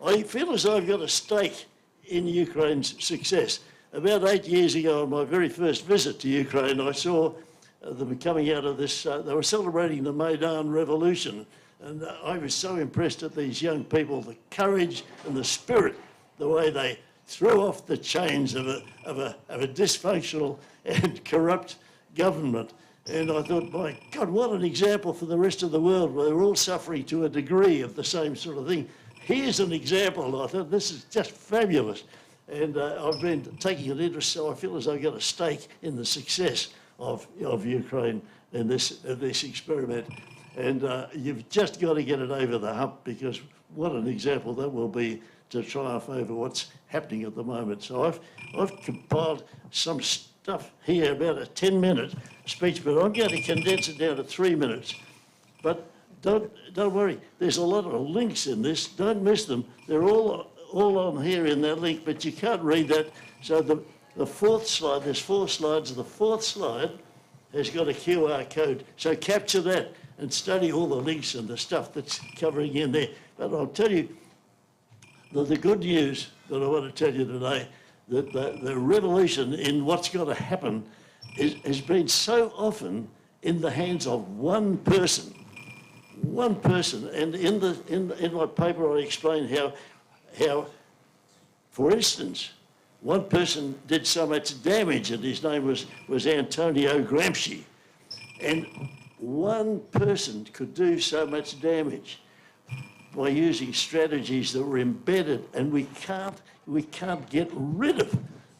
I feel as though I've got a stake in Ukraine's success. About 8 years ago, on my very first visit to Ukraine, I saw them coming out of this. They were celebrating the Maidan Revolution, and I was so impressed at these young people, the courage and the spirit, the way they threw off the chains of a dysfunctional and corrupt government. And I thought, my God, what an example for the rest of the world, where they're all suffering to a degree of the same sort of thing. Here's an example. I thought, this is just fabulous. And I've been taking an interest, so I feel as though I've got a stake in the success of Ukraine in this experiment. And you've just got to get it over the hump, because what an example that will be to triumph over what's happening at the moment. So I've compiled some stuff here, about a 10-minute speech, but I'm going to condense it down to 3 minutes. But don't worry, there's a lot of links in this. Don't miss them. They're all on here in that link, but you can't read that. So the fourth slide, there's 4 slides. The fourth slide has got a QR code. So capture that and study all the links and the stuff that's covering in there. But I'll tell you, the good news that I want to tell you today, that the revolution in what's going to happen has been so often in the hands of one person. One person. And in my paper I explain how, for instance, one person did so much damage, and his name was Antonio Gramsci. And one person could do so much damage by using strategies that were embedded, and we can't get rid of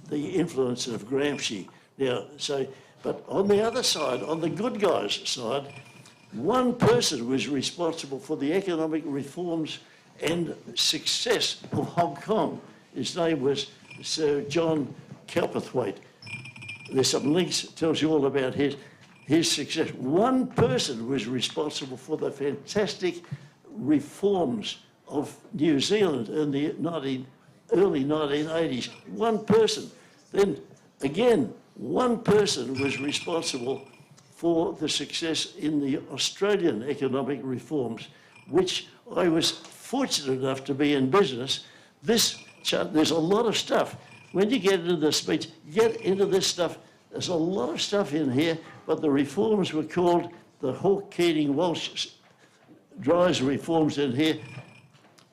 the influence of Gramsci. Now, but on the other side, on the good guys' side, one person was responsible for the economic reforms and success of Hong Kong. His name was Sir John Kelperthwaite. There's some links that tells you all about his success. One person was responsible for the fantastic reforms of New Zealand in the early 1980s. One person. Then again, one person was responsible for the success in the Australian economic reforms, which I was fortunate enough to be in business. There's a lot of stuff. When you get into the speech, get into this stuff. There's a lot of stuff in here, but the reforms were called the Hawke-Keating-Walsh Dries reforms in here.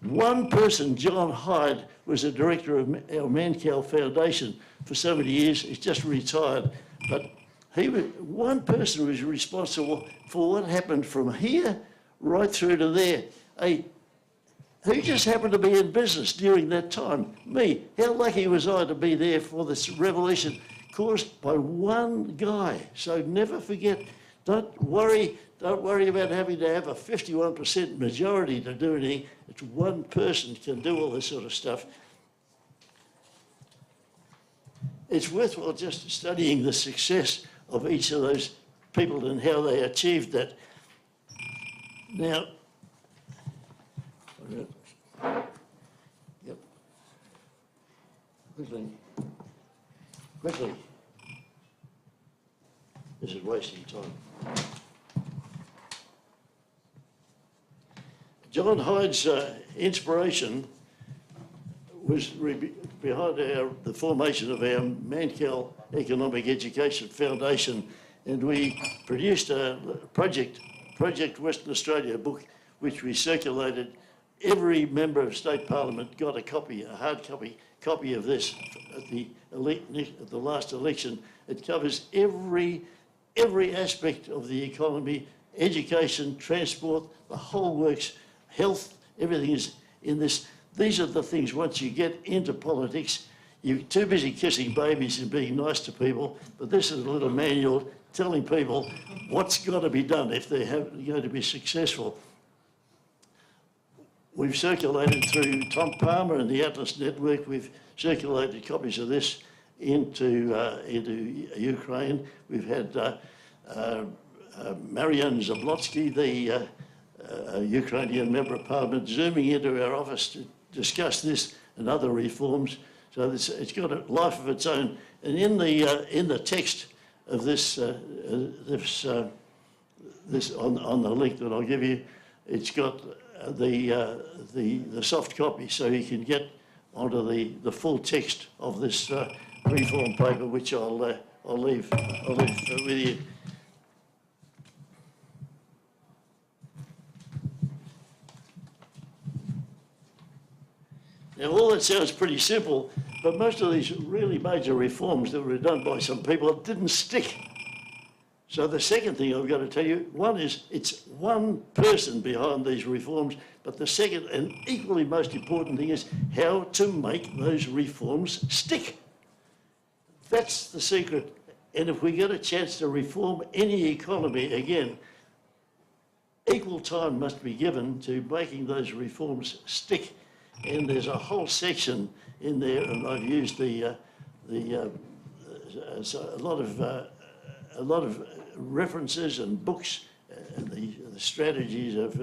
One person, John Hyde, was the director of our Mancal Foundation for so many years. He's just retired, but one person was responsible for what happened from here right through to there. Who just happened to be in business during that time? Me. How lucky was I to be there for this revolution caused by one guy? So never forget, don't worry about having to have a 51% majority to do anything. It's one person can do all this sort of stuff. It's worthwhile just studying the success of each of those people and how they achieved that. Now, yep. Quickly. This is wasting time. John Hyde's inspiration was behind the formation of our Mankell Economic Education Foundation, and we produced a Project Western Australia book, which we circulated. Every member of State Parliament got a copy, a hard copy of this at the last election. It covers every aspect of the economy, education, transport, the whole works, health, everything is in this. These are the things, once you get into politics, you're too busy kissing babies and being nice to people, but this is a little manual telling people what's got to be done if they're going to be successful. We've circulated through Tom Palmer and the Atlas Network, we've circulated copies of this into Ukraine. We've had Marian Zablotsky, the Ukrainian Member of Parliament, zooming into our office to discuss this and other reforms. So it's got a life of its own. And in the text of this on the link that I'll give you, it's got the soft copy, so you can get onto the full text of this reform paper, which I'll leave with you. Now, all that sounds pretty simple, but most of these really major reforms that were done by some people didn't stick. So the second thing I've got to tell you, one is it's one person behind these reforms, but the second and equally most important thing is how to make those reforms stick. That's the secret. And if we get a chance to reform any economy again, equal time must be given to making those reforms stick. And there's a whole section in there, and I've used a lot of references and books, the strategies of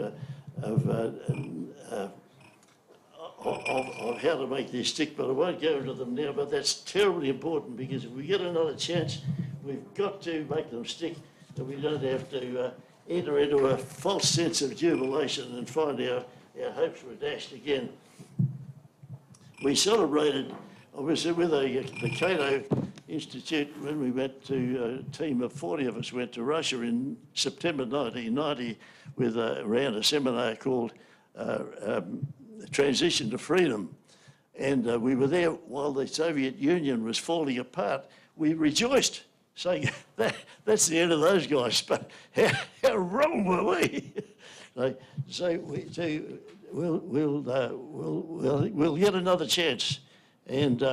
how to make these stick. But I won't go into them now. But that's terribly important, because if we get another chance, we've got to make them stick, and we don't have to enter into a false sense of jubilation and find our hopes were dashed again. We celebrated, obviously, with the Cato Institute when we went to, a team of 40 of us went to Russia in September 1990 with around a seminar called Transition to Freedom. And we were there while the Soviet Union was falling apart. We rejoiced, saying, that's the end of those guys, but how wrong were we? We'll get another chance. And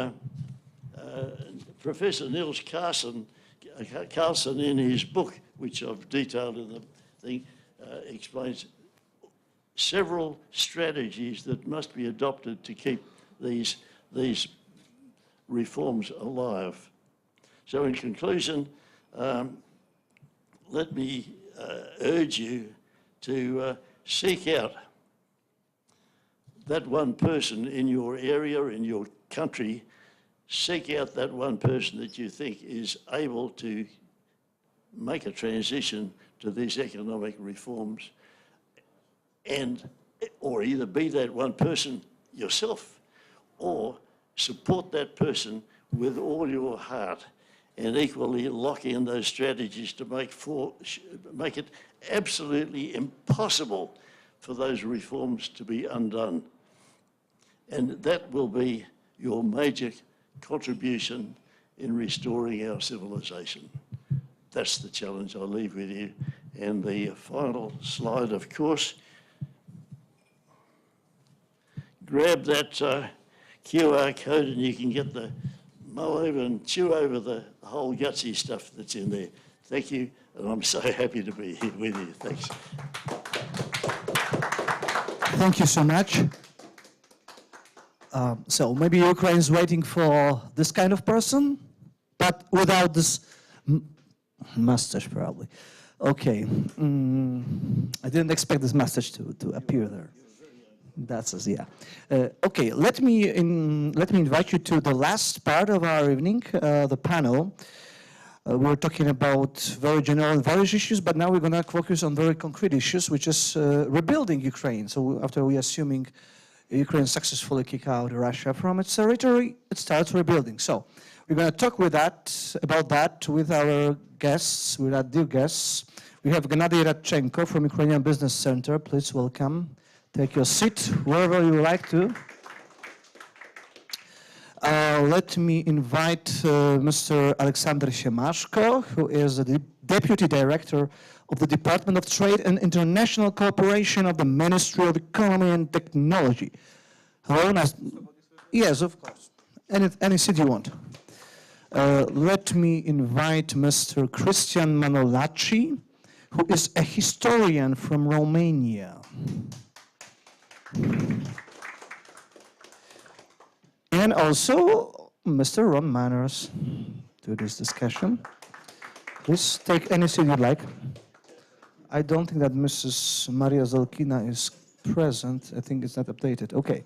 Professor Niels Carlson in his book, which I've detailed in the thing, explains several strategies that must be adopted to keep these reforms alive. So in conclusion, let me urge you to seek out that one person in your area, in your country. Seek out that one person that you think is able to make a transition to these economic reforms, or either be that one person yourself, or support that person with all your heart, and equally lock in those strategies to make it absolutely impossible for those reforms to be undone. And that will be your major contribution in restoring our civilization. that's the challenge I'll leave with you. And the final slide, of course, grab that QR code and you can get the mull over and chew over the whole gutsy stuff that's in there. Thank you, and I'm so happy to be here with you. Thanks. Thank you so much. So maybe Ukraine is waiting for this kind of person, but without this mustache probably. Okay, I didn't expect this mustache to appear there. That's us, yeah. Okay, let me invite you to the last part of our evening, the panel. We're talking about very general and various issues, but now we're going to focus on very concrete issues, which is rebuilding Ukraine. So after we assuming Ukraine successfully kick out Russia from its territory, it starts rebuilding. So we're going to talk about that with our guests, with our dear guests. We have Gennady Radchenko from Ukrainian Business Center. Please welcome. Take your seat wherever you like to. Let me invite Mr. Alexander Siemaszko, who is the Deputy Director of the Department of Trade and International Cooperation of the Ministry of Economy and Technology. Hello, nice. Yes, of course. Any seat you want. Let me invite Mr. Cristian Manolaci, who is a historian from Romania. And also Mr. Ron Manners to this discussion. Please take any seat you'd like. I don't think that Mrs. Maria Zolkina is present. I think it's not updated. Okay.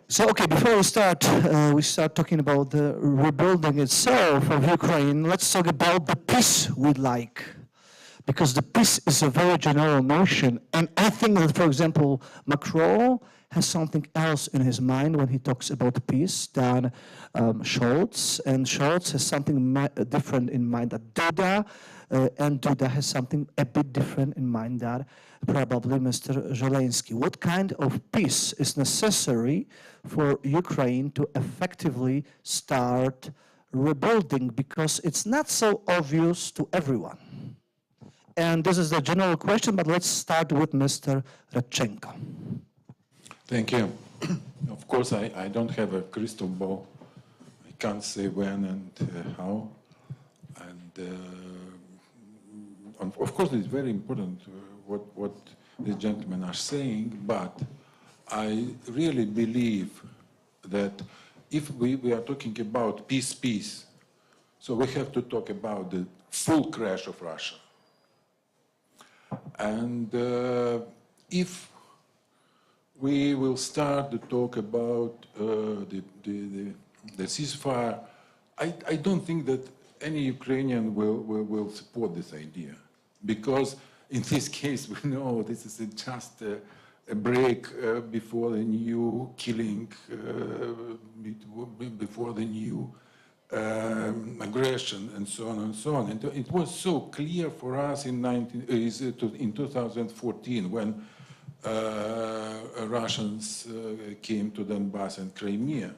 So, okay, before we start talking about the rebuilding itself of Ukraine, let's talk about the peace we'd like. Because the peace is a very general notion. And I think that, for example, Macron has something else in his mind when he talks about peace than Scholz. And Scholz has something different in mind than Duda. And Duda has something a bit different in mind than probably Mr. Zelensky. What kind of peace is necessary for Ukraine to effectively start rebuilding? Because it's not so obvious to everyone. And this is the general question, but let's start with Mr. Radchenko. Thank you. Of course, I don't have a crystal ball. I can't say when and how. And of course, it's very important what the gentlemen are saying, but I really believe that if we are talking about peace, so we have to talk about the full crash of Russia. And if we will start to talk about the ceasefire, I don't think that any Ukrainian will support this idea, because in this case we know this is just a break before the new killing, before the new aggression, and so on and so on. And it was so clear for us in 2014 when Russians came to Donbass and Crimea.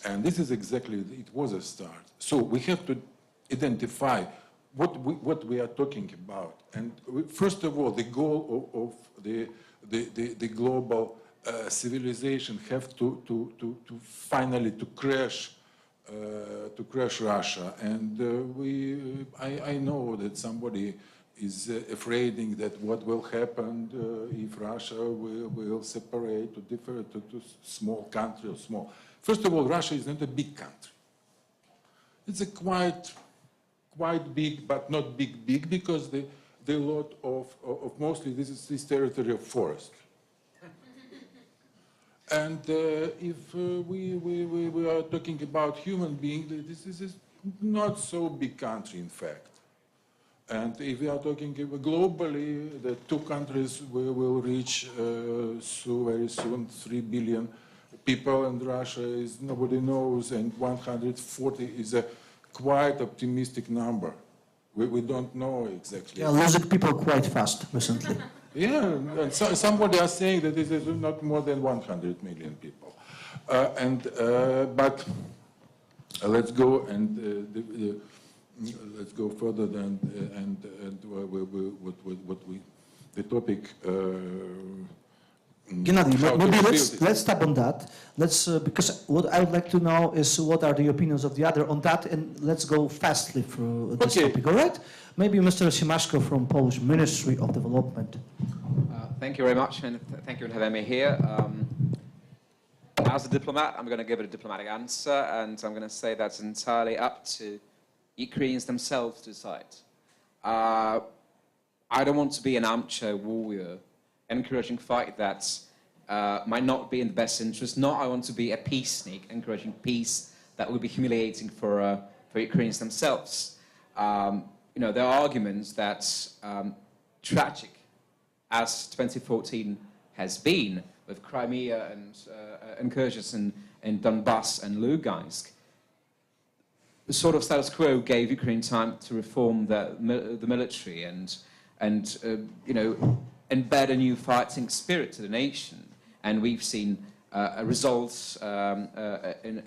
And this is exactly, it was a start. So we have to identify what we are talking about. And first of all, the goal of the global civilization have to finally crash Russia. And I know that somebody is afraid that what will happen if Russia will separate to small country or small. First of all, Russia is not a big country. It's a quite big, but not big, because the lot of mostly this territory of forest. And if we are talking about human beings, this is not so big country, in fact. And if we are talking globally, the two countries will reach very soon 3 billion people, and Russia is nobody knows, and 140 is a quite optimistic number. We don't know exactly. Yeah, losing people quite fast recently. Yeah, and somebody are saying that it is not more than 100 million people. But let's go and let's go further than the topic. Gennady, maybe let's stop on that. Let's because what I would like to know is what are the opinions of the other on that, and let's go fastly through this topic. All right? Maybe Mr. Siemaszko from Polish Ministry of Development. Thank you very much, and thank you for having me here. As a diplomat, I'm going to give it a diplomatic answer, and I'm going to say that's entirely up to Ukrainians themselves to decide. I don't want to be an armchair warrior encouraging fight that might not be in the best interest. Nor I want to be a peace snake encouraging peace that will be humiliating for Ukrainians themselves. There are arguments that tragic as 2014 has been with Crimea and incursions in Donbass and Lugansk. The sort of status quo gave Ukraine time to reform the military and embed a new fighting spirit to the nation. And we've seen results in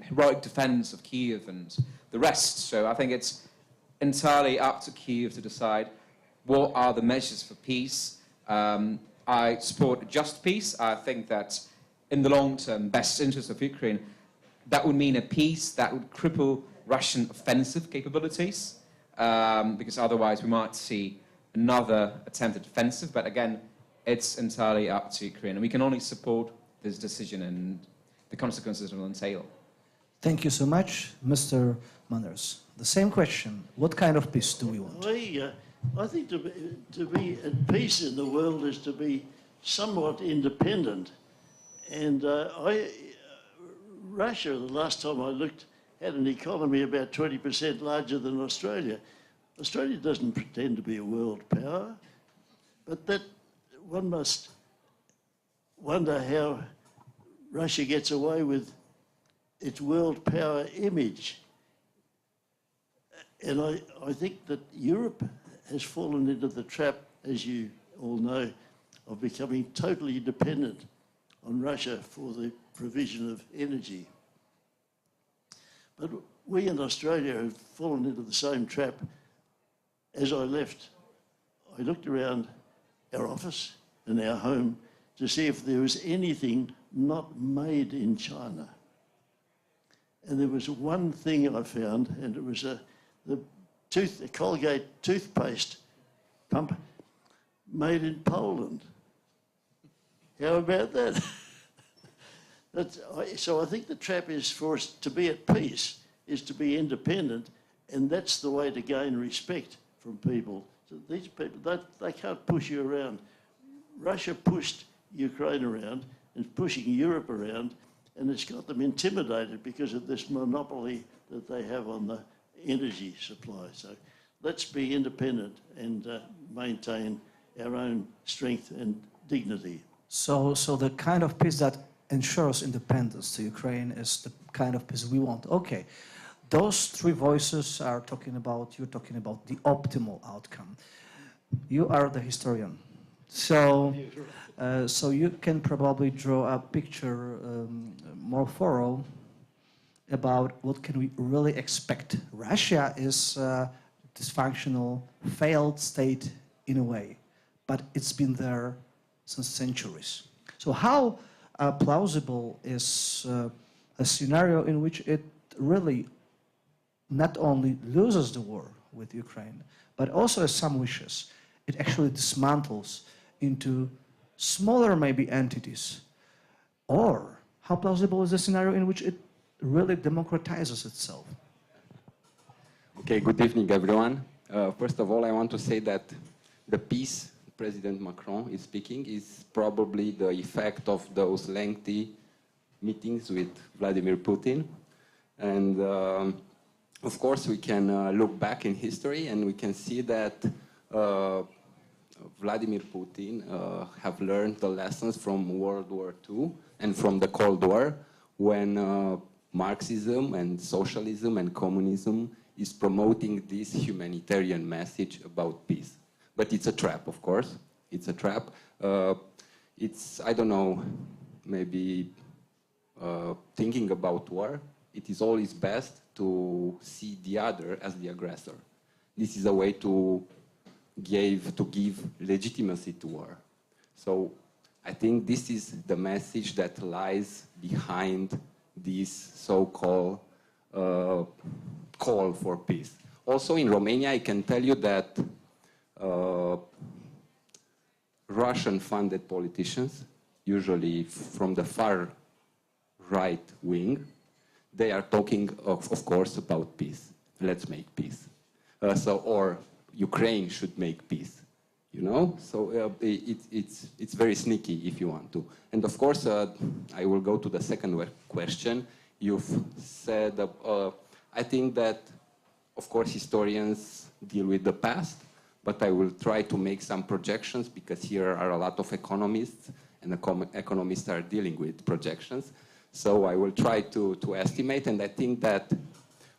heroic defense of Kyiv and the rest. So I think it's entirely up to Kyiv to decide what are the measures for peace. I support just peace. I think that in the long term, best interest of Ukraine, that would mean a peace that would cripple Russian offensive capabilities, because otherwise we might see another attempted offensive. But again, it's entirely up to Ukraine, and we can only support this decision and the consequences it will entail. Thank you so much, Mr. Manners. The same question: what kind of peace do we want? I think to be at peace in the world is to be somewhat independent. And Russia, the last time I looked, had an economy about 20% larger than Australia. Australia doesn't pretend to be a world power, but that one must wonder how Russia gets away with its world power image. And I think that Europe has fallen into the trap, as you all know, of becoming totally dependent on Russia for the provision of energy. But we in Australia have fallen into the same trap. As I left, I looked around our office and our home to see if there was anything not made in China. And there was one thing I found, and it was a Colgate toothpaste pump made in Poland. How about that? So I think the trap is for us to be at peace, is to be independent, and that's the way to gain respect from people. So these people, they can't push you around. Russia pushed Ukraine around, and pushing Europe around, and it's got them intimidated because of this monopoly that they have on the energy supply. So let's be independent and maintain our own strength and dignity. So the kind of peace that ensures independence to Ukraine is the kind of peace we want. Okay, those three voices are talking about, you're talking about the optimal outcome. You are the historian. So you can probably draw a picture more thorough about what can we really expect. Russia is a dysfunctional, failed state in a way, but it's been there since centuries. So how plausible is a scenario in which it really not only loses the war with Ukraine, but also, as some wishes, it actually dismantles into smaller maybe entities? Or how plausible is the scenario in which it really democratizes itself? Okay, good evening, everyone. First of all, I want to say that the peace President Macron is speaking is probably the effect of those lengthy meetings with Vladimir Putin. And of course, we can look back in history and we can see that Vladimir Putin have learned the lessons from World War II and from the Cold War, when Marxism and socialism and communism is promoting this humanitarian message about peace. But it's a trap, of course. It's a trap. It's, I don't know, maybe thinking about war it is always best to see the other as the aggressor. This is a way to give legitimacy to war. So I think this is the message that lies behind this so-called call for peace. Also in Romania, I can tell you that Russian-funded politicians, usually from the far right wing, they are talking, of course, about peace. Let's make peace. Or Ukraine should make peace. You know, so it's very sneaky if you want to. And of course, I will go to the second question. You've said, I think that, of course, historians deal with the past, but I will try to make some projections because here are a lot of economists, and economists are dealing with projections. So I will try to estimate, and I think that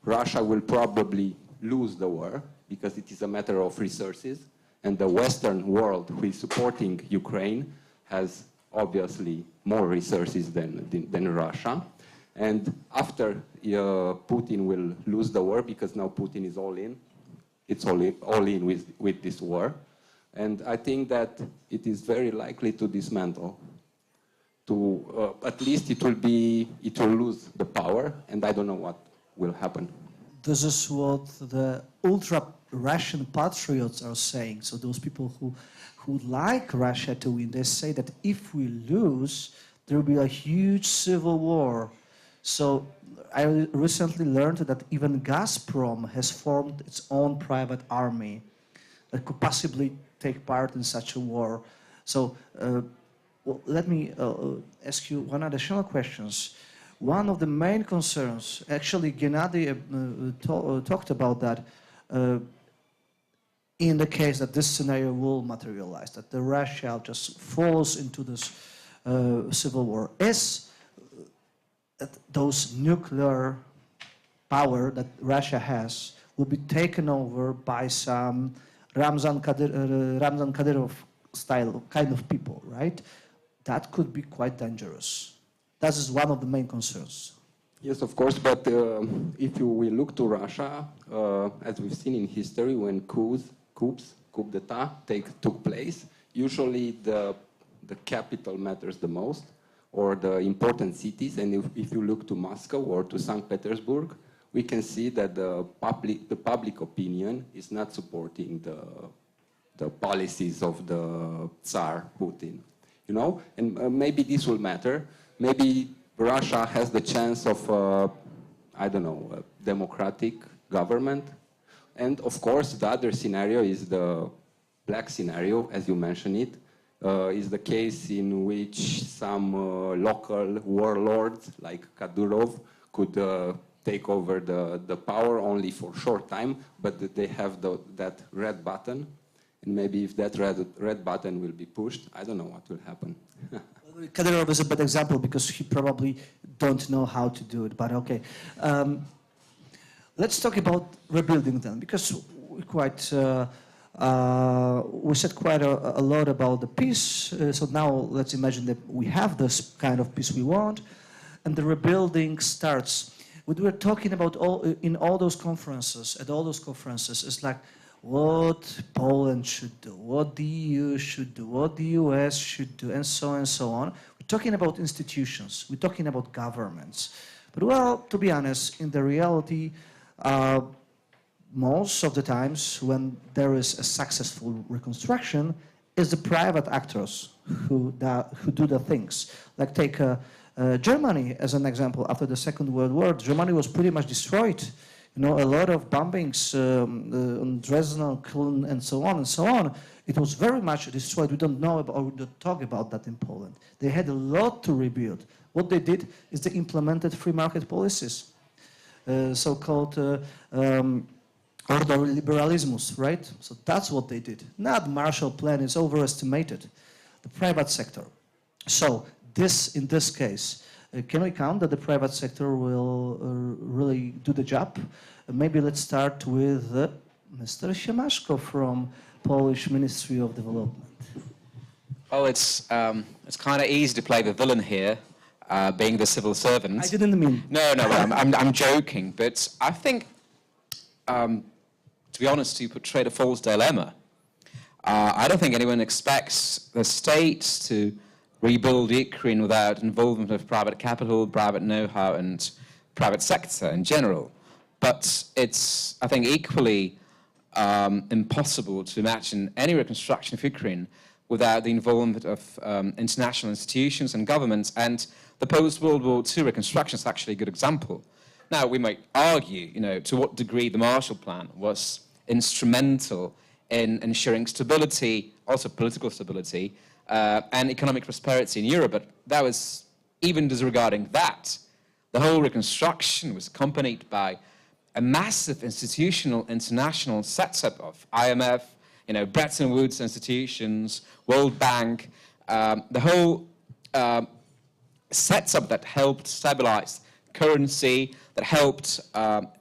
Russia will probably lose the war because it is a matter of resources. And the Western world who is supporting Ukraine has obviously more resources than Russia. And after Putin will lose the war, because now Putin is all in, it's all in with this war. And I think that it is very likely to dismantle. At least it will lose the power, and I don't know what will happen. This is what the ultra-Russian patriots are saying. So those people who would like Russia to win, they say that if we lose, there will be a huge civil war. So I recently learned that even Gazprom has formed its own private army that could possibly take part in such a war. So well, let me ask you one additional question. One of the main concerns, actually Gennady talked about that, in the case that this scenario will materialize, that the Russia just falls into this civil war, is that those nuclear power that Russia has will be taken over by some Ramzan Kadyrov style kind of people, right? That could be quite dangerous. That is one of the main concerns. Yes, of course, but if we look to Russia, as we've seen in history, when coup d'etat took place, usually the capital matters the most, or the important cities. And if you look to Moscow or to St. Petersburg, we can see that the public opinion is not supporting the policies of the Tsar Putin. You know, and maybe this will matter. Maybe Russia has the chance of, I don't know, a democratic government. And of course, the other scenario is the black scenario, as you mentioned it, is the case in which some local warlords like Kadyrov could take over the power only for a short time, but they have that red button. And maybe if that red button will be pushed, I don't know what will happen. Kadyrov is a bad example because he probably don't know how to do it, but okay. Let's talk about rebuilding then, because we said quite a lot about the peace. So now let's imagine that we have this kind of peace we want, and the rebuilding starts. What we're talking about in all those conferences, is like what Poland should do, what the EU should do, what the US should do, and so on and so on. We're talking about institutions, we're talking about governments. But well, to be honest, in the reality, most of the times when there is a successful reconstruction, it's the private actors who do the things. Like take Germany as an example. After the Second World War, Germany was pretty much destroyed. You know, a lot of bombings on Dresden, Cologne, and so on and so on. It was very much destroyed. We don't know about, or we don't talk about that in Poland. They had a lot to rebuild. What they did is they implemented free market policies, so-called order liberalismus, right? So that's what they did. Not Marshall Plan is overestimated. The private sector. So in this case, can we count that the private sector will really do the job? Maybe let's start with Mr. Siemaszko from Polish Ministry of Development. Oh, it's kind of easy to play the villain here. being the civil servant. I didn't mean. No, I'm joking. But I think, to be honest, you portrayed a false dilemma. I don't think anyone expects the state to rebuild Ukraine without involvement of private capital, private know-how, and private sector in general. But it's, I think, equally impossible to imagine any reconstruction of Ukraine without the involvement of international institutions and governments, and the post-World War II reconstruction is actually a good example. Now, we might argue, to what degree the Marshall Plan was instrumental in ensuring stability, also political stability, and economic prosperity in Europe, but that was, even disregarding that, the whole reconstruction was accompanied by a massive institutional international setup of IMF, Bretton Woods institutions, World Bank, the whole setup that helped stabilize currency, that helped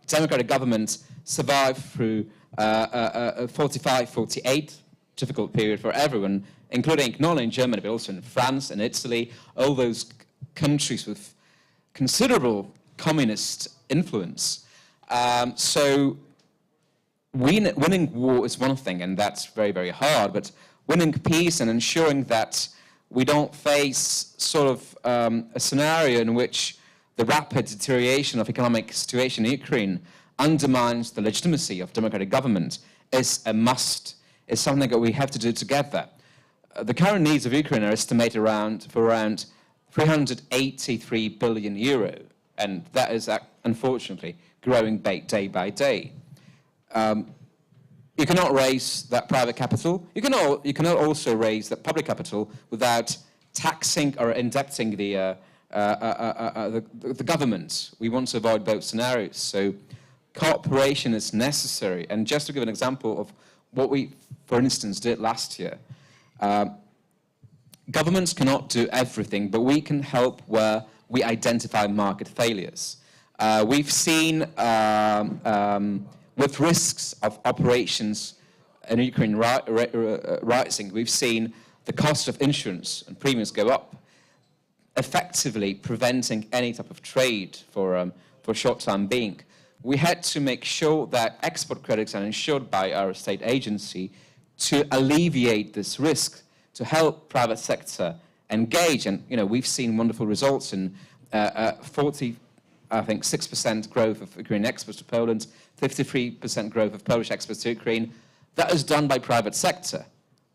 democratic government survive through a 45-48 difficult period for everyone, including not only in Germany, but also in France and Italy, all those countries with considerable communist influence. So winning war is one thing, and that's very, very hard, but winning peace and ensuring that we don't face sort of a scenario in which the rapid deterioration of economic situation in Ukraine undermines the legitimacy of democratic government is a must, is something that we have to do together. The current needs of Ukraine are estimated for around 383 billion euro, and that is unfortunately growing day by day. You cannot raise that private capital. You cannot also raise that public capital without taxing or indebting the government. We want to avoid both scenarios. So cooperation is necessary. And just to give an example of what we, for instance, did last year, governments cannot do everything, but we can help where we identify market failures. We've seen, with risks of operations in Ukraine rising, we've seen the cost of insurance and premiums go up, effectively preventing any type of trade for short time being. We had to make sure that export credits are insured by our state agency to alleviate this risk, to help private sector engage. And we've seen wonderful results in 6% growth of Ukrainian exports to Poland, 53% growth of Polish exports to Ukraine. That is done by private sector,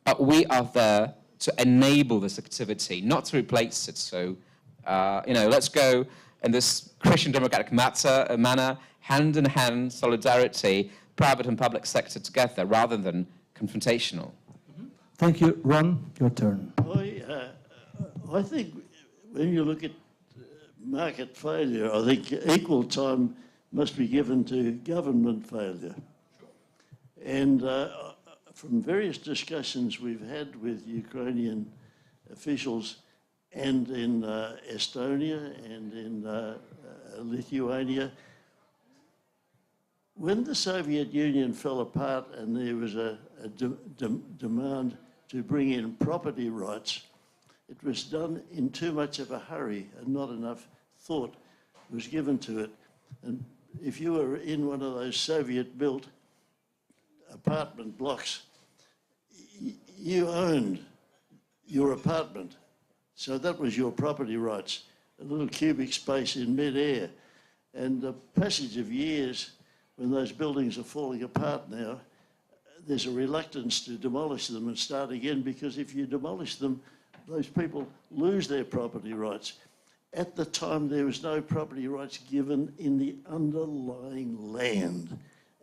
but we are there to enable this activity, not to replace it. So, let's go in this Christian democratic manner, hand in hand, solidarity, private and public sector together, rather than confrontational. Thank you. Ron, your turn. I think when you look at market failure, I think equal time must be given to government failure. And from various discussions we've had with Ukrainian officials and in Estonia and in Lithuania, when the Soviet Union fell apart and there was a demand to bring in property rights, it was done in too much of a hurry and not enough thought was given to it. And if you were in one of those Soviet-built apartment blocks, you owned your apartment. So that was your property rights, a little cubic space in mid-air. And the passage of years, when those buildings are falling apart now, there's a reluctance to demolish them and start again, because if you demolish them, those people lose their property rights. At the time, there was no property rights given in the underlying land.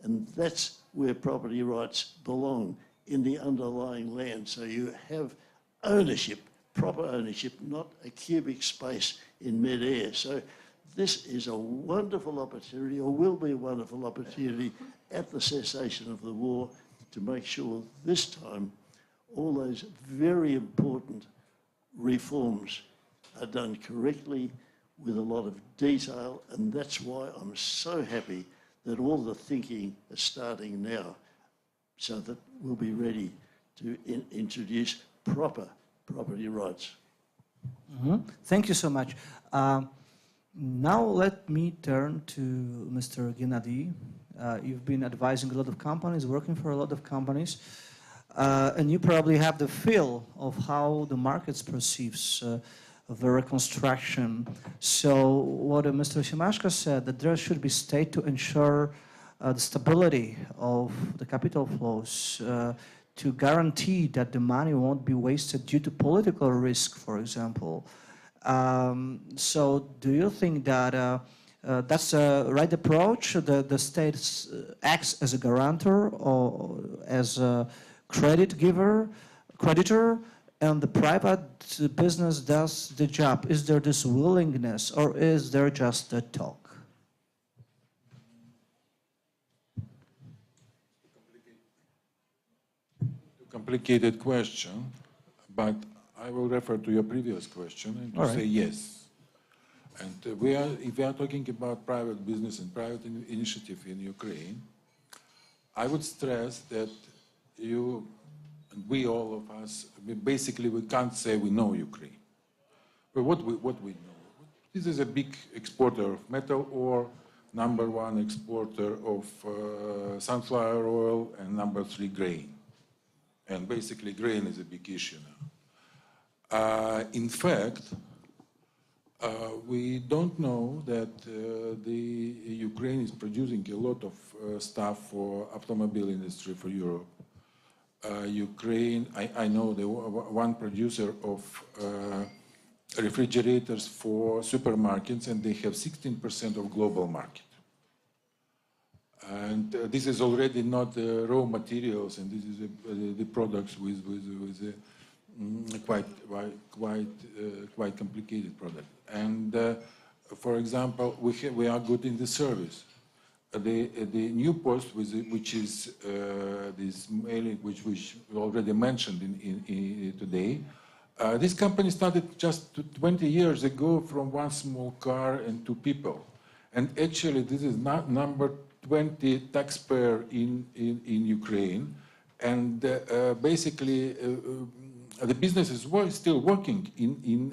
And that's where property rights belong, in the underlying land. So you have ownership, proper ownership, not a cubic space in mid-air. So this is a wonderful opportunity, or will be a wonderful opportunity at the cessation of the war, to make sure this time all those very important reforms are done correctly with a lot of detail. And that's why I'm so happy that all the thinking is starting now, so that we'll be ready to introduce proper property rights. Thank you so much. Now let me turn to Mr. Gennady. You've been advising a lot of companies, working for a lot of companies, and you probably have the feel of how the markets perceives the reconstruction. So what Mr. Siemaszko said, that there should be state to ensure the stability of the capital flows, to guarantee that the money won't be wasted due to political risk, for example. So do you think that that's the right approach? The state acts as a guarantor or as a creditor, and the private business does the job. Is there this willingness, or is there just a talk? Complicated question, but I will refer to your previous question and to say yes. And if we are talking about private business and private initiative in Ukraine, I would stress that you and we, all of us, basically we can't say we know Ukraine. But what we know, this is a big exporter of metal ore, #1 exporter of sunflower oil, and #3 grain. And basically grain is a big issue now. In fact, we don't know that the Ukraine is producing a lot of stuff for automobile industry for Europe. Ukraine, I know the one producer of refrigerators for supermarkets, and they have 16% of global market. And this is already not raw materials, and this is the products with quite complicated product. And for example, we are good in the service. The new post, which is this mailing, which we already mentioned today, this company started just 20 years ago from one small car and 2 people. And actually, this is not number 20 taxpayer in Ukraine. And basically, the business is still working in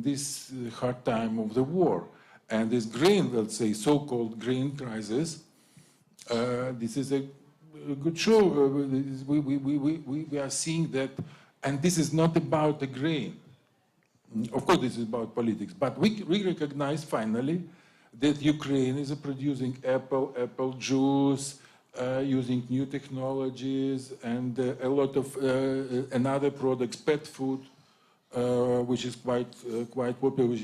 this hard time of the war. And this grain, let's say, so-called grain crisis, this is a good show. We are seeing that, and this is not about the grain. Of course, this is about politics, but we recognize finally that Ukraine is producing apple juice, using new technologies, and a lot of another products, pet food, which is quite popular.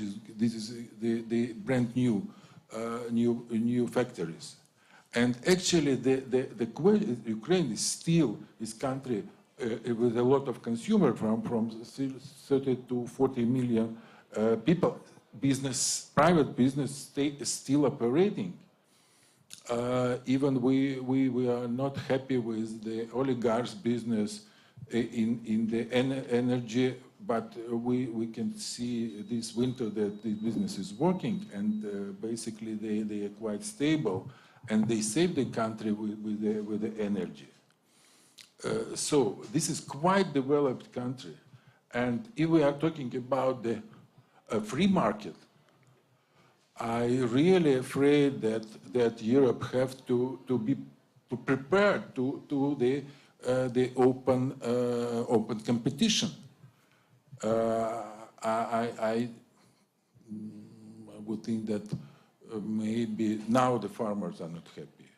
This is the brand new factories, and actually Ukraine is still this country with a lot of consumer from 30 to 40 million people. Private business is still operating. Even we are not happy with the oligarchs' business in the energy, but we can see this winter that the business is working, and basically they are quite stable, and they save the country with the energy. So this is quite developed country, and if we are talking about the free market, I really afraid that Europe have to be prepared to the open competition. I would think that maybe now the farmers are not happy.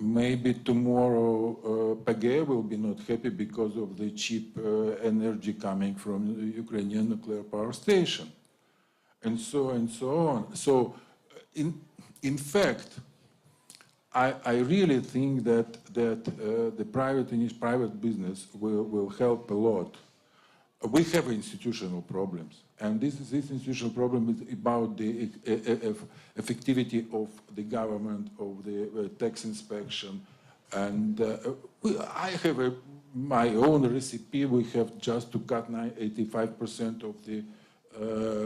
Maybe tomorrow PGE will be not happy because of the cheap energy coming from the Ukrainian nuclear power station, and so on. So, in fact, I really think that the private business will help a lot. We have institutional problems, and this institutional problem is about the effectivity of the government, of the tax inspection, and I have my own recipe. We have just to cut 85% of the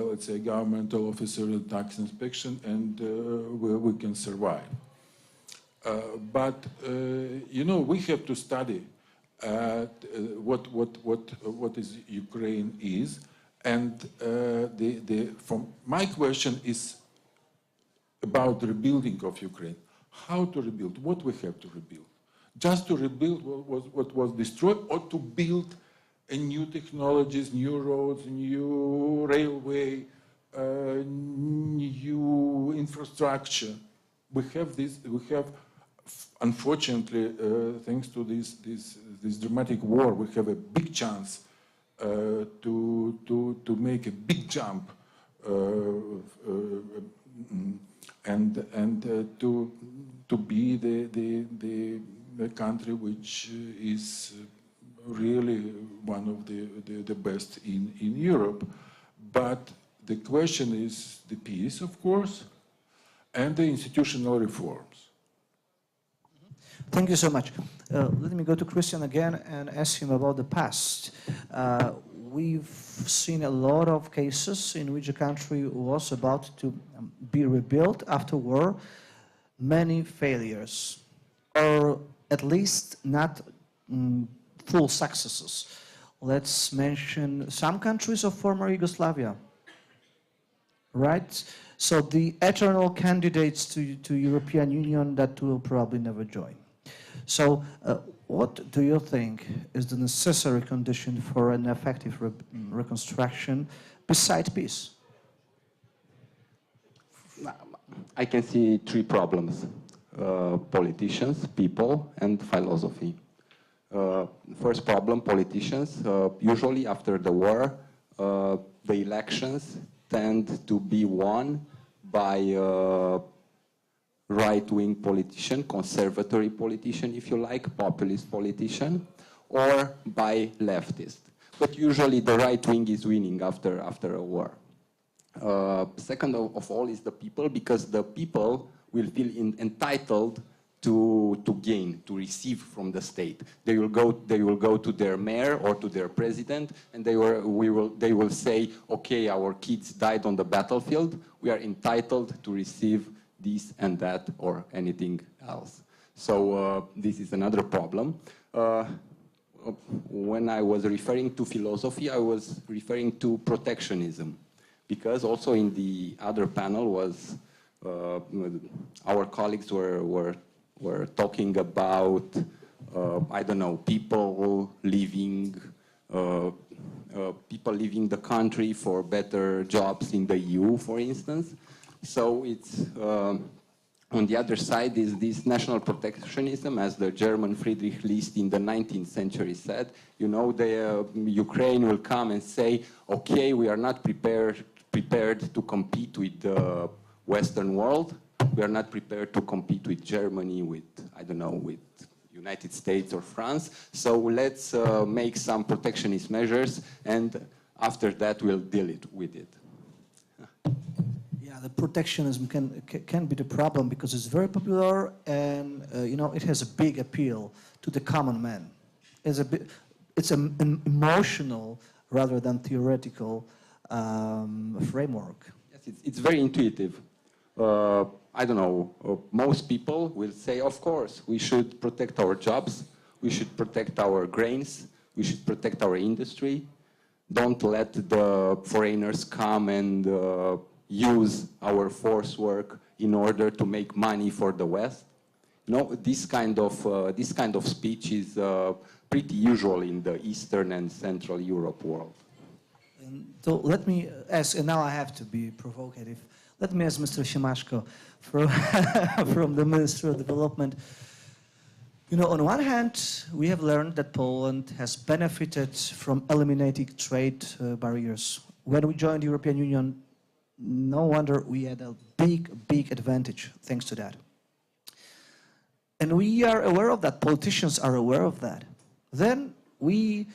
let's say governmental officer in tax inspection, and we can survive. But you know, we have to study what is Ukraine is, and from my question is about the rebuilding of Ukraine. How to rebuild? What we have to rebuild? Just to rebuild what was destroyed, or to build new technologies, new roads, new railway, new infrastructure. We have this. We have, unfortunately, thanks to this dramatic war, we have a big chance to make a big jump and to be the country which is really one of the best in Europe. But the question is the peace, of course, and the institutional reforms. Thank you so much. Let me go to Christian again and ask him about the past. We've seen a lot of cases in which a country was about to be rebuilt after war, many failures, or at least not full successes. Let's mention some countries of former Yugoslavia, right? So the eternal candidates to European Union that will probably never join. So what do you think is the necessary condition for an effective reconstruction beside peace? I can see three problems: politicians, people, and philosophy. First problem, politicians. Usually after the war, the elections tend to be won by right-wing politician, conservative politician, if you like, populist politician, or by leftist. But usually the right wing is winning after a war. Second of all is the people, because the people will feel entitled to gain, to receive from the state. They will go to their mayor or to their president, and they will say, okay, our kids died on the battlefield, we are entitled to receive this and that or anything else. So this is another problem. When I was referring to philosophy, I was referring to protectionism, because also in the other panel was our colleagues were talking about I don't know, people leaving the country for better jobs in the EU, for instance. So it's on the other side is this national protectionism, as the German Friedrich List in the 19th century said. You know, Ukraine will come and say, okay, we are not prepared to compete with the Western world. We are not prepared to compete with Germany, with, I don't know, with United States or France. So let's make some protectionist measures, and after that we'll deal with it. Yeah, the protectionism can be the problem because it's very popular, and you know, it has a big appeal to the common man. It's an emotional rather than theoretical framework. Yes, it's very intuitive. I don't know, most people will say, of course, we should protect our jobs, we should protect our grains, we should protect our industry. Don't let the foreigners come and use our force work in order to make money for the West. You know, this kind of speech is pretty usual in the Eastern and Central Europe world. So let me ask, and now I have to be provocative. Let me ask Mr. Siemaszko from the Ministry of Development. You know, on one hand, we have learned that Poland has benefited from eliminating trade barriers. When we joined the European Union, no wonder we had a big advantage thanks to that. And we are aware of that, politicians are aware of that. Then we,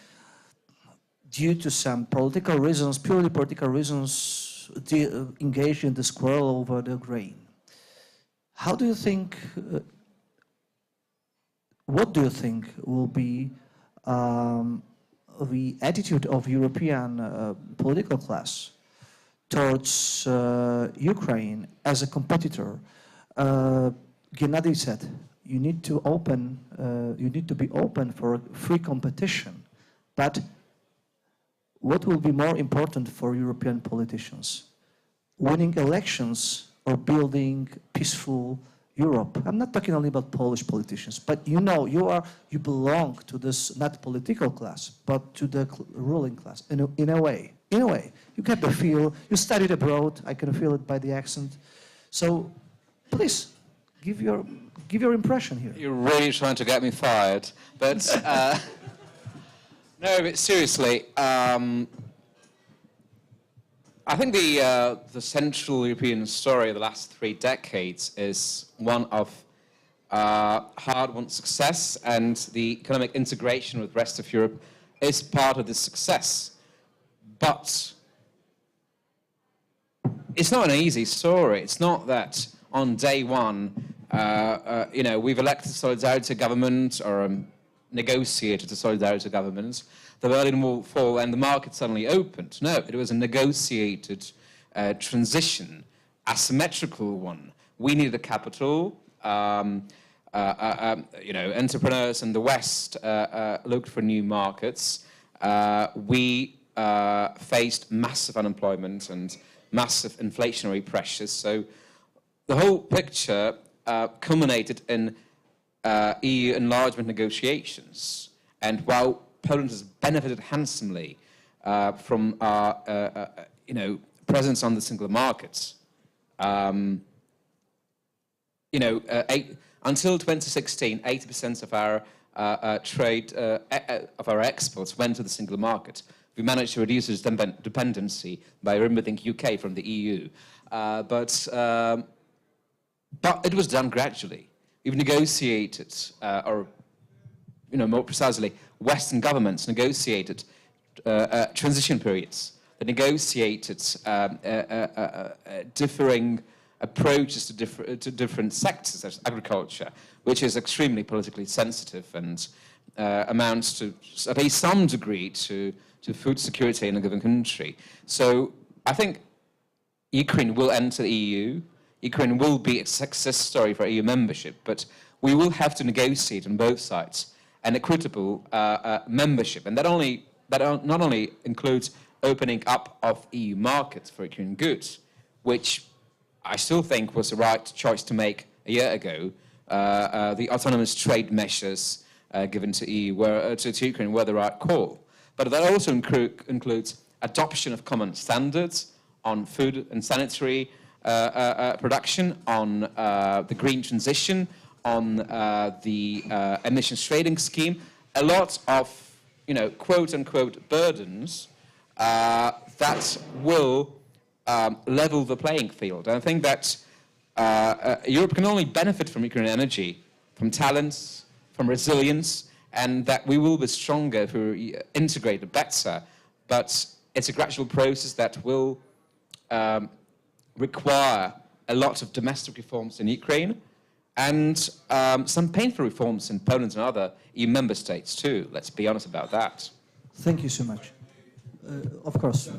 due to some political reasons, purely political reasons, engaged in this quarrel over the grain. How do you think, what do you think will be the attitude of European political class towards Ukraine as a competitor? Gennady said, you need to open, you need to be open for free competition. But what will be more important for European politicians? Winning elections or building peaceful Europe? I'm not talking only about Polish politicians, but you know, you belong to this not political class, but to the ruling class in a way. In a way, you get the feel. You studied abroad. I can feel it by the accent. So, please give your impression here. You're really trying to get me fired, but no. But seriously, I think the Central European story of the last 3 decades is one of hard-won success, and the economic integration with the rest of Europe is part of this success. But it's not an easy story. It's not that on day one, you know, we've elected a solidarity government or negotiated a solidarity government, the Berlin Wall fall and the market suddenly opened. No, it was a negotiated transition, asymmetrical one. We needed a capital. You know, entrepreneurs in the West looked for new markets. We faced massive unemployment and massive inflationary pressures. So the whole picture culminated in EU enlargement negotiations. And while Poland has benefited handsomely from our, you know, presence on the single market, you know, until 2016, 80% of our trade, of our exports went to the single market. We managed to reduce its dependency by removing UK from the EU. But it was done gradually. We've negotiated, or you know, more precisely, Western governments negotiated transition periods. They negotiated differing approaches to different sectors, such as agriculture, which is extremely politically sensitive and amounts to, at least some degree, to food security in a given country. So I think Ukraine will enter the EU. Ukraine will be a success story for EU membership, but we will have to negotiate on both sides an equitable membership. And that not only includes opening up of EU markets for Ukrainian goods, which I still think was the right choice to make a year ago. The autonomous trade measures given to EU to Ukraine were the right call. But that also includes adoption of common standards on food and sanitary production, on the green transition, on the emissions trading scheme. A lot of, you know, quote-unquote burdens that will level the playing field. And I think that Europe can only benefit from Ukrainian energy, from talents, from resilience, and that we will be stronger if we integrate it better. But it's a gradual process that will require a lot of domestic reforms in Ukraine and some painful reforms in Poland and other EU member states too. Let's be honest about that. Thank you so much. Of course.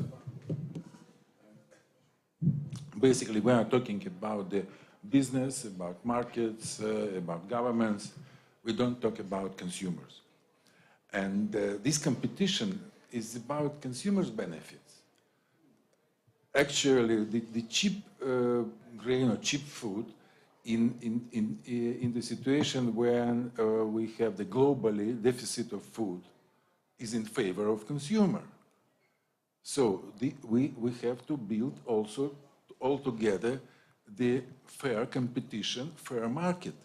Basically, we are talking about the business, about markets, about governments. We don't talk about consumers. And this competition is about consumers' benefits. Actually, the cheap grain or cheap food in the situation when we have the globally deficit of food is in favor of consumer. So we have to build also altogether the fair competition, fair market.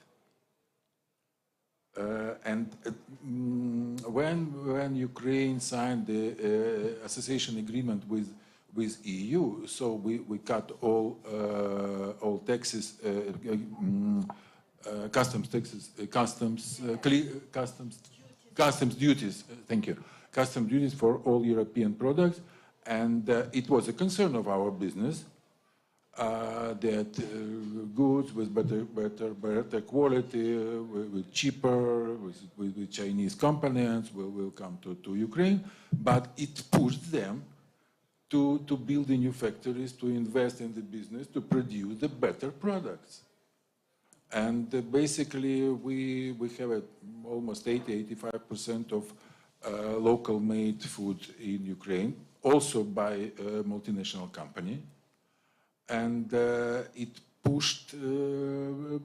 When Ukraine signed the association agreement with EU, so we cut all taxes, customs taxes, customs duties. Thank you. Customs duties for all European products, and it was a concern of our business that goods with better quality, with cheaper, with Chinese components will come to Ukraine, but it pushed them to build the new factories, to invest in the business, to produce the better products. And basically, we have almost 80–85% of local-made food in Ukraine, also by a multinational company. And it pushed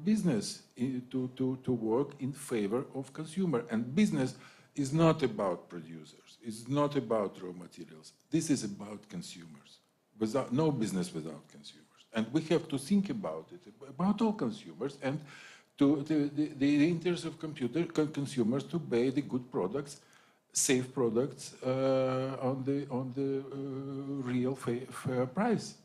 business to work in favor of consumer. And business is not about producers. It's not about raw materials. This is about consumers. No business without consumers. And we have to think about it, about all consumers, and the interest of consumers to buy the good products, safe products on the real fair price.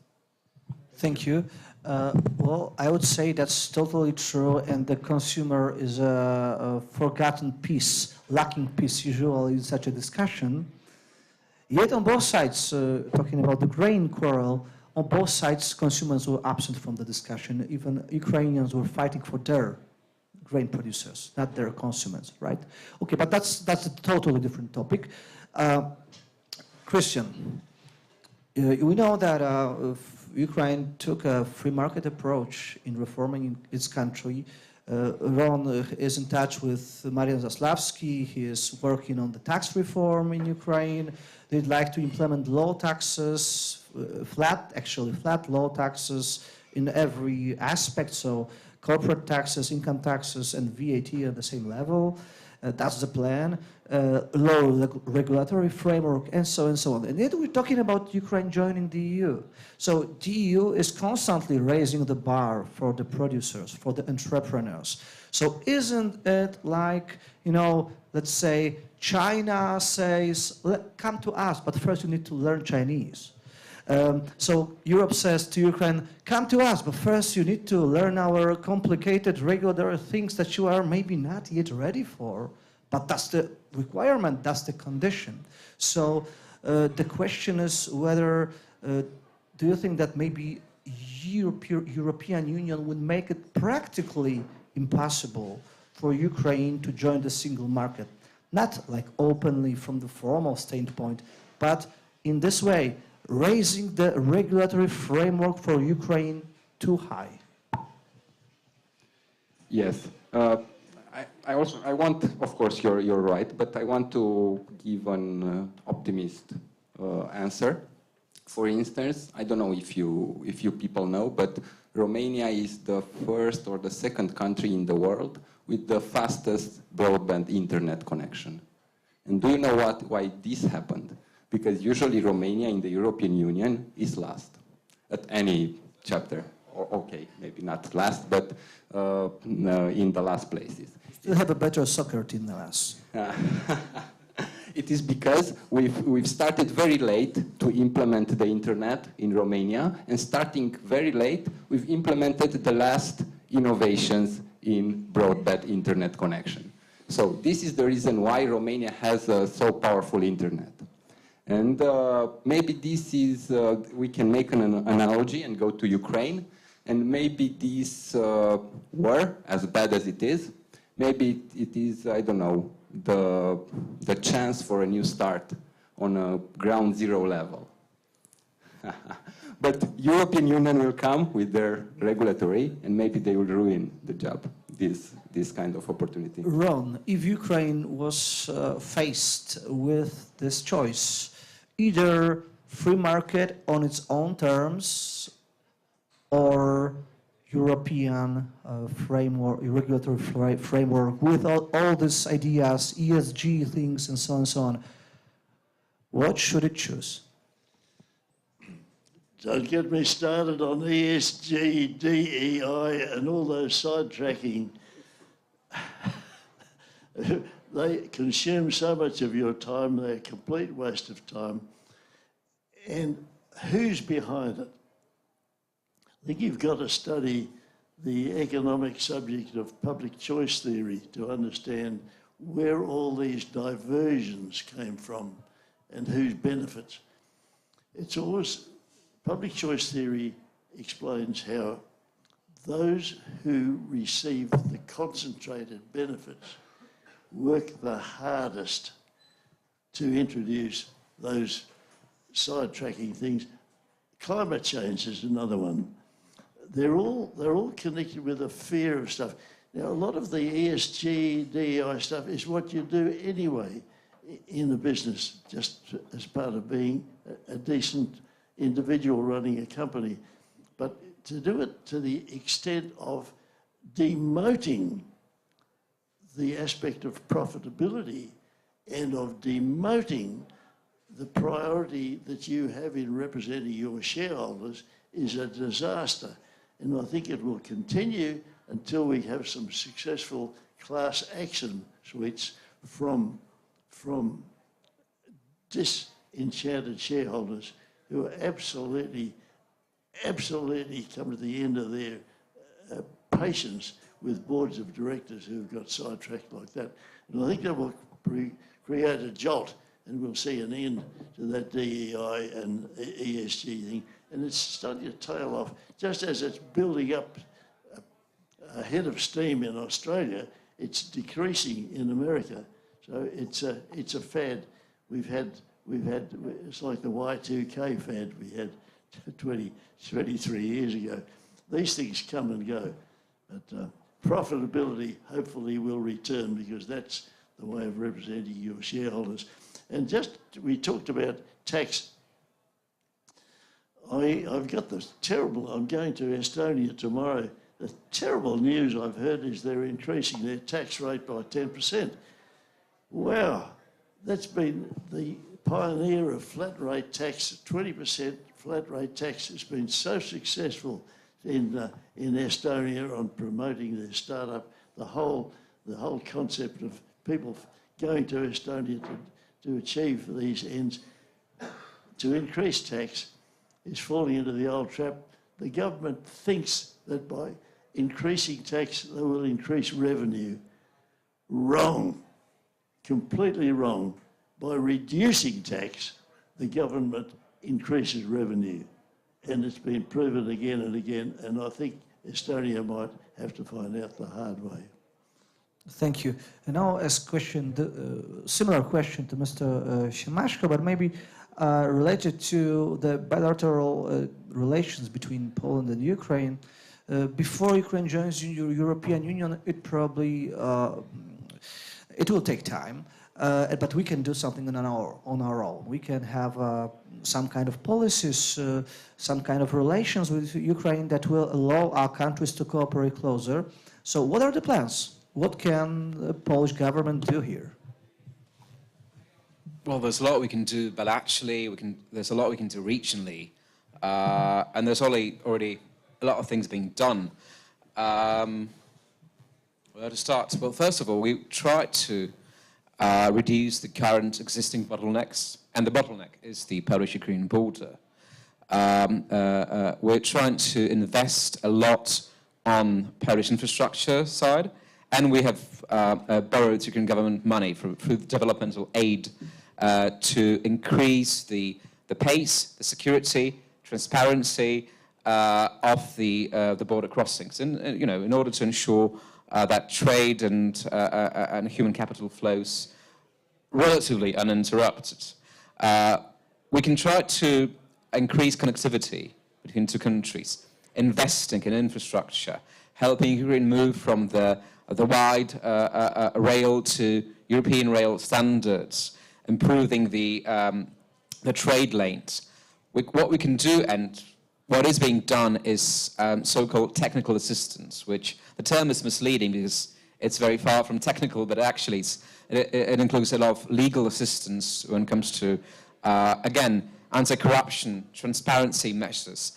Thank you. Well, I would say that's totally true, and the consumer is a forgotten piece, lacking piece usually in such a discussion. Yet on both sides, talking about the grain quarrel, on both sides consumers were absent from the discussion. Even Ukrainians were fighting for their grain producers, not their consumers, right? Okay, but that's a totally different topic. Christian, we know that Ukraine took a free market approach in reforming its country. Ron is in touch with Marian Zaslavsky. He is working on the tax reform in Ukraine. They'd like to implement low taxes, flat low taxes in every aspect. So corporate taxes, income taxes, and VAT at the same level. That's the plan. Low regulatory framework, and so on. And yet we're talking about Ukraine joining the EU. So the EU is constantly raising the bar for the producers, for the entrepreneurs. So isn't it like, let's say China says, come to us, but first you need to learn Chinese. So Europe says to Ukraine, come to us, but first you need to learn our complicated regulatory things that you are maybe not yet ready for. But that's the requirement, that's the condition. So the question is whether, do you think that maybe European Union would make it practically impossible for Ukraine to join the single market? Not like openly from the formal standpoint, but in this way, raising the regulatory framework for Ukraine too high. Yes. I want, of course, you're right, but I want to give an optimist answer. For instance, I don't know if you people know, but Romania is the first or the second country in the world with the fastest broadband internet connection. And do you know why this happened? Because usually Romania in the European Union is last at any chapter. Or, okay, maybe not last, but in the last places. Still have a better soccer team than us. It is because we've started very late to implement the internet in Romania, and starting very late, we've implemented the last innovations in broadband internet connection. So this is the reason why Romania has a so powerful internet. And maybe this is, we can make an analogy and go to Ukraine, and maybe this war, as bad as it is, maybe it is, I don't know, the chance for a new start on a ground zero level. But European Union will come with their regulatory, and maybe they will ruin the job, this kind of opportunity. Ron, if Ukraine was faced with this choice, either free market on its own terms or European framework, regulatory framework with all these ideas, ESG things and so on, what should it choose? Don't get me started on ESG, DEI and all those sidetracking. They consume so much of your time, they're a complete waste of time. And who's behind it? I think you've got to study the economic subject of public choice theory to understand where all these diversions came from and whose benefits. It's always, public choice theory explains how those who receive the concentrated benefits work the hardest to introduce those sidetracking things. Climate change is another one. they're all connected with a fear of stuff. Now, a lot of the ESG, DEI stuff is what you do anyway in the business, just as part of being a decent individual running a company. But to do it to the extent of demoting the aspect of profitability and of demoting the priority that you have in representing your shareholders is a disaster. And I think it will continue until we have some successful class action suites from disenchanted shareholders who are absolutely come to the end of their patience with boards of directors who have got sidetracked like that. And I think that will create a jolt, and we'll see an end to that DEI and ESG thing. And it's starting to tail off, just as it's building up a head of steam in Australia, it's decreasing in America. So it's a fad. We've had it's like the Y2K fad we had 23 years ago. These things come and go, but profitability hopefully will return, because that's the way of representing your shareholders. And just, we talked about tax. I've got this terrible, I'm going to Estonia tomorrow. The terrible news I've heard is they're increasing their tax rate by 10%. Wow, that's been the pioneer of flat rate tax. 20% flat rate tax has been so successful in Estonia on promoting their startup. The whole concept of people going to Estonia to achieve these ends, to increase tax, is falling into the old trap. The government thinks that by increasing tax, they will increase revenue. Wrong. Completely wrong. By reducing tax, the government increases revenue. And it's been proven again and again, and I think Estonia might have to find out the hard way. Thank you. And now ask question, similar question to Mr. Siemaszko, but maybe related to the bilateral relations between Poland and Ukraine. Before Ukraine joins the European Union, it probably it will take time, but we can do something on our own. We can have some kind of policies, some kind of relations with Ukraine that will allow our countries to cooperate closer. So what are the plans? What can the Polish government do here? Well, there's a lot we can do bilaterally. There's a lot we can do regionally, and there's already a lot of things being done. Where to start? Well, first of all, we try to reduce the current existing bottlenecks, and the bottleneck is the Polish-Ukrainian border. We're trying to invest a lot on Polish infrastructure side, and we have borrowed Ukrainian government money through developmental aid to increase the pace, the security, transparency of the border crossings, and in order to ensure that trade and human capital flows relatively uninterrupted. We can try to increase connectivity between two countries, investing in infrastructure, helping Ukraine move from the wide rail to European rail standards, improving the trade lanes. What we can do, and what is being done, is so-called technical assistance, which the term is misleading because it's very far from technical, but actually it includes a lot of legal assistance when it comes to, again, anti-corruption, transparency measures,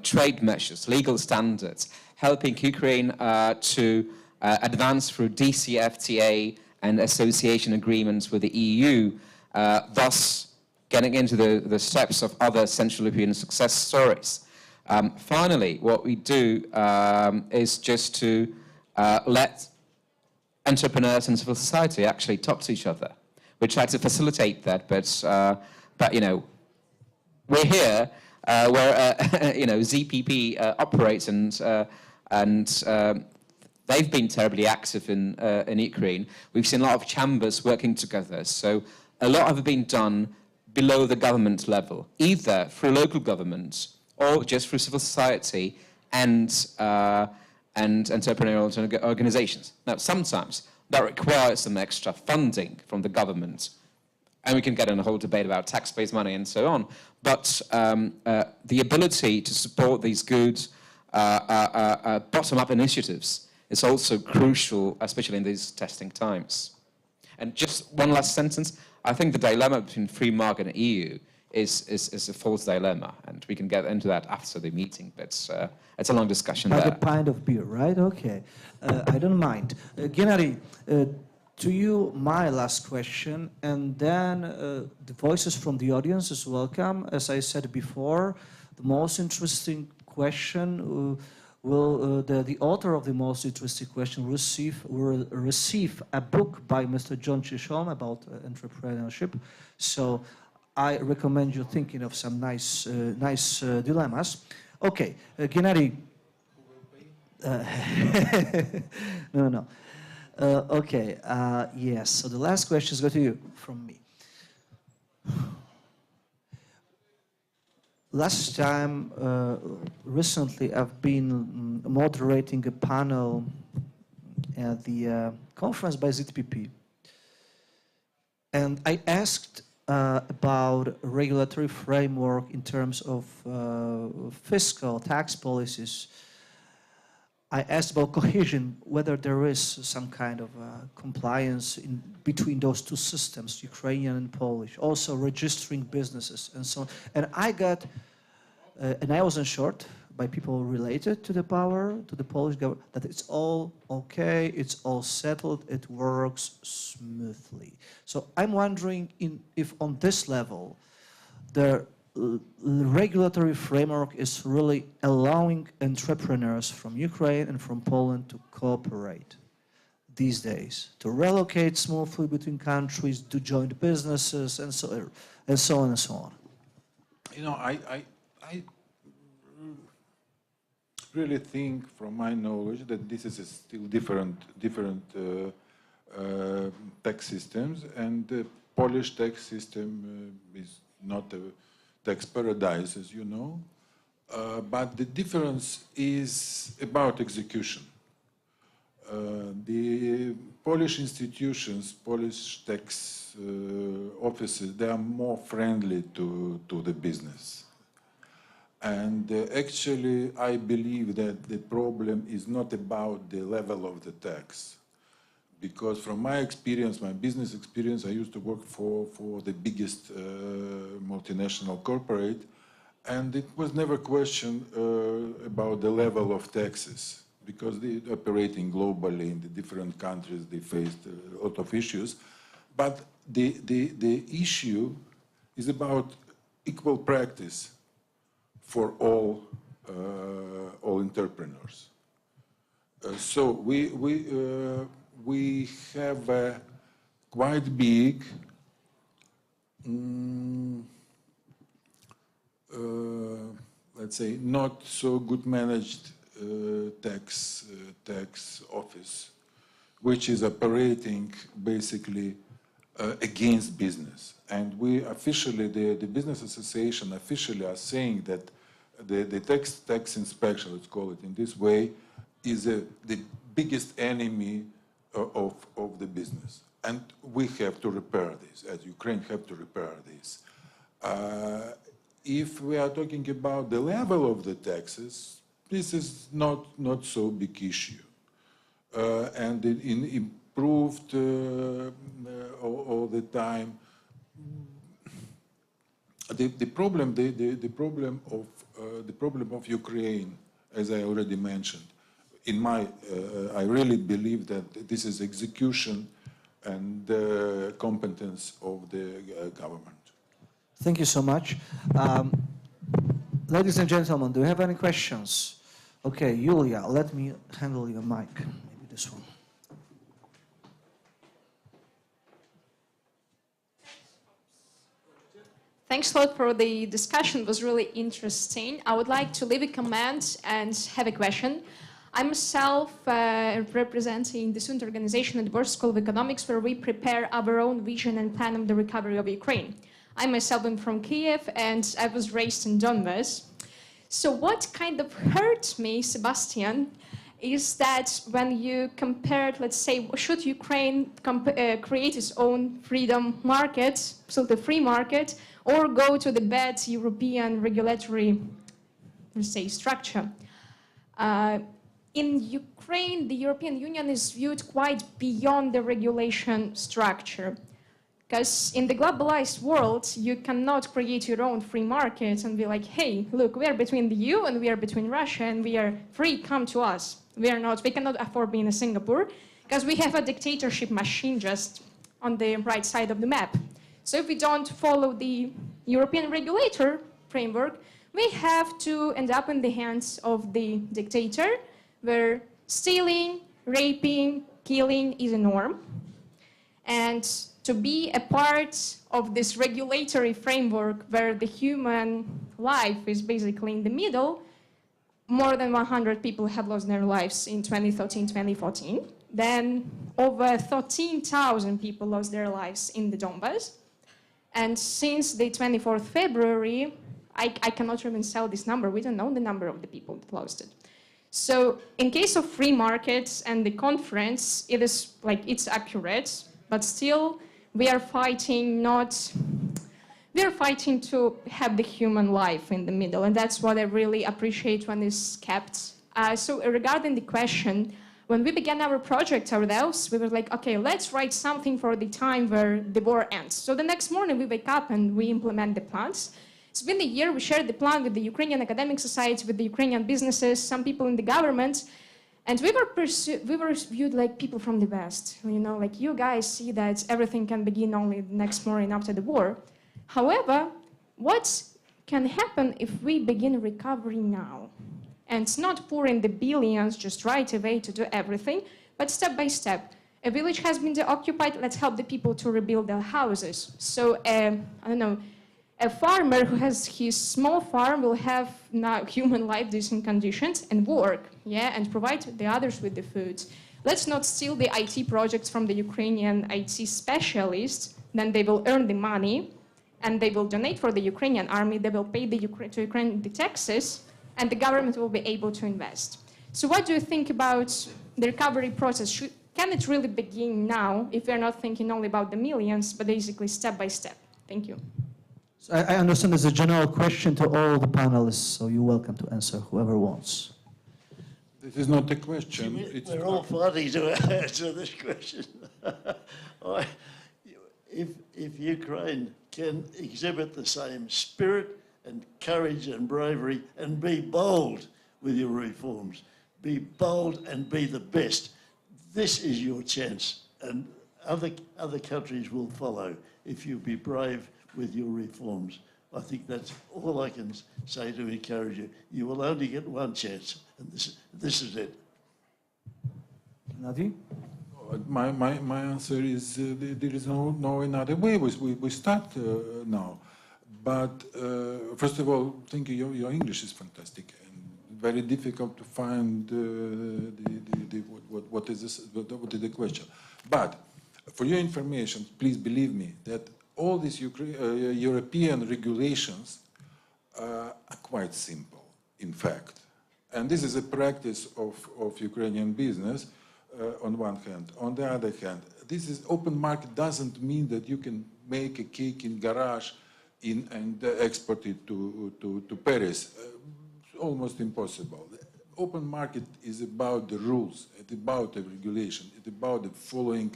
trade measures, legal standards, helping Ukraine to advance through DCFTA and association agreements with the EU, thus getting into the steps of other Central European success stories. Finally, what we do is just to let entrepreneurs and civil society actually talk to each other. We try to facilitate that, but we're here where ZPP operates, and they've been terribly active in Ukraine. We've seen a lot of chambers working together, so a lot have been done below the government level, either through local governments or just through civil society and entrepreneurial organizations. Now, sometimes that requires some extra funding from the government, and we can get in a whole debate about tax-based money and so on. But the ability to support these good bottom-up initiatives is also crucial, especially in these testing times. And just one last sentence. I think the dilemma between free market and EU is a false dilemma, and we can get into that after the meeting, but it's a long discussion Like there. a pint of beer, right? Okay. I don't mind. Gennady, to you, my last question, and then the voices from the audience is welcome. As I said before, the most interesting question the author of the most interesting question will receive a book by Mr. John Chisholm about entrepreneurship. So I recommend you thinking of some nice dilemmas. Okay, Gennady. No. Okay, yes, so the last question is going to you from me. Last time, recently, I've been moderating a panel at the conference by ZPP. And I asked about regulatory framework in terms of fiscal tax policies. I asked about cohesion, whether there is some kind of compliance between those two systems, Ukrainian and Polish, also registering businesses and so on. And I got, and I was assured by people related to the power, to the Polish government, that it's all okay, it's all settled, it works smoothly. So I'm wondering if on this level, the regulatory framework is really allowing entrepreneurs from Ukraine and from Poland to cooperate these days, to relocate smoothly between countries, do joint businesses, and so on and so on. You know, I really think, from my knowledge, that this is still different tax systems, and the Polish tax system is not a tax paradise, as you know, but the difference is about execution. The Polish institutions, Polish tax offices, they are more friendly to the business. And actually, I believe that the problem is not about the level of the tax. Because from my experience, my business experience, I used to work for the biggest multinational corporate, and it was never a question about the level of taxes, because they operating globally in the different countries, they faced a lot of issues. But the issue is about equal practice for all entrepreneurs. So we have a quite big let's say, not so good managed tax office, which is operating basically against business. And we officially, the Business Association officially are saying that the tax inspection, let's call it in this way, is the biggest enemy of the business. And we have to repair this, as Ukraine have to repair this. If we are talking about the level of the taxes, this is not so big issue. And it improved all the time. The problem of Ukraine, as I already mentioned, I really believe that this is execution and competence of the government. Thank you so much. Ladies and gentlemen, do you have any questions? Okay, Julia, let me handle your mic. Maybe this one. Thanks a lot for the discussion. It was really interesting. I would like to leave a comment and have a question. I'm myself representing the student organization at the Warsaw School of Economics, where we prepare our own vision and plan of the recovery of Ukraine. I myself am from Kyiv, and I was raised in Donbass. So what kind of hurt me, Sebastian, is that when you compared, let's say, should Ukraine create its own freedom market, so the free market, or go to the bad European regulatory, let's say, structure? In Ukraine, the European Union is viewed quite beyond the regulation structure. Because in the globalized world, you cannot create your own free market and be like, hey, look, we are between the EU and we are between Russia and we are free, come to us. We cannot afford being in Singapore because we have a dictatorship machine just on the right side of the map. So if we don't follow the European regulator framework, we have to end up in the hands of the dictator where stealing, raping, killing is a norm. And to be a part of this regulatory framework where the human life is basically in the middle, more than 100 people have lost their lives in 2013-2014. Then over 13,000 people lost their lives in the Donbass. And since the 24th February, I cannot even tell this number. We don't know the number of the people that lost it. So in case of free markets and the conference, it is like it's accurate, but still we are fighting to have the human life in the middle, and that's what I really appreciate when it's kept. So regarding the question, when we began our project ourselves, we were like, okay, let's write something for the time where the war ends. So the next morning we wake up and we implement the plans. It's been a year, we shared the plan with the Ukrainian Academic Society, with the Ukrainian businesses, some people in the government, and we were viewed like people from the West. You know, like you guys see that everything can begin only the next morning after the war. However, what can happen if we begin recovery now? And not pouring the billions just right away to do everything, but step by step. A village has been occupied, let's help the people to rebuild their houses. So, I don't know, a farmer who has his small farm will have now human life decent conditions and work, yeah, and provide the others with the food. Let's not steal the IT projects from the Ukrainian IT specialists, then they will earn the money and they will donate for the Ukrainian army, they will pay to Ukraine the taxes, and the government will be able to invest. So what do you think about the recovery process? Can it really begin now if we're not thinking only about the millions, but basically step by step? Thank you. So I understand it's a general question to all the panelists, so you're welcome to answer, whoever wants. This is not a question. We're all fighting to answer this question. If Ukraine can exhibit the same spirit and courage and bravery and be bold with your reforms, be bold and be the best, this is your chance, and other countries will follow if you be brave with your reforms. I think that's all I can say to encourage you. You will only get one chance, and this is it. Navi? My answer is there is no another way. We start now. But first of all, thank you. Your English is fantastic and very difficult to find what is the question. But for your information, please believe me that all these European regulations are quite simple, in fact. And this is a practice of Ukrainian business on one hand. On the other hand, this is open market doesn't mean that you can make a cake in garage and export it to Paris. It's almost impossible. The open market is about the rules, it's about the regulation, it's about the following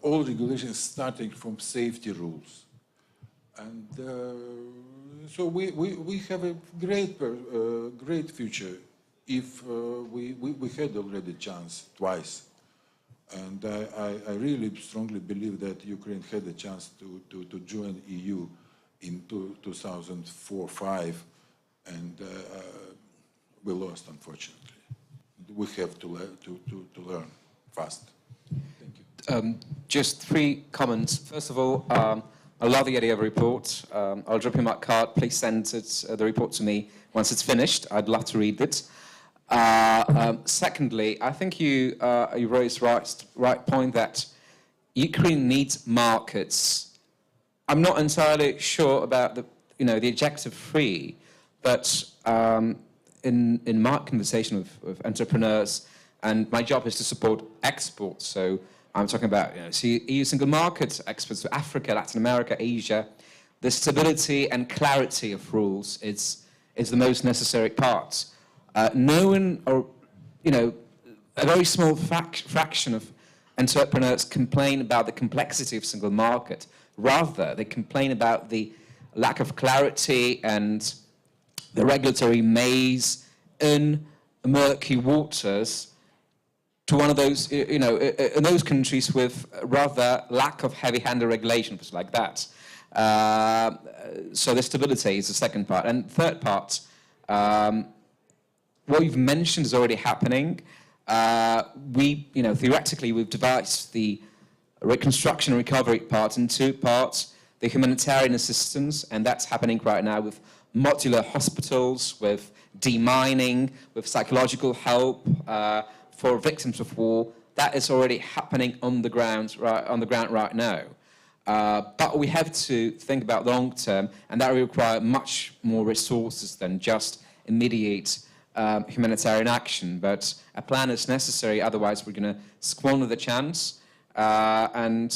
all regulations starting from safety rules. And so we have a great future if we had already chance twice. And I really strongly believe that Ukraine had a chance to join EU in 2004-05, and we lost, unfortunately. We have to learn fast. Thank you. Just 3 comments. First of all, I love the idea of a report. I'll drop you my card. Please send the report to me once it's finished. I'd love to read it. Secondly, I think you raised right point that Ukraine needs markets. I'm not entirely sure about the adjective free, but in my conversation with entrepreneurs, and my job is to support exports. So I'm talking about EU single markets, exports to Africa, Latin America, Asia. The stability and clarity of rules is the most necessary part. Knowing, or a very small fraction of entrepreneurs complain about the complexity of single market. Rather, they complain about the lack of clarity and the regulatory maze in murky waters to one of those, in those countries with rather lack of heavy-handed regulations like that. So the stability is the second part. And third part, what you've mentioned is already happening. Theoretically, we've devised the reconstruction and recovery part in two parts, the humanitarian assistance, and that's happening right now with modular hospitals, with demining, with psychological help for victims of war. That is already happening on the ground right now. But we have to think about long term, and that will require much more resources than just immediate humanitarian action. But a plan is necessary, otherwise we're going to squander the chance. And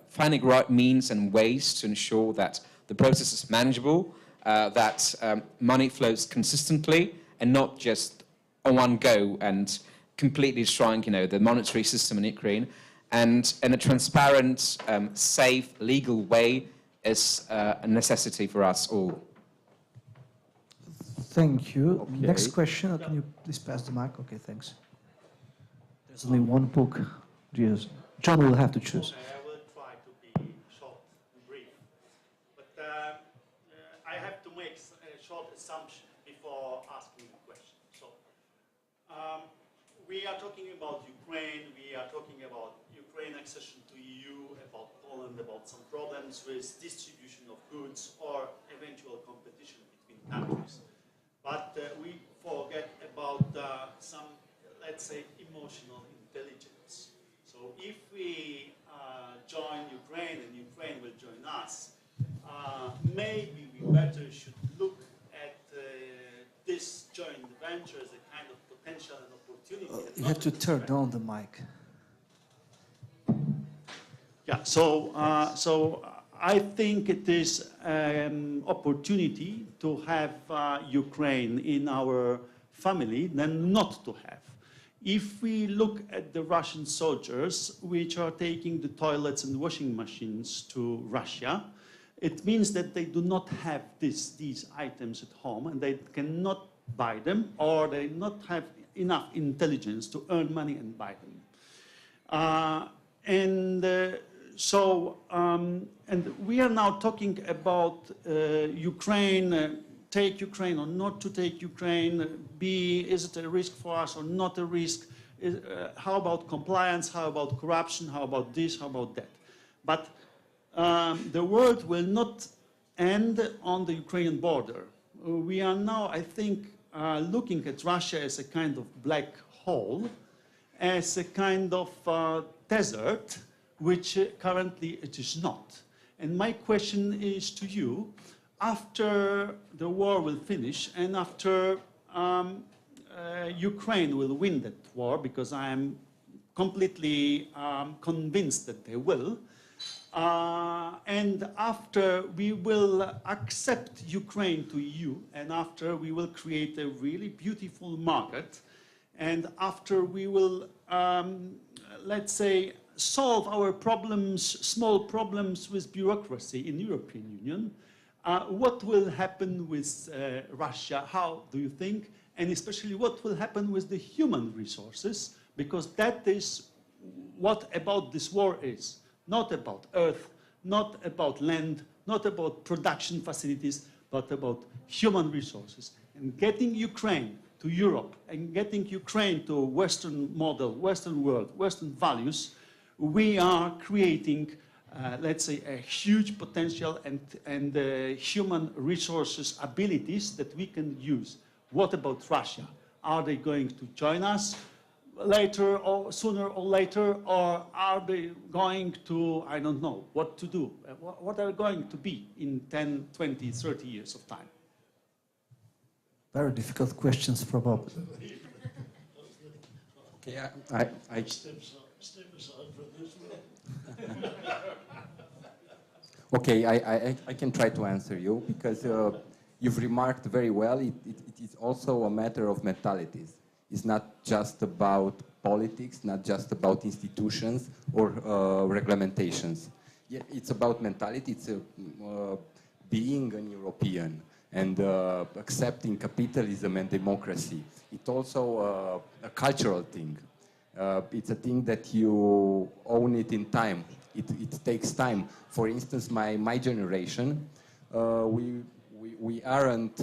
finding right means and ways to ensure that the process is manageable, that money flows consistently and not just on one go and completely destroying, the monetary system in Ukraine. And in a transparent, safe, legal way is a necessity for us all. Thank you. Okay. Next question. Can you please pass the mic? Okay, thanks. There's only one book. Yes. John will have to choose. I will try to be short and brief. But I have to make a short assumption before asking the question. So, we are talking about Ukraine, we are talking about Ukraine accession to EU, about Poland, about some problems with distribution of goods or eventual competition between countries. But we forget about some, let's say, emotional intelligence. So if we join Ukraine and Ukraine will join us, maybe we better should look at this joint venture as a kind of potential and opportunity. You have to turn on the mic. Yeah, so I think it is an opportunity to have Ukraine in our family than not to have. If we look at the Russian soldiers, which are taking the toilets and washing machines to Russia, it means that they do not have these items at home and they cannot buy them, or they not have enough intelligence to earn money and buy them. And we are now talking about Ukraine, take Ukraine or not to take Ukraine, is it a risk for us or not a risk, how about compliance, how about corruption, how about this, how about that. But the world will not end on the Ukrainian border. We are now, I think, looking at Russia as a kind of black hole, as a kind of desert, which currently it is not. And my question is to you, after the war will finish and after Ukraine will win that war, because I am completely convinced that they will, and after we will accept Ukraine to EU, and after we will create a really beautiful market, and after we will, let's say, solve our problems, small problems with bureaucracy in European Union, what will happen with Russia? How do you think? And especially what will happen with the human resources? Because that is what about this war is. Not about earth, not about land, not about production facilities, but about human resources. And getting Ukraine to Europe and getting Ukraine to Western model, Western world, Western values, we are creating, let's say, a huge potential and human resources abilities that we can use. What about Russia? Are they going to join us later or sooner or later, or are they going to, I don't know, what to do? What are going to be in 10, 20, 30 years of time? Very difficult questions, probably. Okay, Step aside for this one. Okay, I can try to answer you because you've remarked very well. It is also a matter of mentalities. It's not just about politics, not just about institutions or regulations. Yeah, it's about mentality. It's being an European and accepting capitalism and democracy. It's also a cultural thing. It's a thing that you own it in time. It takes time. For instance, my generation, we aren't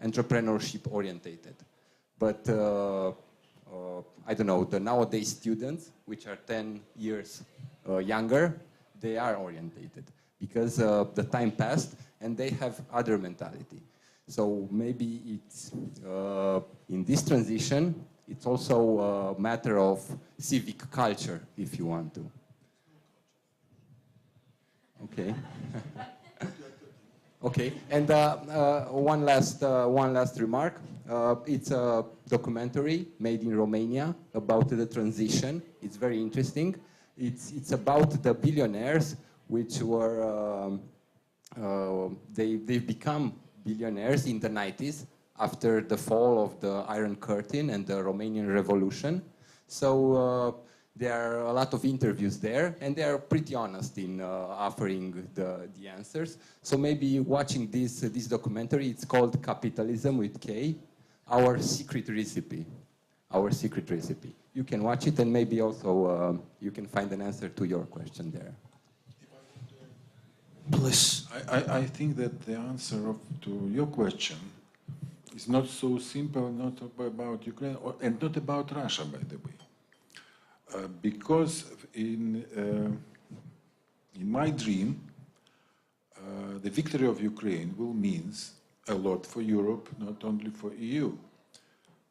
entrepreneurship orientated. But I don't know, the nowadays students, which are 10 years younger, they are orientated because the time passed and they have other mentality. So maybe it's in this transition, it's also a matter of civic culture, if you want to. Okay. Okay, and one last remark. It's a documentary made in Romania about the transition. It's very interesting. It's about the billionaires which were they've become billionaires in the 90s after the fall of the Iron Curtain and the Romanian Revolution. So there are a lot of interviews there, and they are pretty honest in offering the answers. So maybe watching this documentary, it's called Capitalism with K, Our Secret Recipe. Our Secret Recipe. You can watch it, and maybe also you can find an answer to your question there. Please. I think that the answer to your question is not so simple, not about Ukraine, and not about Russia, by the way. Because in my dream, the victory of Ukraine will mean a lot for Europe, not only for EU.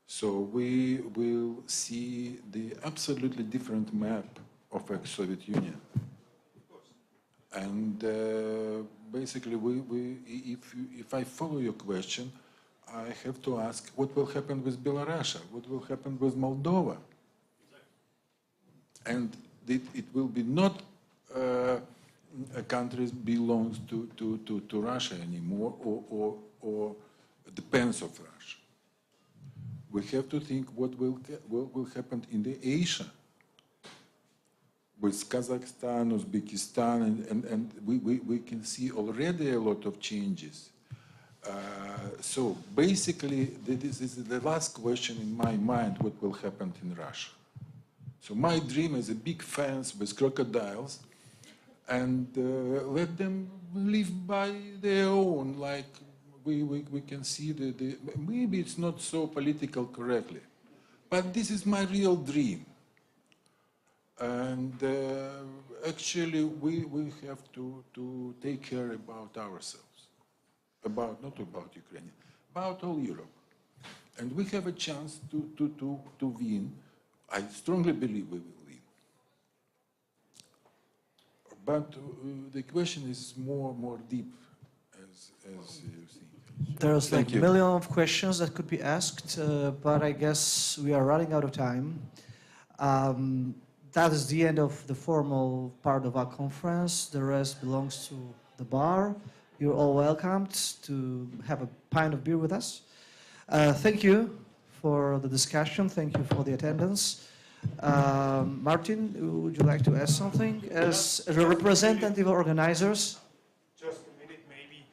So we will see the absolutely different map of ex-Soviet Union. And basically, if I follow your question, I have to ask what will happen with Belarus, what will happen with Moldova. And it will be not a country belongs to Russia anymore or depends of Russia. We have to think what will happen in the Asia with Kazakhstan, Uzbekistan, and we can see already a lot of changes. So basically, this is the last question in my mind, what will happen in Russia. So my dream is a big fence with crocodiles and let them live by their own, like we can see maybe it's not so political correctly, but this is my real dream. And actually we have to take care about ourselves, not about Ukraine, about all Europe. And we have a chance to win. I strongly believe we will win. But the question is more deep, as you see. There's Thank like you. a million of questions that could be asked, but I guess we are running out of time. That is the end of the formal part of our conference. The rest belongs to the bar. You're all welcomed to have a pint of beer with us. Thank you for the discussion. Thank you for the attendance. Martin, would you like to add something as a representative of organizers? Just a minute, maybe.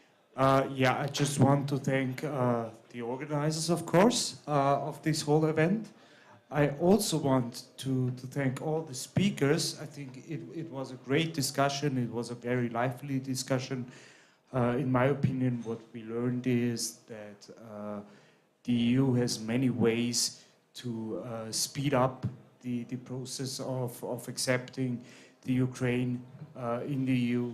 Yeah, I just want to thank the organizers, of course, of this whole event. I also want to thank all the speakers. I think it was a great discussion. It was a very lively discussion. In my opinion, what we learned is that the EU has many ways to speed up the process of accepting the Ukraine in the EU.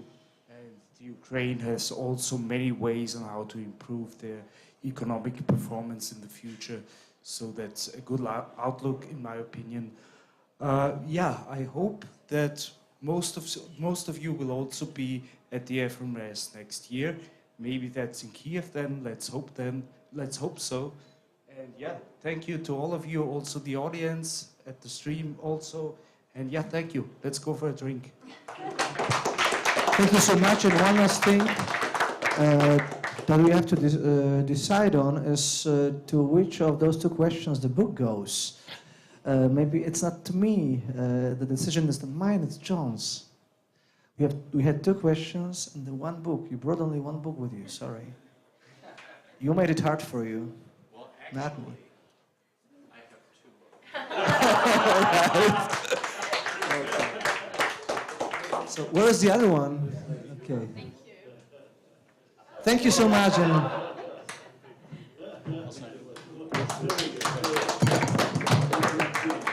And the Ukraine has also many ways on how to improve their economic performance in the future. So that's a good outlook, in my opinion. Yeah, I hope that most of you will also be at the FMS next year. Maybe that's in Kyiv then. Let's hope then. let's hope so. And yeah, thank you to all of you, also the audience at the stream also. And yeah, thank you. Let's go for a drink. Thank you so much. And one last thing that we have to decide on is to which of those two questions the book goes. Maybe it's not to me. The decision is not mine, it's John's. We had two questions and the one book. You brought only one book with you, sorry. You made it hard for you. Well, not me. I have two. So where's the other one? Okay. Thank you so much. And